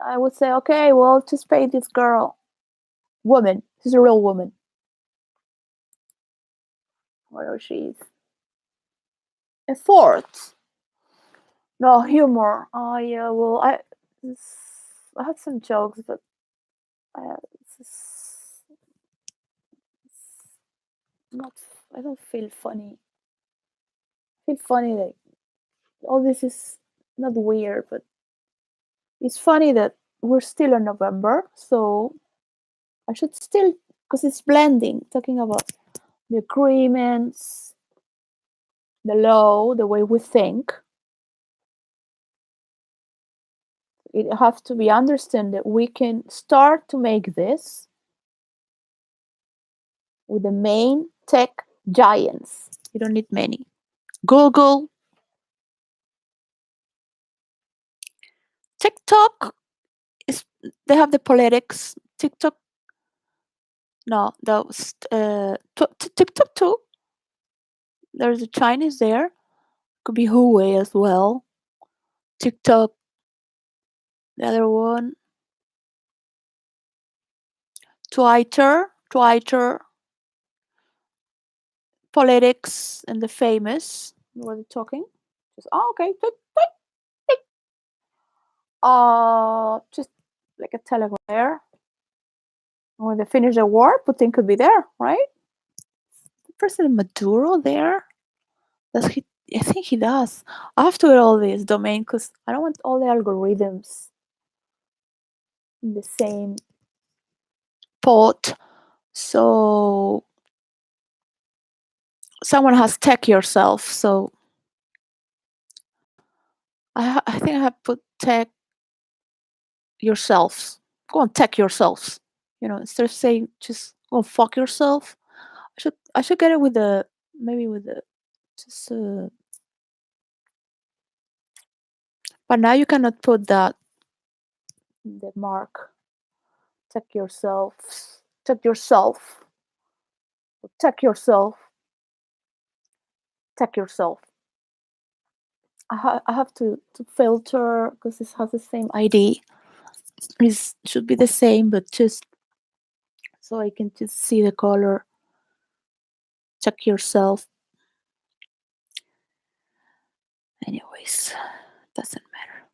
I would say, okay, well, just pay this girl, woman. She's a real woman, whatever she is. A fourth. No humor. Oh yeah. Well, I had some jokes, but it's not. I don't feel funny. I feel funny like all this is not weird, but it's funny that we're still in November, so I should still, because it's blending, talking about the agreements, the law, the way we think. It has to be understood that we can start to make this with the main tech giants. You don't need many. Google, TikTok is, they have the politics. TikTok, no, those TikTok too. There's a Chinese there. Could be Huawei as well. TikTok, the other one, Twitter, politics, and the famous. What are they talking? Just, oh, okay. Just like a telegram there. When they finish the war, Putin could be there, right? President Maduro there? Does he? I think he does. I have to get all this domain because I don't want all the algorithms in the same pot. So someone has tech yourself. So I think I have put tech yourselves. Go on, tech yourselves. Instead of saying just go fuck yourself, I should get it with the maybe with the just. But now you cannot put that the mark. Tech yourselves. Tech yourself. Tech yourself. Tech yourself. I have to filter because this has the same ID. It should be the same, but just so I can just see the color. Check yourself. Anyways, doesn't matter.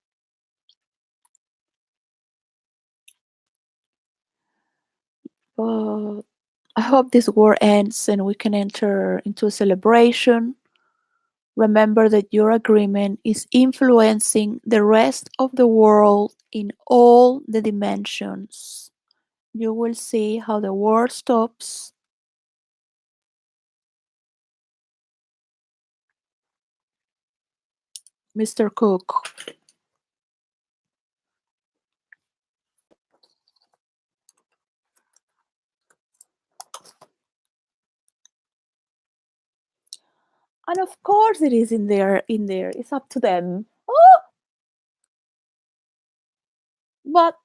But I hope this war ends and we can enter into a celebration. Remember that your agreement is influencing the rest of the world in all the dimensions. You will see how the war stops. Mr. Cook. And of course it is in there. It's up to them. Oh, but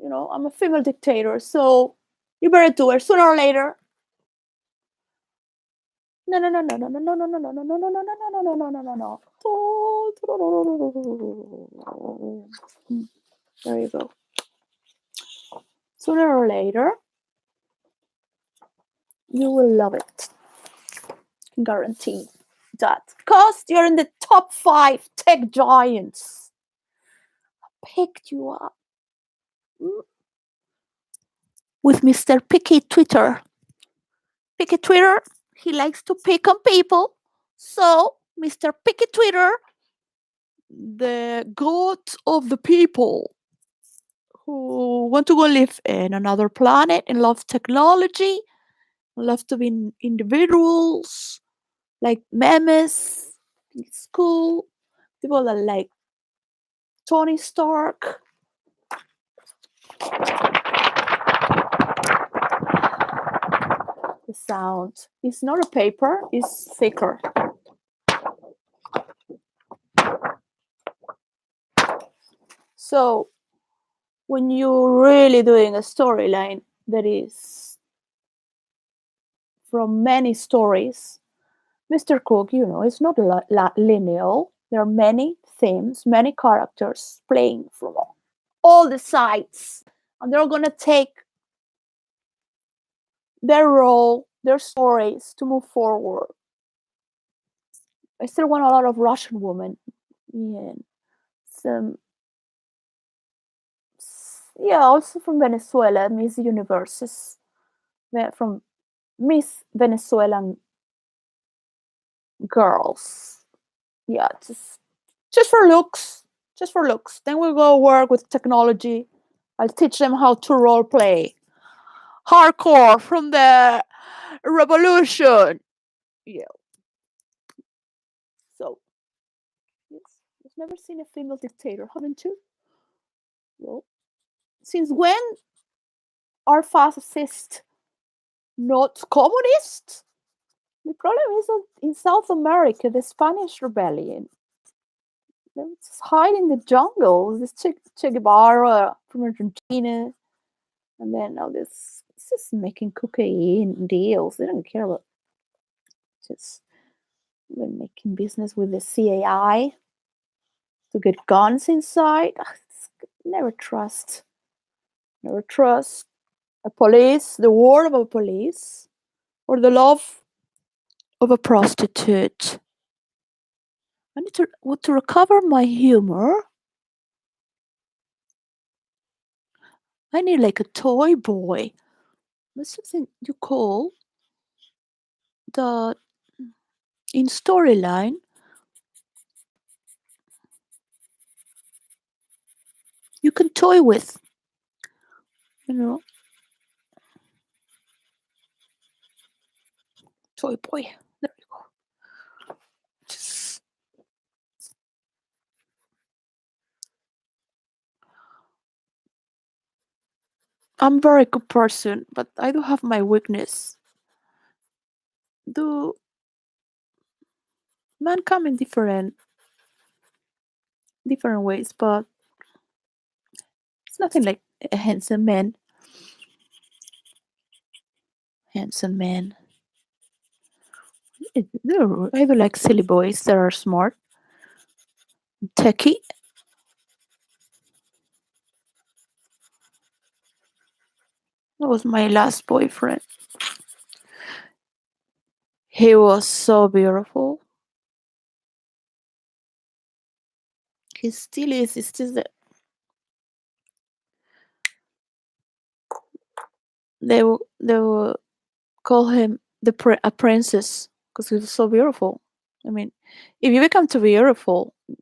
I'm a female dictator, so you better do it sooner or later. No, no, no, no, no, no, no, no, no, no, no, no, no, no, no, no, no, no, no, no. There you go. Sooner or later, you will love it. Guarantee that. Because you're in the top 5 tech giants. I picked you up with Mr. Picky Twitter. Picky Twitter, he likes to pick on people. So, Mr. Picky Twitter, the god of the people who want to go live in another planet and love technology, love to be individuals, like memes, it's cool. People that like Tony Stark. The sound. It's not a paper, it's thicker. So when you're really doing a storyline that is from many stories, Mr. Cook, it's not linear. There are many themes, many characters playing from all the sides, and they're going to take their role, their stories to move forward. I still want a lot of Russian women. Yeah, some, yeah, also from Venezuela, Miss Universes, from Miss Venezuelan girls. Yeah, just for looks, just for looks. Then we'll go work with technology I'll teach them how to role play. Hardcore from the revolution. Yeah. So, yes, I've never seen a female dictator, haven't you? Well, since when are fascists not communists? The problem is that in South America, the Spanish rebellion, they would just hide in the jungles. This che Guevara from Argentina, and then now this it's just making cocaine deals. They don't care about just when making business with the CAI to get guns inside. Never trust. Never trust a police, the word of a police, or the love of a prostitute. I need to recover my humor. I need like a toy boy. That's something you call the in storyline. You can toy with, you know, toy boy. There you go. Just, I'm a very good person, but I do have my weakness. Do men come in different ways, but it's nothing like a handsome man. Handsome man. I do like silly boys that are smart, techie. That was my last boyfriend. He was so beautiful. He still is. It's just that they will call him a princess because he was so beautiful. I mean, if you become too beautiful, you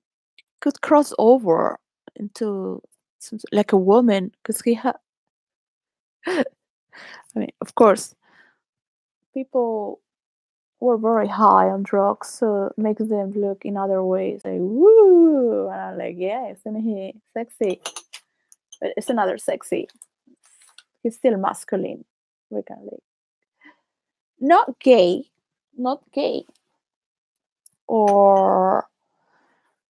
could cross over into like a woman because he had. I mean, of course, people were very high on drugs, so it makes them look in other ways like woo, and I'm like, yeah, isn't he sexy? But it's another sexy. He's still masculine. We can like not gay, not gay, or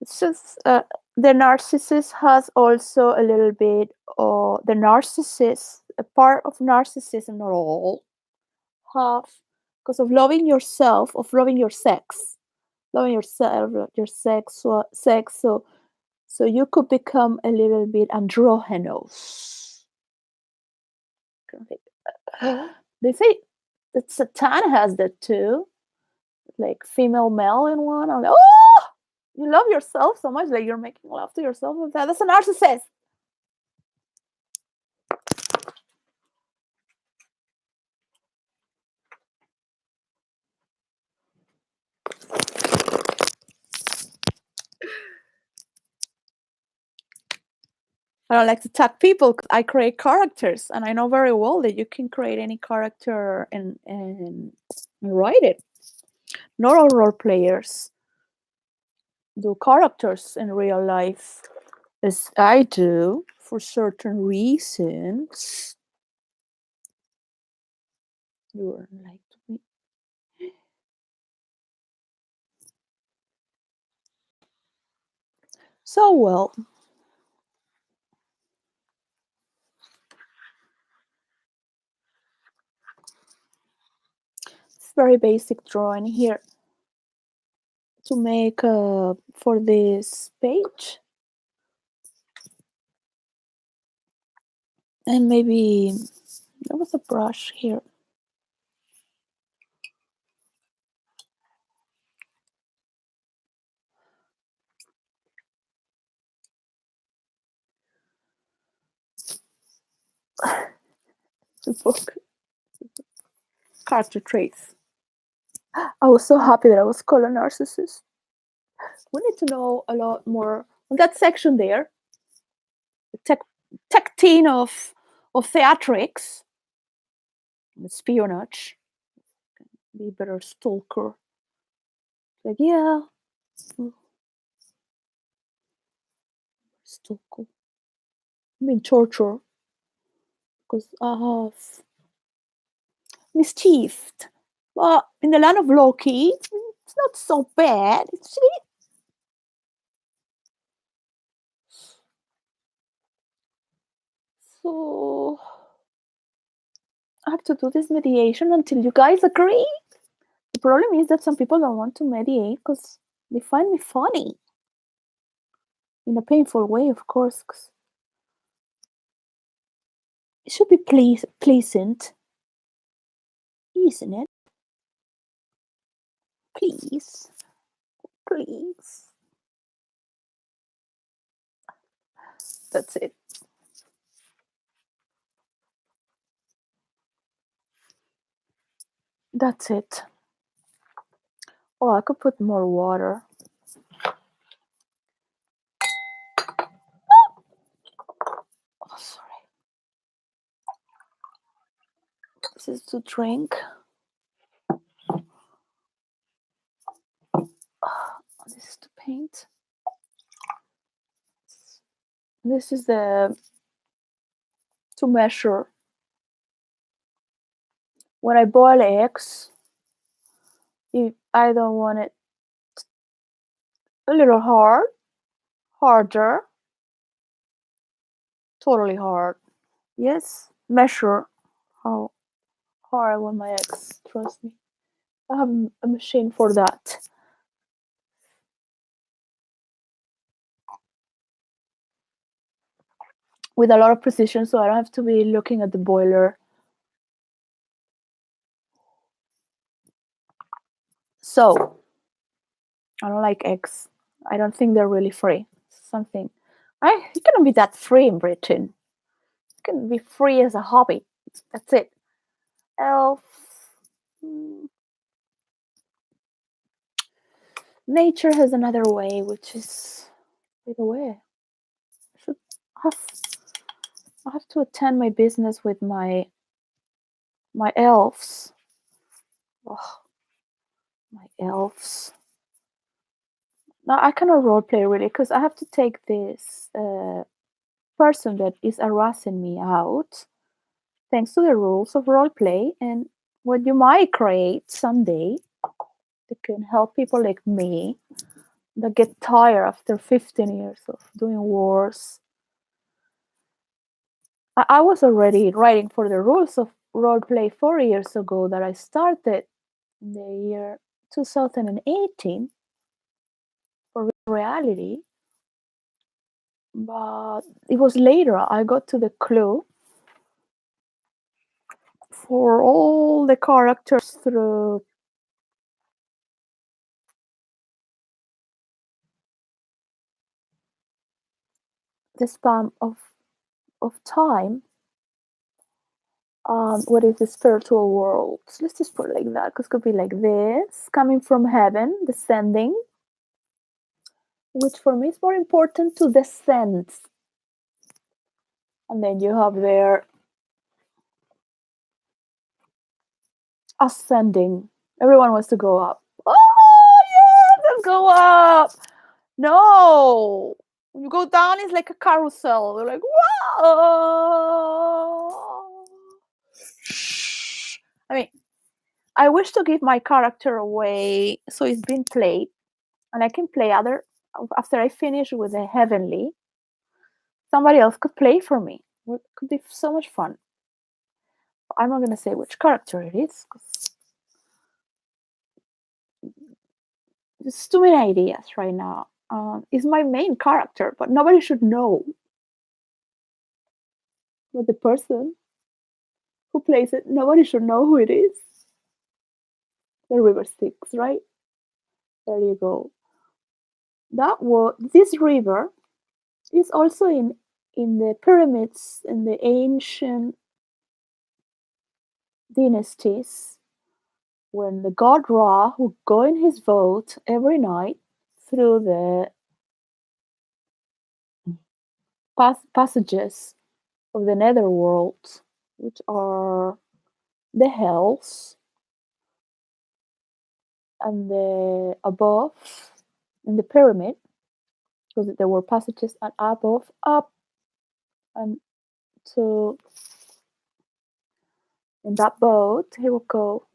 it's just the narcissist has also a little bit, or the narcissist, a part of narcissism, not all, have because of loving yourself, of loving your sex, loving yourself, your sex. So you could become a little bit androgynous. They say that Satan has that too, like female, male in one. I'm like, oh, you love yourself so much, like you're making love to yourself with that. That's a narcissist. I don't like to attack people 'cause I create characters, and I know very well that you can create any character and write it. Not all role players do characters in real life, as I do for certain reasons. You were like to me. So well, it's very basic drawing here to make for this page, and maybe there was a brush here. The book character traits. I was so happy that I was called a narcissist. We need to know a lot more on that section there. The tech tech of theatrics, espionage, be better stalker. Like, yeah, mm, stalker. I mean, torture, because I have mischieved. But in the land of Loki, it's not so bad. It's really, so I have to do this mediation until you guys agree. The problem is that some people don't want to mediate because they find me funny in a painful way, of course. 'Cause it should be pleasant, isn't it? Please, please. That's it. That's it. Oh, I could put more water. Oh, sorry. This is to drink. Oh, this is to paint. This is the to measure. When I boil eggs, if I don't want it a little harder, totally hard. Yes, measure how hard I want my eggs. Trust me. I have a machine for that. With a lot of precision, so I don't have to be looking at the boiler. So, I don't like eggs. I don't think they're really free. Something. You cannot be that free in Britain. You can be free as a hobby. That's it. Else, mm, nature has another way, which is by the way. I should have I have to attend my business with my elves. Oh, my elves. Now I cannot roleplay really because I have to take this person that is harassing me out, thanks to the rules of roleplay and what you might create someday that can help people like me that get tired after 15 years of doing wars. I was already writing for the rules of roleplay 4 years ago that I started in the year 2018 for reality, but it was later I got to the clue for all the characters through the span of time. What is the spiritual world? Let's just put it like that, because it could be like this, coming from heaven, descending, which for me is more important to descend. And then you have there ascending. Everyone wants to go up. Oh yeah, let's go up. No, you go down, it's like a carousel. They're like, whoa. I mean, I wish to give my character away so it's been played, and I can play other after I finish with the heavenly. Somebody else could play for me. It could be so much fun. I'm not gonna say which character it is because there's too many ideas right now. It's my main character, but nobody should know. But the person who plays it, nobody should know who it is. The river Styx, right? There you go. That was this river is also in the pyramids in the ancient dynasties when the god Ra would go in his boat every night through the passages of the netherworld, which are the hells and the above in the pyramid, because there were passages and above, up, and so in that boat he will go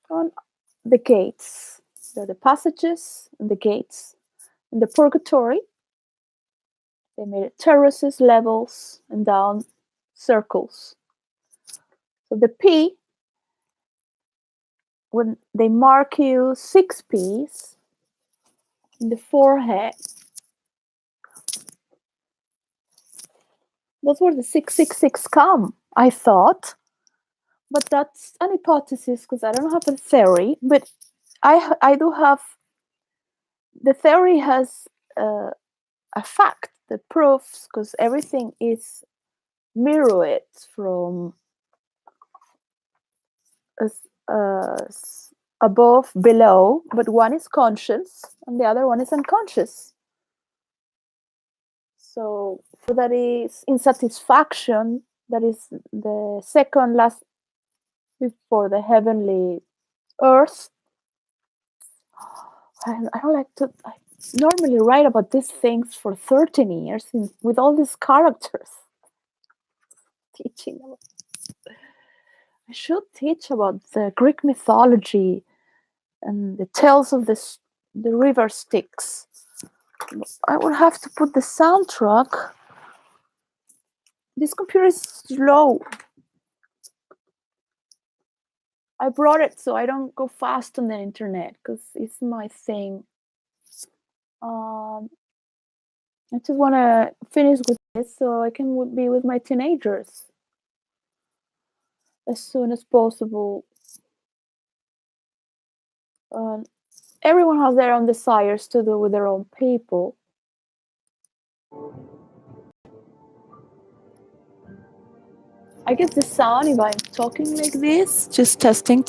on the gates. There are the passages and the gates. In the purgatory, they made it terraces, levels, and down circles. So the P, when they mark you 6 P's in the forehead, that's where the 666 come, I thought. But that's an hypothesis because I don't have a theory. But I do have, the theory has a fact that proves, because everything is mirrored from above, below, but one is conscious and the other one is unconscious. So for that is insatisfaction, that is the second last before the heavenly earth. I don't like to. I normally write about these things for 13 years with all these characters. Teaching. I should teach about the Greek mythology and the tales of the river Styx. I would have to put the soundtrack. This computer is slow. I brought it so I don't go fast on the internet because it's my thing. Um, I just want to finish with this so I can be with my teenagers as soon as possible. Everyone has their own desires to do with their own people. I get the sound if I'm talking like this, just testing,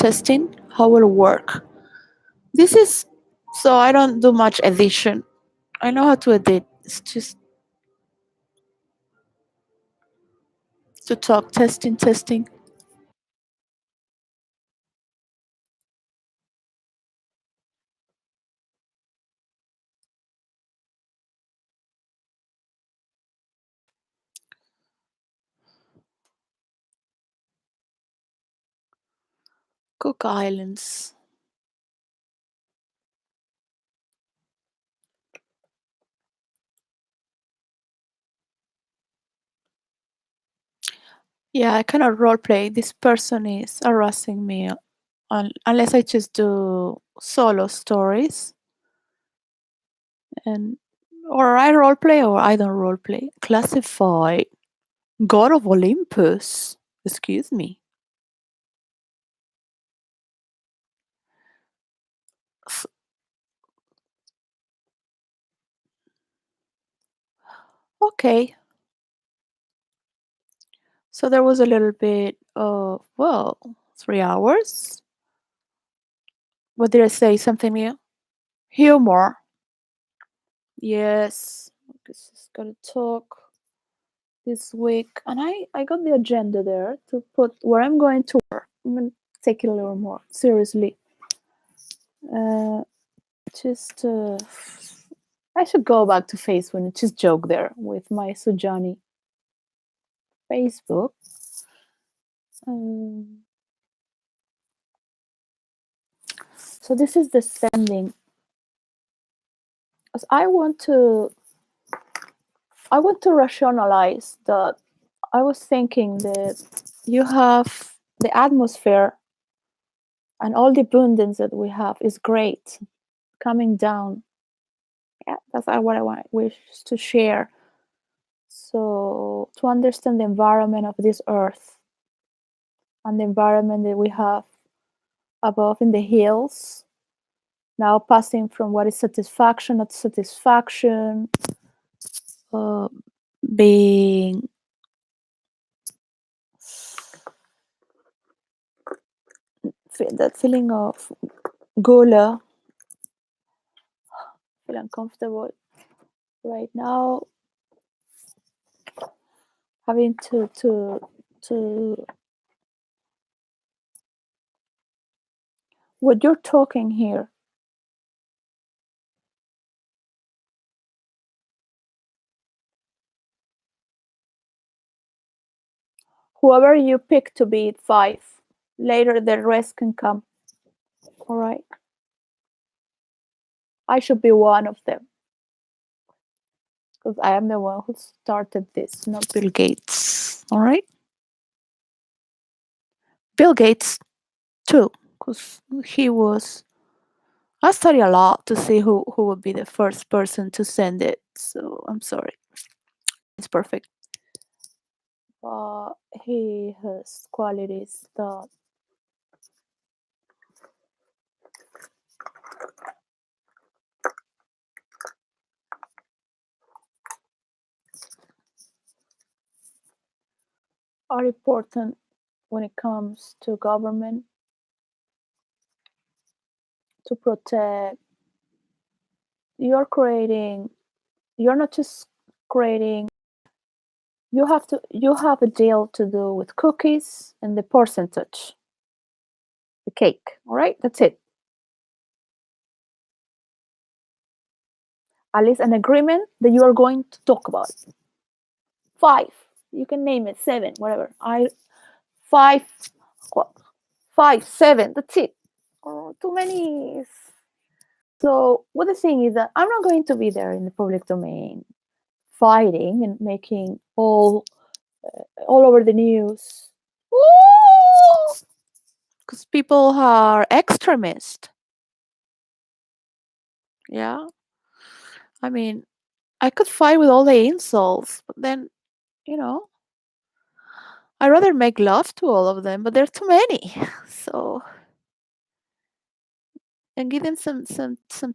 how will it work? This is so I don't do much edition. I know how to edit. It's just to talk, testing. Cook Islands. Yeah, I cannot roleplay. This person is harassing me unless I just do solo stories and or I roleplay or I don't roleplay. Classify. God of Olympus. Excuse me. Okay. So there was a little bit of, well, 3 hours. What did I say? Something new? Humor. Yes. Because he's gonna talk this week. And I got the agenda there to put where I'm going to work. I'm gonna take it a little more seriously. Uh, just I should go back to Facebook and just joke there with my Sujani Facebook. Um, so this is the sending. As I want to rationalize that I was thinking that you have the atmosphere and all the abundance that we have is great coming down. Yeah, that's what wish to share. So to understand the environment of this earth and the environment that we have above in the hills, now passing from what is satisfaction not satisfaction, uh, being that feeling of gula, feel uncomfortable right now. having to what you're talking here. Whoever you pick to be 5, later the rest can come. All right. I should be one of them because I am the one who started this, not Bill Gates. All right. Bill Gates too, because he was. I study a lot to see who would be the first person to send it. So I'm sorry, it's perfect, but he has qualities that are important when it comes to government to protect. You're creating. You're not just creating. You have a deal to do with cookies and the percentage, the cake. All right, that's it. At least an agreement that you are going to talk about. 5. You can name it 7, whatever. I 5, what? 5, 7. That's it. Oh, too many. So what the thing is that I'm not going to be there in the public domain, fighting and making all over the news. Because people are extremist. Yeah, I mean, I could fight with all the insults, but then you know, I rather make love to all of them, but there are too many. So and give them some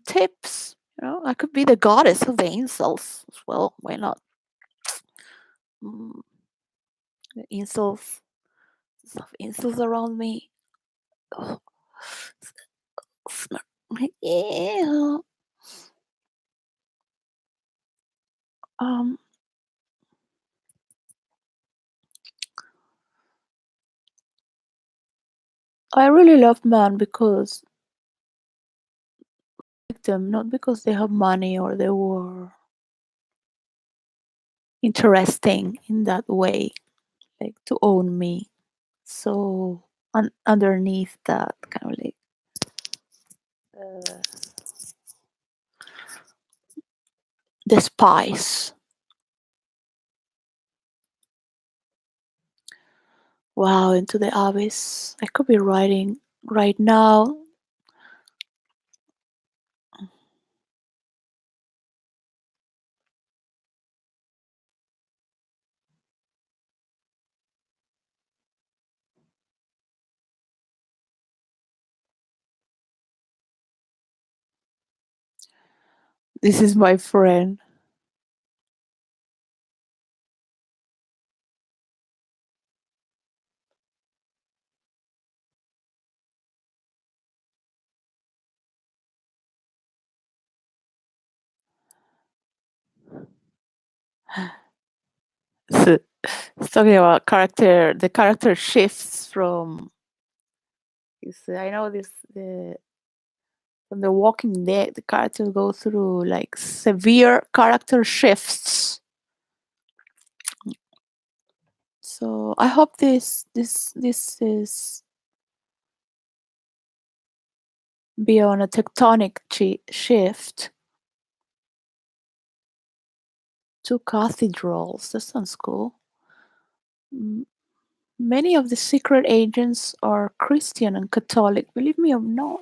tips. You know, I could be the goddess of the insults as well. Why not? Mm, the insults around me. Oh, yeah. Um, I really love men because like them not because they have money or they were interesting in that way, like to own me. So underneath that kind of like uh, despise. Wow, into the abyss. I could be writing right now. This is my friend. It's talking about character. The character shifts from. I know this the from The Walking Dead. The characters go through like severe character shifts. So I hope this is beyond a tectonic shift. 2 cathedrals. That sounds cool. M- Many of the secret agents are Christian and Catholic. Believe me or not.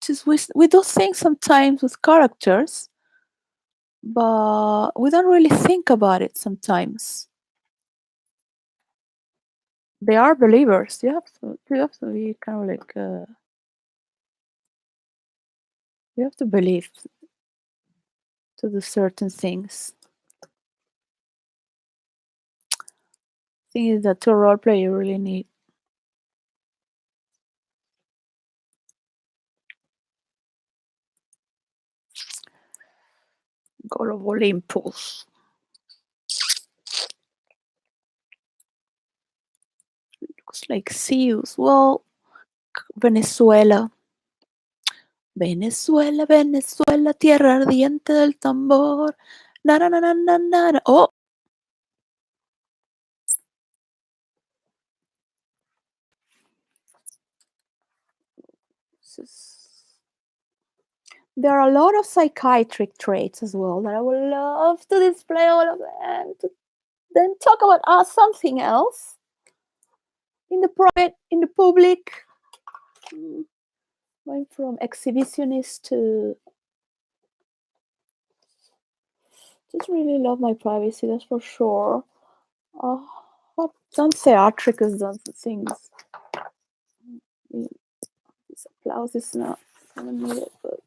Just we do things sometimes with characters, but we don't really think about it sometimes. They are believers. You have to be kind of like you have to believe to do certain things. Thing is that to role play you really need God of Olympus. It's like Zeus. Well, Venezuela. Venezuela, Venezuela, tierra ardiente del tambor. Na na na na na na. Oh, this is- there are a lot of psychiatric traits as well that I would love to display all of them. To then talk about something else in the private, in the public. Mm, Going from exhibitionist to just really love my privacy. That's for sure. Uh, some theatricals done things. Mm, This applause is not gonna need it, but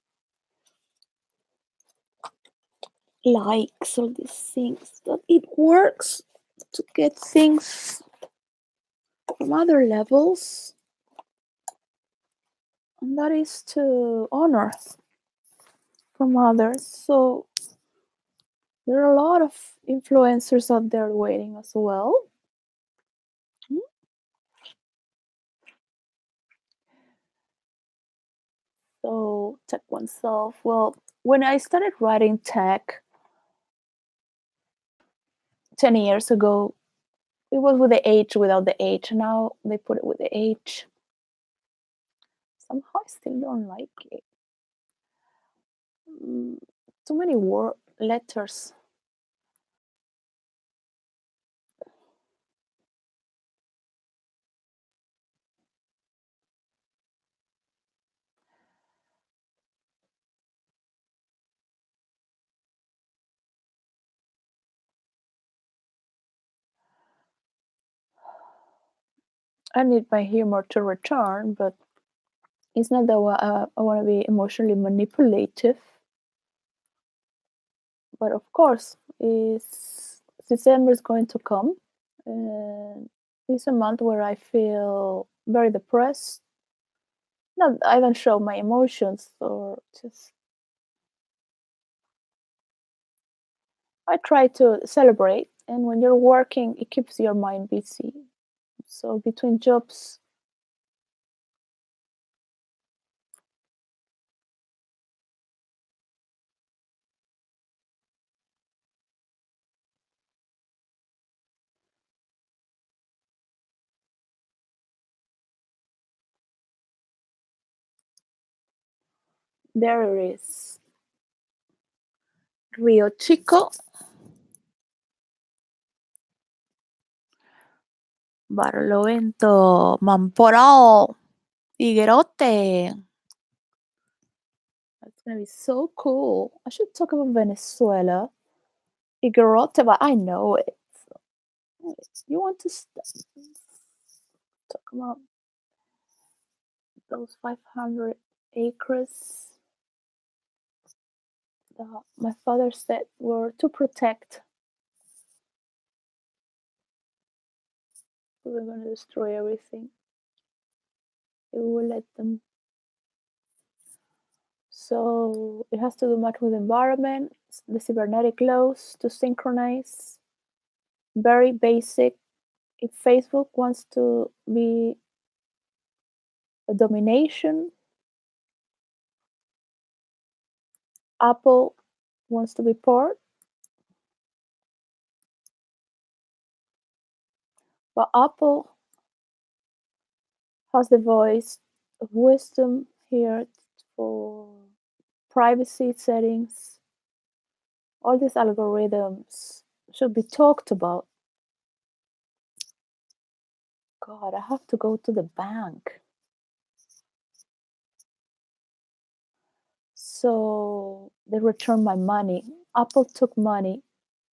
likes all these things. But it works to get things from other levels, and that is to honor from others. So there are a lot of influencers out there waiting as well. Mm. So check oneself. Well, when I started writing tech 10 years ago, it was with the H without the H. Now they put it with the H. Somehow I still don't like it. Mm, Too many word letters. I need my humor to return, but it's not that I want to be emotionally manipulative. But of course, is December is going to come, and it's a month where I feel very depressed. Not I don't show my emotions, or just I try to celebrate. And when you're working, it keeps your mind busy. So between jobs, there is Rio Chico, Barlovento, Mamporao, Higuerote. That's gonna be so cool. I should talk about Venezuela. Higuerote, but I know it. You want to talk about those 500 acres that my father said were to protect. We're gonna destroy everything. It will let them. So it has to do much with environment, the cybernetic laws to synchronize. Very basic. If Facebook wants to be a domination, Apple wants to be part, but Apple has the voice of wisdom here for privacy settings. All these algorithms should be talked about. God, I have to go to the bank. So they return my money. Apple took money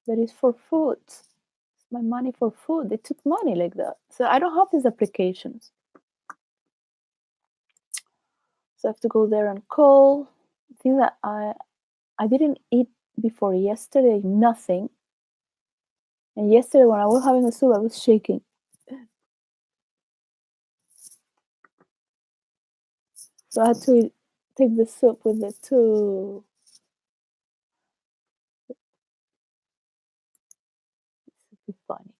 that is for food. My money for food. They took money like that. So I don't have these applications. So I have to go there and call. I think that I didn't eat before yesterday, nothing. And yesterday when I was having a soup, I was shaking. So I had to take the soup with the two. It's funny.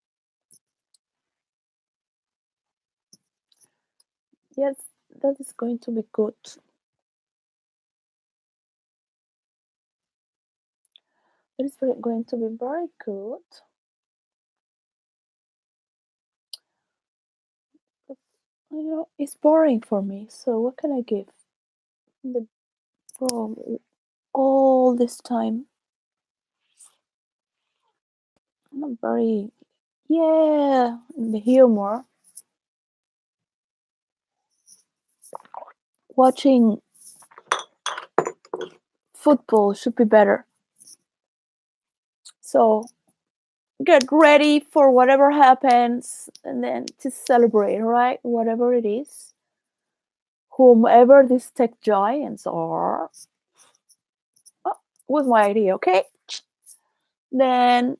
Yes, that is going to be good. It is going to be very good. But, it's boring for me. So what can I give? The all this time. I'm not very in the humor. Watching football should be better. So get ready for whatever happens and then to celebrate, right? Whatever it is. Whomever these tech giants are. Oh, was my idea, okay? Then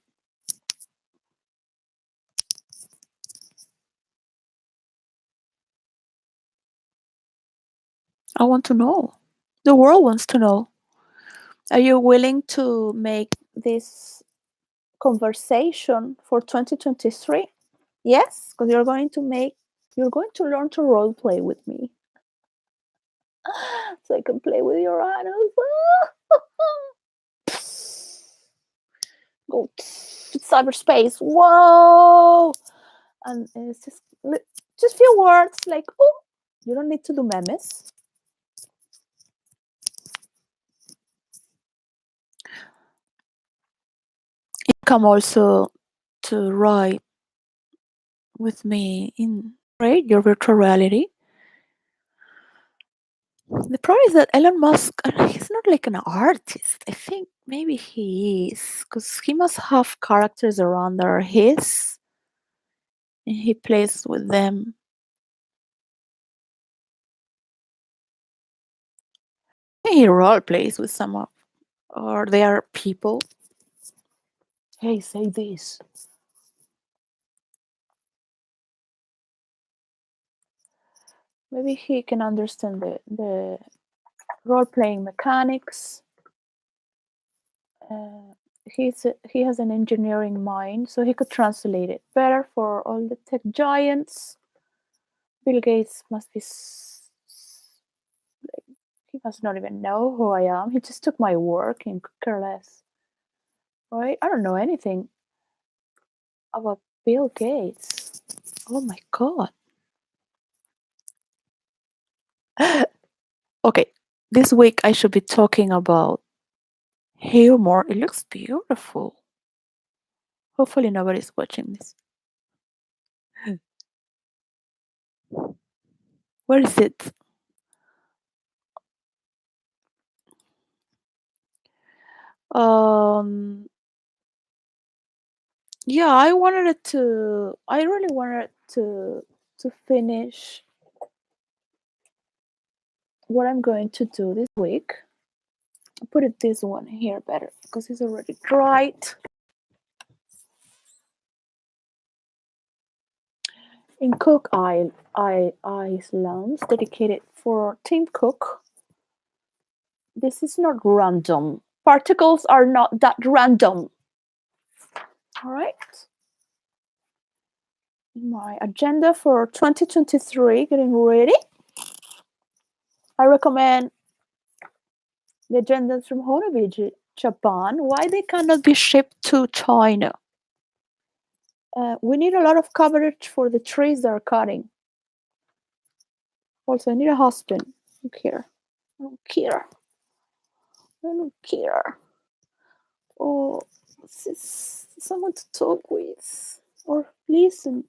I want to know. The world wants to know. Are you willing to make this conversation for 2023? Yes, because you're going to learn to role play with me. So I can play with your animals. Go cyberspace. Whoa! And it's just few words like, oh, you don't need to do memes. You come also to write with me in your virtual reality. The problem is that Elon Musk, he's not like an artist. I think maybe he is, because he must have characters around that are his, and he plays with them. He role plays with some of, or they are people. Hey, say this. Maybe he can understand the role playing mechanics. He has an engineering mind, so he could translate it better for all the tech giants. Bill Gates must be. He must not even know who I am. He just took my work and could care less. Right? I don't know anything about Bill Gates. Oh my god. Okay, this week I should be talking about humor. It looks beautiful. Hopefully nobody's watching this. Where is it? Um yeah, I really wanted to finish what I'm going to do this week. I'll put it this one here better because it's already dried. In Cook Islands, dedicated for Team Cook. This is not random. Particles are not that random. All right. My agenda for 2023, getting ready. I recommend the agendas from Honobi, Japan. Why they cannot be shipped to China? We need a lot of coverage for the trees that are cutting. Also, I need a husband. I don't care. I don't care. I don't care. Oh, someone to talk with or listen.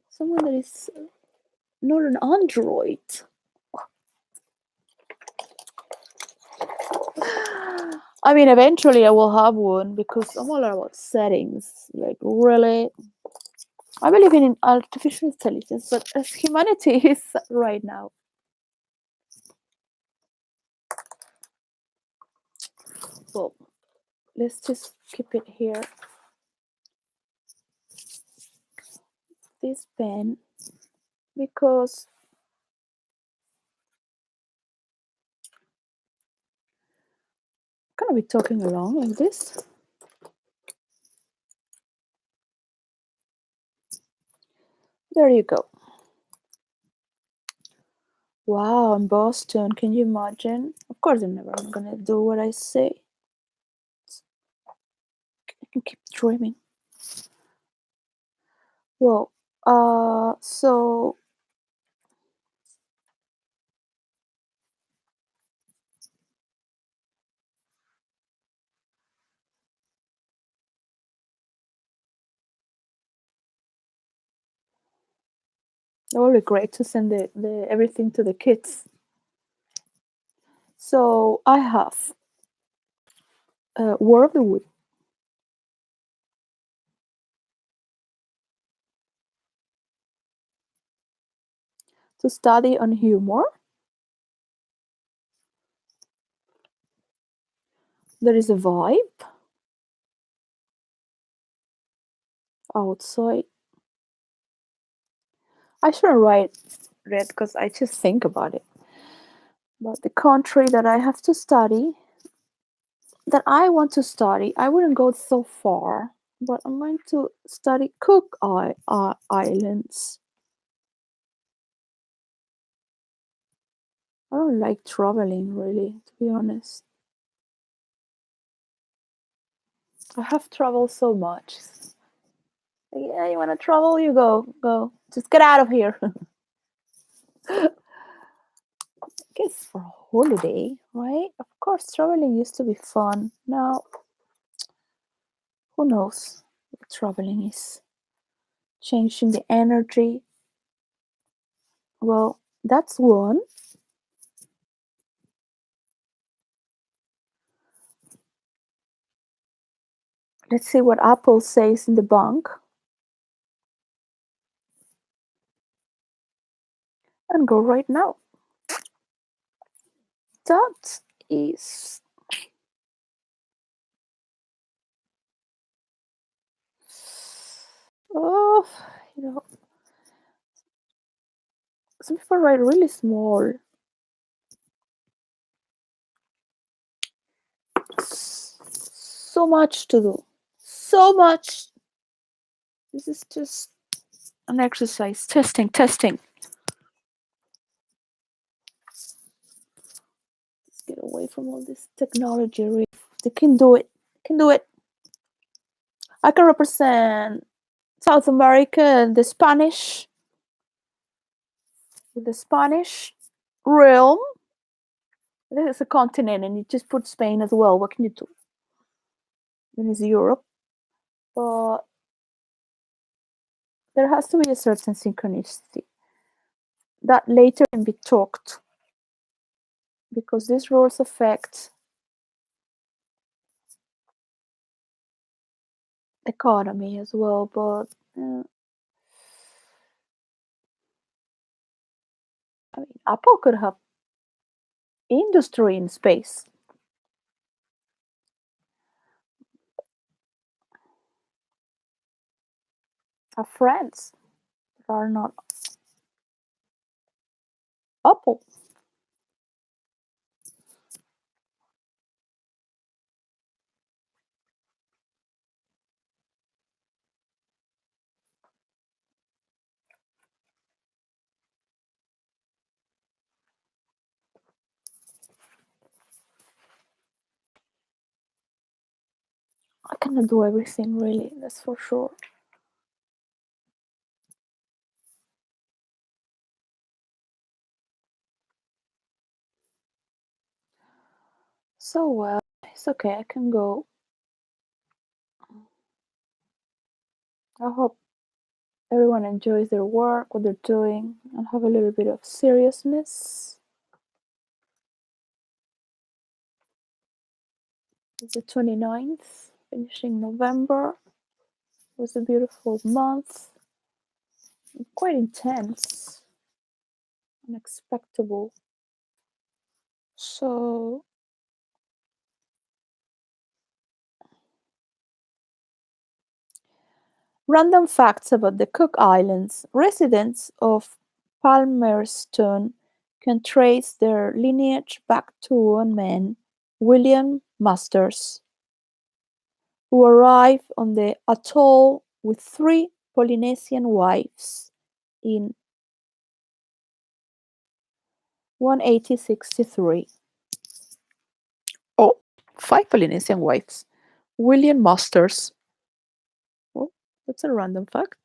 Someone that is not an android. I mean, eventually I will have one because I'm all about settings. Like, really, I believe in artificial intelligence, but as humanity is right now. Well, let's just keep it here. This pen, because I'm gonna be talking along like this. There you go. Wow, in Boston, can you imagine? Of course, I'm never gonna do what I say. I can keep dreaming. Well, so it would be great to send the everything to the kids. So I have War of the Wood to study on humor. There is a vibe outside. I shouldn't write red because I just think about it. But the country that I have to study, that I want to study, I wouldn't go so far, but I'm going to study Islands. I don't like traveling really, to be honest. I have traveled so much. Yeah, you want to travel? You go, go. Just get out of here. I guess for a holiday, right? Of course, traveling used to be fun. Now, who knows what traveling is? Changing the energy. Well, that's one. Let's see what Apple says in the bank and go right now. That is, oh, you know, some people write really small. So much to do. So much. This is just an exercise. Testing, testing. Let's get away from all this technology. They can do it. Can do it. I can represent South America and the Spanish realm. This is a continent, and you just put Spain as well. What can you do? Then it's Europe, but there has to be a certain synchronicity that later can be talked because these rules affect economy as well. But I mean, Apple could have industry in space. Have friends that are not Apple. I cannot do everything really. That's for sure. So well, it's okay. I can go. I hope everyone enjoys their work, what they're doing, and have a little bit of seriousness. It's the 29th, finishing November. It was a beautiful month, quite intense, unexpected. So, random facts about the Cook Islands. Residents of Palmerston can trace their lineage back to one man, William Masters, who arrived on the atoll with three Polynesian wives. in 18063. Oh, five Polynesian wives. William Masters. Oh, that's a random fact.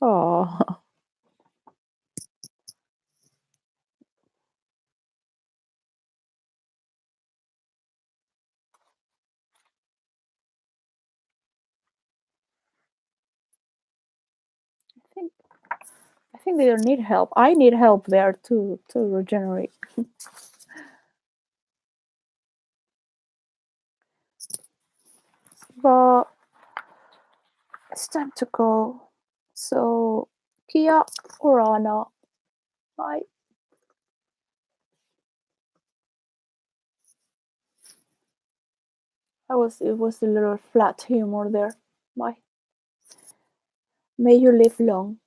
Oh, I think I think they don't need help. I need help there to regenerate. But it's time to go. So Kia Orana. Bye. It was a little flat humor there. Bye. May you live long.